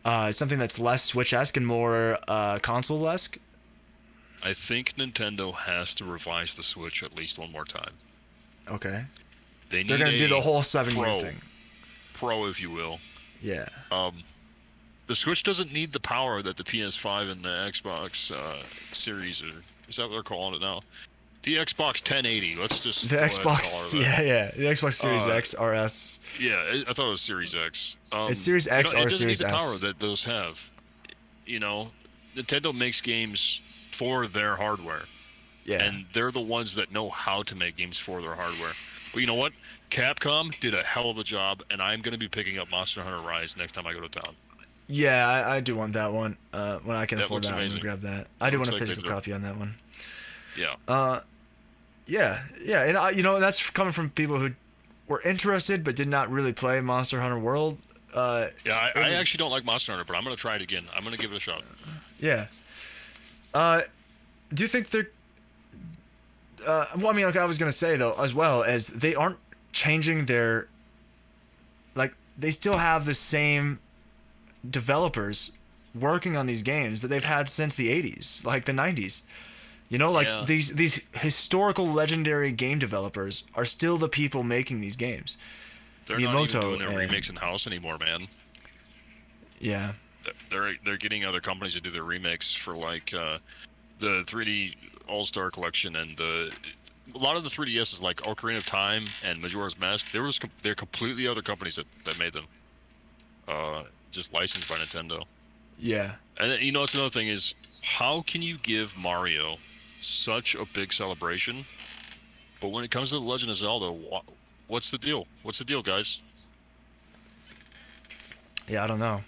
something that's less Switch-esque and more console-esque? I think Nintendo has to revise the Switch at least one more time. Okay. They're gonna do the whole 7-year thing. Pro, if you will. Yeah. The Switch doesn't need the power that the PS5 and the Xbox Series is that what they're calling it now? The Xbox 1080. Let's just the Xbox. Yeah. The Xbox Series X, RS. Yeah, I thought it was Series X. It's Series X or Series S. It doesn't need the power that those have. You know, Nintendo makes games for their hardware. Yeah. And they're the ones that know how to make games for their hardware. But you know what? Capcom did a hell of a job, and I'm going to be picking up Monster Hunter Rise next time I go to town. Yeah, I do want that one. When I can afford that, I'm going to grab that. I do want a physical copy on that one. Yeah. Yeah, and you know, that's coming from people who were interested but did not really play Monster Hunter World. I actually don't like Monster Hunter, but I'm going to try it again. I'm going to give it a shot. Yeah. Do you think they're... well, I mean, like I was going to say, though, as well, as they aren't changing their... Like, they still have the same developers working on these games that they've had since the 80s, like the 90s. You know, like these historical legendary game developers are still the people making these games. They're not even doing their remakes in-house anymore, man. Yeah. They're getting other companies to do their remakes for like the 3D All-Star Collection and a lot of the 3DSs like Ocarina of Time and Majora's Mask. They're completely other companies that made them. Just licensed by Nintendo. Yeah. And you know, it's another thing is, how can you give Mario such a big celebration, but when it comes to The Legend of Zelda, what's the deal? What's the deal, guys? Yeah, I don't know.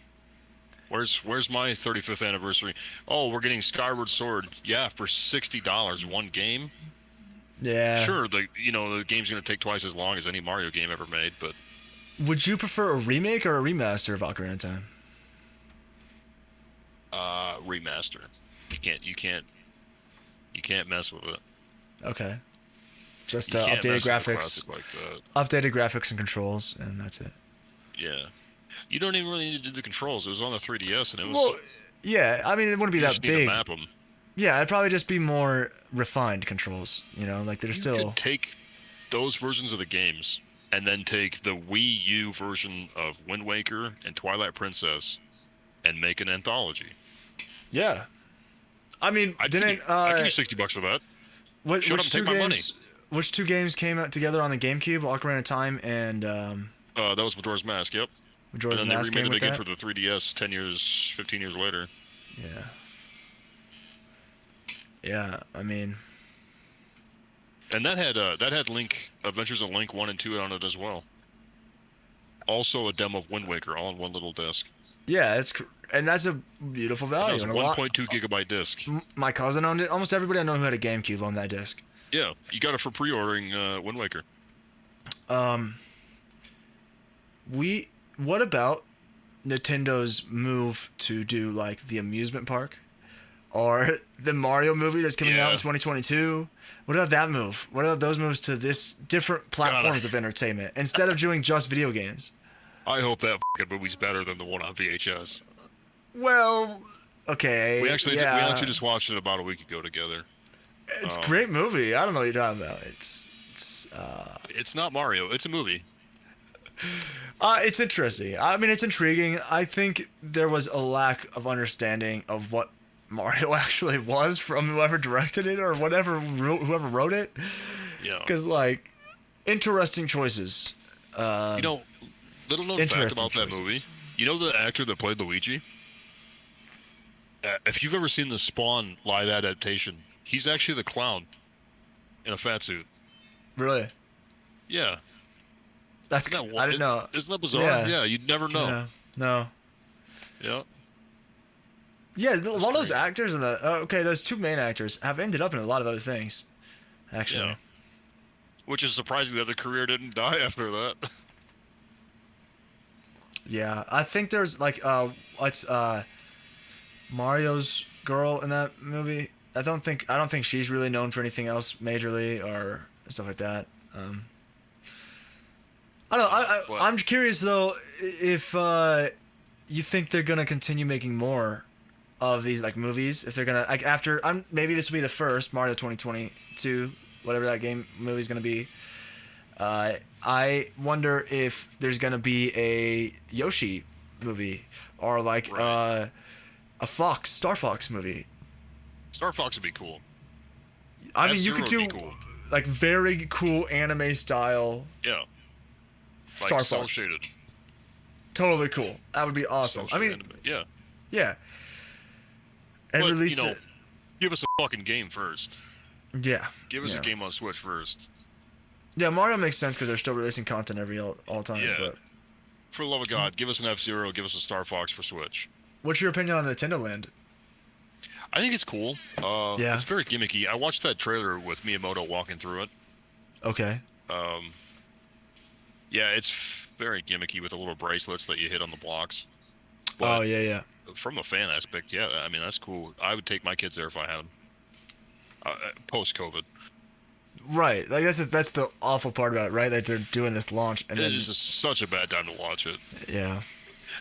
Where's my 35th anniversary? Oh, we're getting Skyward Sword. Yeah, for $60 one game. Yeah. Sure, the game's gonna take twice as long as any Mario game ever made, but. Would you prefer a remake or a remaster of Ocarina of Time? Remaster. You can't mess with it. Okay. Just updated graphics. Like that. Updated graphics and controls, and that's it. Yeah. You don't even really need to do the controls. It was on the 3DS, and it was. Well, yeah. I mean, it wouldn't be that big. Need to map them. Yeah, it'd probably just be more refined controls. You know, like they're still. You could take those versions of the games and then take the Wii U version of Wind Waker and Twilight Princess and make an anthology. Yeah. I mean, I'd give you $60 for that. Which two games came out together on the GameCube? Ocarina of Time and that was Majora's Mask. Yep. Majora's Mask came with that. And then they remade it again for the 3DS 15 years later. Yeah. Yeah, I mean. And that had Link, Adventures of Link 1 and 2 on it as well. Also a demo of Wind Waker all on one little disc. Yeah, and that's a beautiful That value. was a And 1.2 gigabyte disc. my cousin owned it. Almost everybody I know who had a GameCube owned that disc. Yeah, you got it for pre-ordering Wind Waker. What about Nintendo's move to do like the amusement park or the Mario movie that's coming out in 2022? What about that move? What about those moves to this different platforms of entertainment instead of doing just video games? I hope that fucking movie's better than the one on VHS. Well, okay. We actually just watched it about a week ago together. It's a great movie. I don't know what you're talking about. It's not Mario. It's a movie. It's interesting. I mean, it's intriguing. I think there was a lack of understanding of what Mario actually was from whoever directed it or whoever wrote it. Yeah. Because, like, interesting choices. Little known fact about that movie. You know the actor that played Luigi? If you've ever seen the Spawn live adaptation, he's actually the clown in a fat suit. Really? Yeah. I didn't know. Isn't that bizarre? Yeah, you'd never know. Yeah. No. Yeah. Yeah, a lot of those actors those two main actors have ended up in a lot of other things, actually. Yeah. Which is surprising that their career didn't die after that. Yeah, I think there's like Mario's girl in that movie. I don't think she's really known for anything else majorly or stuff like that. I don't know. I'm curious though if you think they're gonna continue making more of these like movies. If they're gonna like after maybe this will be the first Mario 2022, whatever that movie's gonna be. I wonder if there's gonna be a Yoshi movie or like a Star Fox movie. Star Fox would be cool. I mean, you could do like very cool anime style. Yeah. Star Fox. Fox. Shaded. Totally cool. That would be awesome. I mean, yeah. Yeah. And release it. Give us a fucking game first. Yeah. Give us a game on Switch first. Yeah, Mario makes sense because they're still releasing content all time. Yeah. But for the love of God, give us an F-Zero, give us a Star Fox for Switch. What's your opinion on Nintendo Land? I think it's cool. Yeah. It's very gimmicky. I watched that trailer with Miyamoto walking through it. Okay. Yeah, it's very gimmicky with the little bracelets that you hit on the blocks. But yeah. From a fan aspect, yeah, I mean, that's cool. I would take my kids there if I had them. Post-COVID. Right. Like that's the awful part about it, right? That they're doing this launch and it is just such a bad time to watch it. Yeah.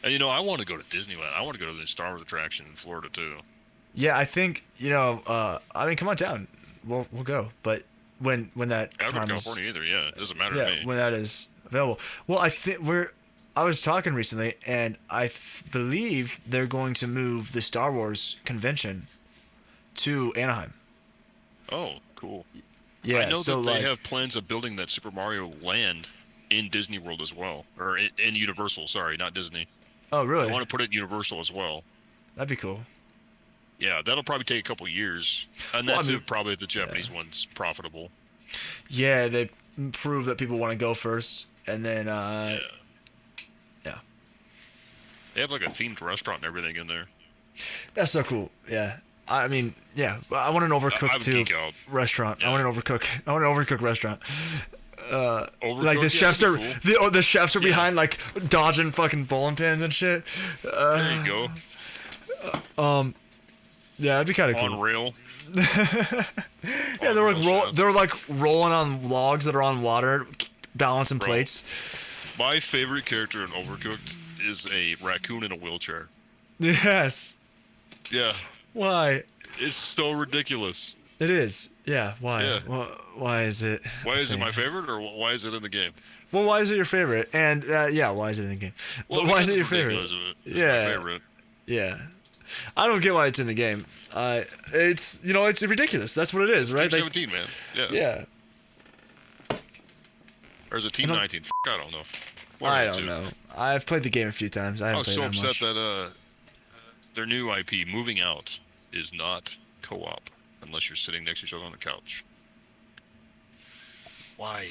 And I want to go to Disneyland. I want to go to the Star Wars attraction in Florida too. Yeah, I think I mean, come on down. We'll go. But when that I time don't go to California either. Yeah, it doesn't matter to me. When that is available. Well, I was talking recently, and I believe they're going to move the Star Wars convention to Anaheim. Oh, cool. Yeah, I know that they have plans of building that Super Mario Land in Disney World as well, or in Universal. Sorry, not Disney. Oh, really? I want to put it in Universal as well. That'd be cool. Yeah, that'll probably take a couple years, and that's probably the Japanese one's profitable. Yeah, they prove that people want to go first, and then yeah. They have like a themed restaurant and everything in there. That's so cool. Yeah. I mean, yeah. I want an overcooked restaurant. Yeah. I want an overcooked restaurant. Like the chefs are cool. The chefs are behind like dodging fucking bowling pins and shit. There you go. Yeah, that'd be kind of cool. On rail. Yeah, they're like rolling on logs that are on water, balancing plates. My favorite character in Overcooked is a raccoon in a wheelchair. Yes. Yeah. Why? It's so ridiculous. It is. Yeah. Why? Yeah. Why is it? Why is it my favorite, or why is it in the game? Well, why is it your favorite? And why is it in the game? Well, why is it your favorite? It's my favorite. Yeah. I don't get why it's in the game. It's it's ridiculous. That's what it is, right? Team 17, man. Yeah. Yeah. Or is it Team 19? I don't know. I don't know. I've played the game a few times. I was so upset that their new IP, Moving Out, is not co-op unless you're sitting next to each other on the couch. Why?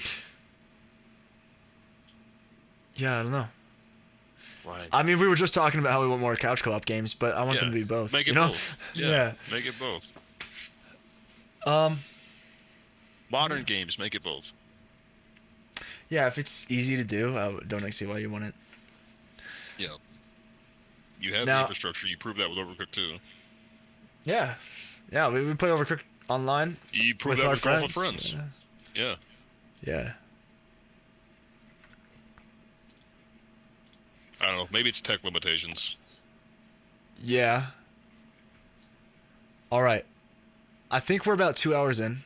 Yeah, I don't know. Why? I mean, we were just talking about how we want more couch co-op games, but I want them to be both. Make it you know? both. Yeah. Make it both. Modern games, make it both. Yeah, if it's easy to do, I don't see why you want it. Yeah. You have the infrastructure. You proved that with Overcooked 2. Yeah. Yeah, we play Overcooked online. You proved that with Golf with Friends. Yeah. Yeah. I don't know. Maybe it's tech limitations. Yeah. All right. I think we're about 2 hours in.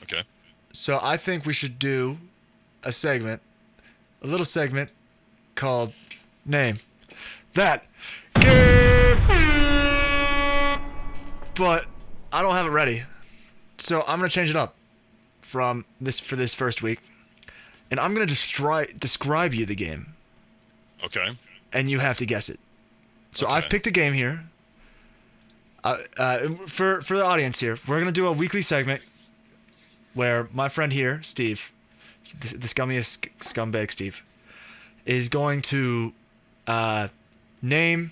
Okay. So I think we should do a little segment called Name That Game. But I don't have it ready. So I'm going to change it up for this first week. And I'm going to describe you the game. Okay. And you have to guess it. So I've picked a game here. For the audience here, we're going to do a weekly segment where my friend here, Steve, the scummiest scumbag Steve, is going to name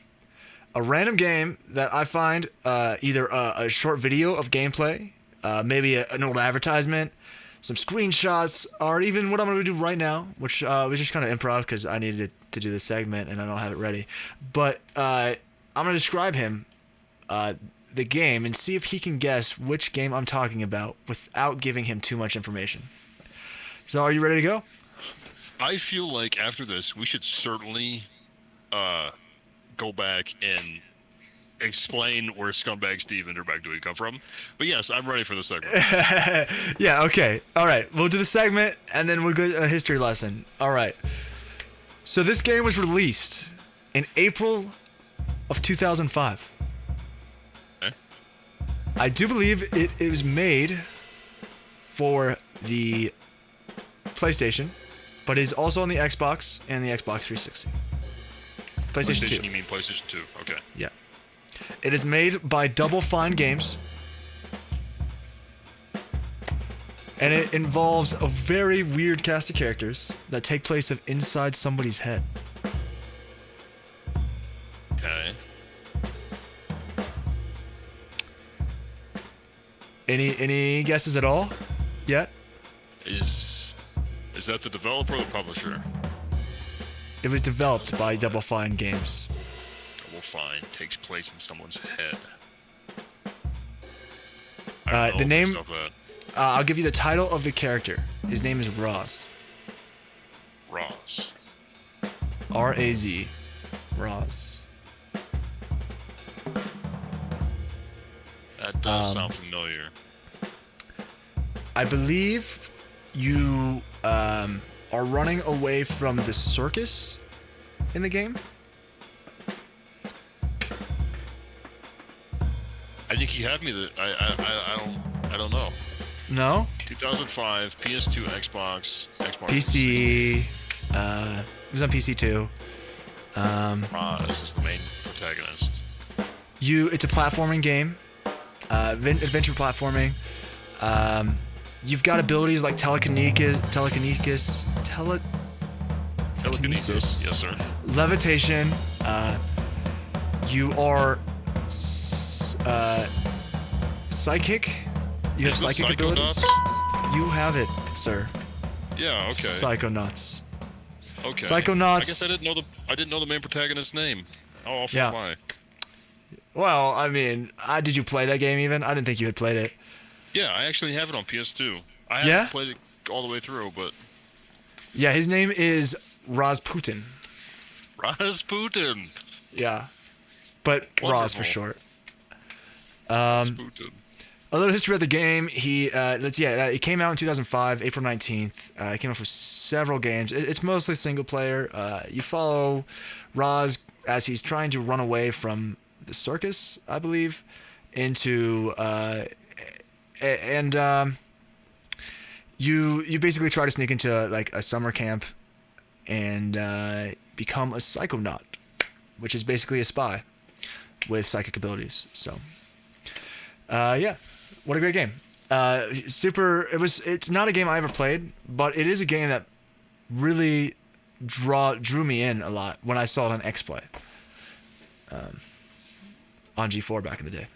a random game that I find, either a short video of gameplay, maybe an old advertisement, some screenshots, or even what I'm going to do right now, which was just kind of improv because I needed to do this segment and I don't have it ready. But I'm going to describe him, the game, and see if he can guess which game I'm talking about without giving him too much information. So are you ready to go? I feel like after this, we should certainly go back and explain where Scumbag Steve and Dirtbag Dewey come from. But yes, I'm ready for the segment. Yeah, okay. All right. We'll do the segment, and then we'll go a history lesson. All right. So this game was released in April of 2005. Okay. I do believe it was made for the PlayStation, but is also on the Xbox and the Xbox 360. PlayStation 2. You mean PlayStation 2? Okay. Yeah. It is made by Double Fine Games. And it involves a very weird cast of characters that take place inside somebody's head. Okay. Any guesses at all yet? Is that the developer or the publisher? It was developed by Double Fine Games. Double Fine takes place in someone's head. The name. I'll give you the title of the character. His name is Roz. Roz. R-A-Z. Roz. That does sound familiar. I believe you are running away from the circus in the game. I think he had me that I don't know. No? 2005, PS2, Xbox PC. It was on PC too. This is the main protagonist. It's a platforming game. Adventure platforming. You've got abilities like telekinesis. Yes, sir. Levitation. You are psychic. You have psychic abilities. You have it, sir. Yeah. Okay. Psychonauts. Okay. Psychonauts. I guess I didn't know the main protagonist's name. Oh, yeah. Why? Well, I mean, did you play that game even? I didn't think you had played it. Yeah, I actually have it on PS2. I haven't played it all the way through, but... Yeah, his name is Rasputin. Rasputin! Yeah. But Wonderful. Roz for short. Rasputin. A little history of the game. It came out in 2005, April 19th. It came out for several games. It's mostly single player. You follow Roz as he's trying to run away from the circus, I believe, into... You basically try to sneak into like a summer camp and become a psychonaut, which is basically a spy with psychic abilities. So, yeah, what a great game. It's not a game I ever played, but it is a game that really drew me in a lot when I saw it on XPlay. On G4 back in the day.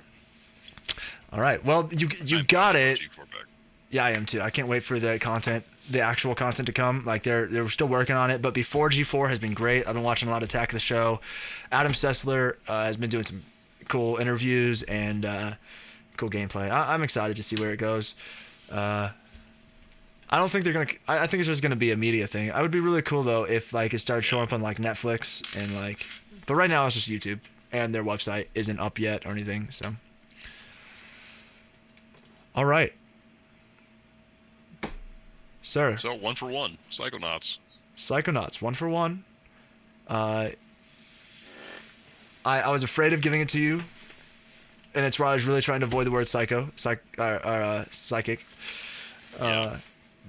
All right. Well, you got it. G4 back. Yeah, I am too. I can't wait for the actual content to come. Like they're still working on it, but before G4 has been great. I've been watching a lot of Attack of the Show. Adam Sessler has been doing some cool interviews and cool gameplay. I'm excited to see where it goes. I don't think they're gonna. I think it's just gonna be a media thing. I would be really cool though if like it started showing up on like Netflix and like. But right now it's just YouTube, and their website isn't up yet or anything. So. All right. Sir. So 1 for 1, Psychonauts. Psychonauts, 1 for 1. I was afraid of giving it to you, and it's why I was really trying to avoid the word psychic. Yeah.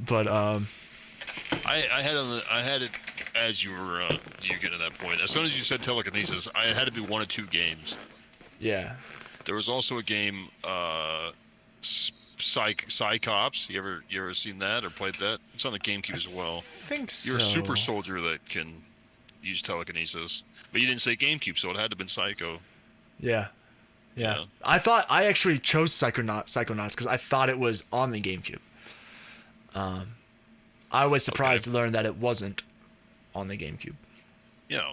But I had it as you were you get to that point. As soon as you said telekinesis, I had to be one of two games. yeah, There was also a game, Psychops. You ever seen that or played that? It's on the GameCube as well. I think so. You're a super soldier that can use telekinesis, but you didn't say GameCube, so it had to have been Psycho. Yeah. Yeah. I actually chose Psychonauts because I thought it was on the GameCube. I was surprised to learn that it wasn't on the GameCube. Yeah.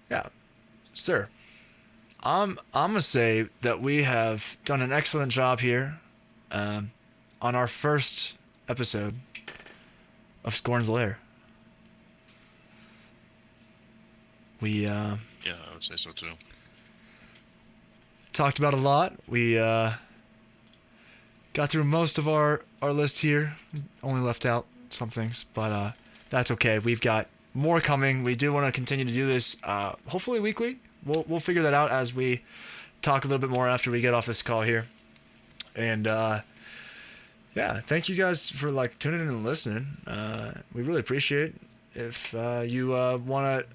Yeah, sir. I'm gonna say that we have done an excellent job here, on our first episode of Skorne's Lair. We Yeah, I would say so too. talked about a lot. We got through most of our list here. Only left out some things, but that's okay. We've got more coming. We do want to continue to do this, hopefully weekly. We'll figure that out as we talk a little bit more after we get off this call here. And yeah, thank you guys for like tuning in and listening. We really appreciate if you want to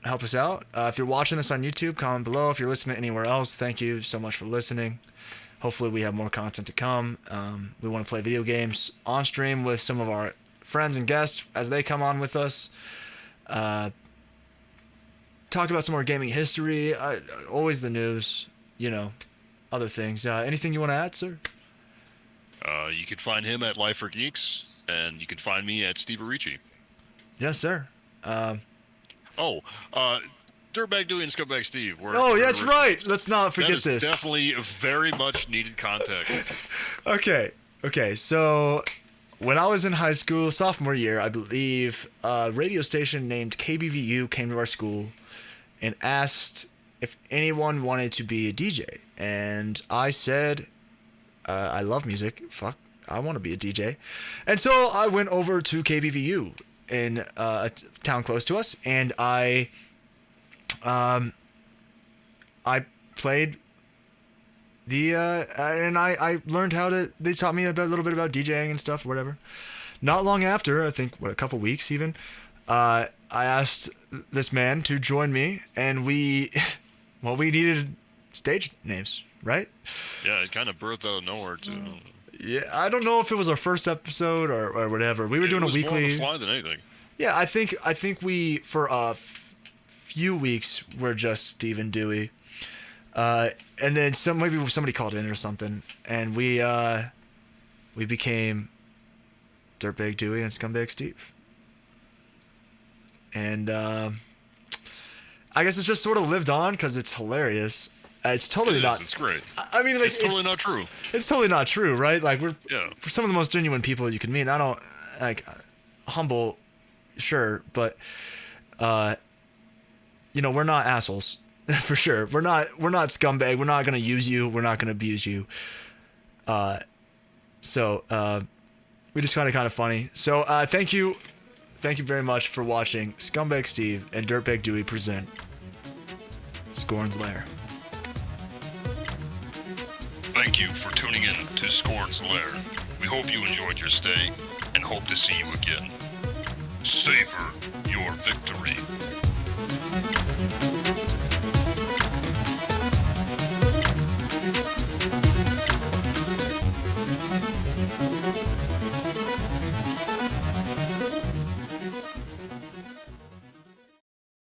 help us out. If you're watching this on YouTube, comment below. If you're listening anywhere else, thank you so much for listening. Hopefully we have more content to come. We want to play video games on stream with some of our friends and guests as they come on with us. Talk about some more gaming history, always the news, other things. Anything you want to add, sir? You can find him at Life for Geeks, and you can find me at Steve Arici. Yes, sir. Dirtbag Dewey and Scumbag Steve. That's right. Let's not forget that is this. Definitely a very much needed contact. Okay. So when I was in high school, sophomore year, I believe, a radio station named KBVU came to our school and asked if anyone wanted to be a DJ. And I said, I love music. Fuck, I want to be a DJ. And so I went over to KBVU in a town close to us, and I played and I learned they taught me a little bit about DJing and stuff, whatever. Not long after, I think, a couple weeks even, I asked this man to join me, and we needed stage names, right? Yeah, it kind of birthed out of nowhere, too. Yeah, I don't know if it was our first episode or whatever. We were doing a weekly. It was more on the fly than anything. Yeah, I think we, for a few weeks, were just Steve and Dewey. And then maybe somebody called in or something, and we became Dirtbag Dewey and Scumbag Steve. And I guess it's just sort of lived on because it's hilarious. It's totally not. It's great. I mean, like, it's totally not true. It's totally not true, right? Like we're some of the most genuine people you can meet. I don't like humble, sure, but we're not assholes. For sure. We're not scumbag. We're not going to use you. We're not going to abuse you. So we just find it kind of funny. So thank you very much for watching Scumbag Steve and Dirtbag Dewey present Skorne's Lair. Thank you for tuning in to Skorne's Lair. We hope you enjoyed your stay and hope to see you again. Savor your victory.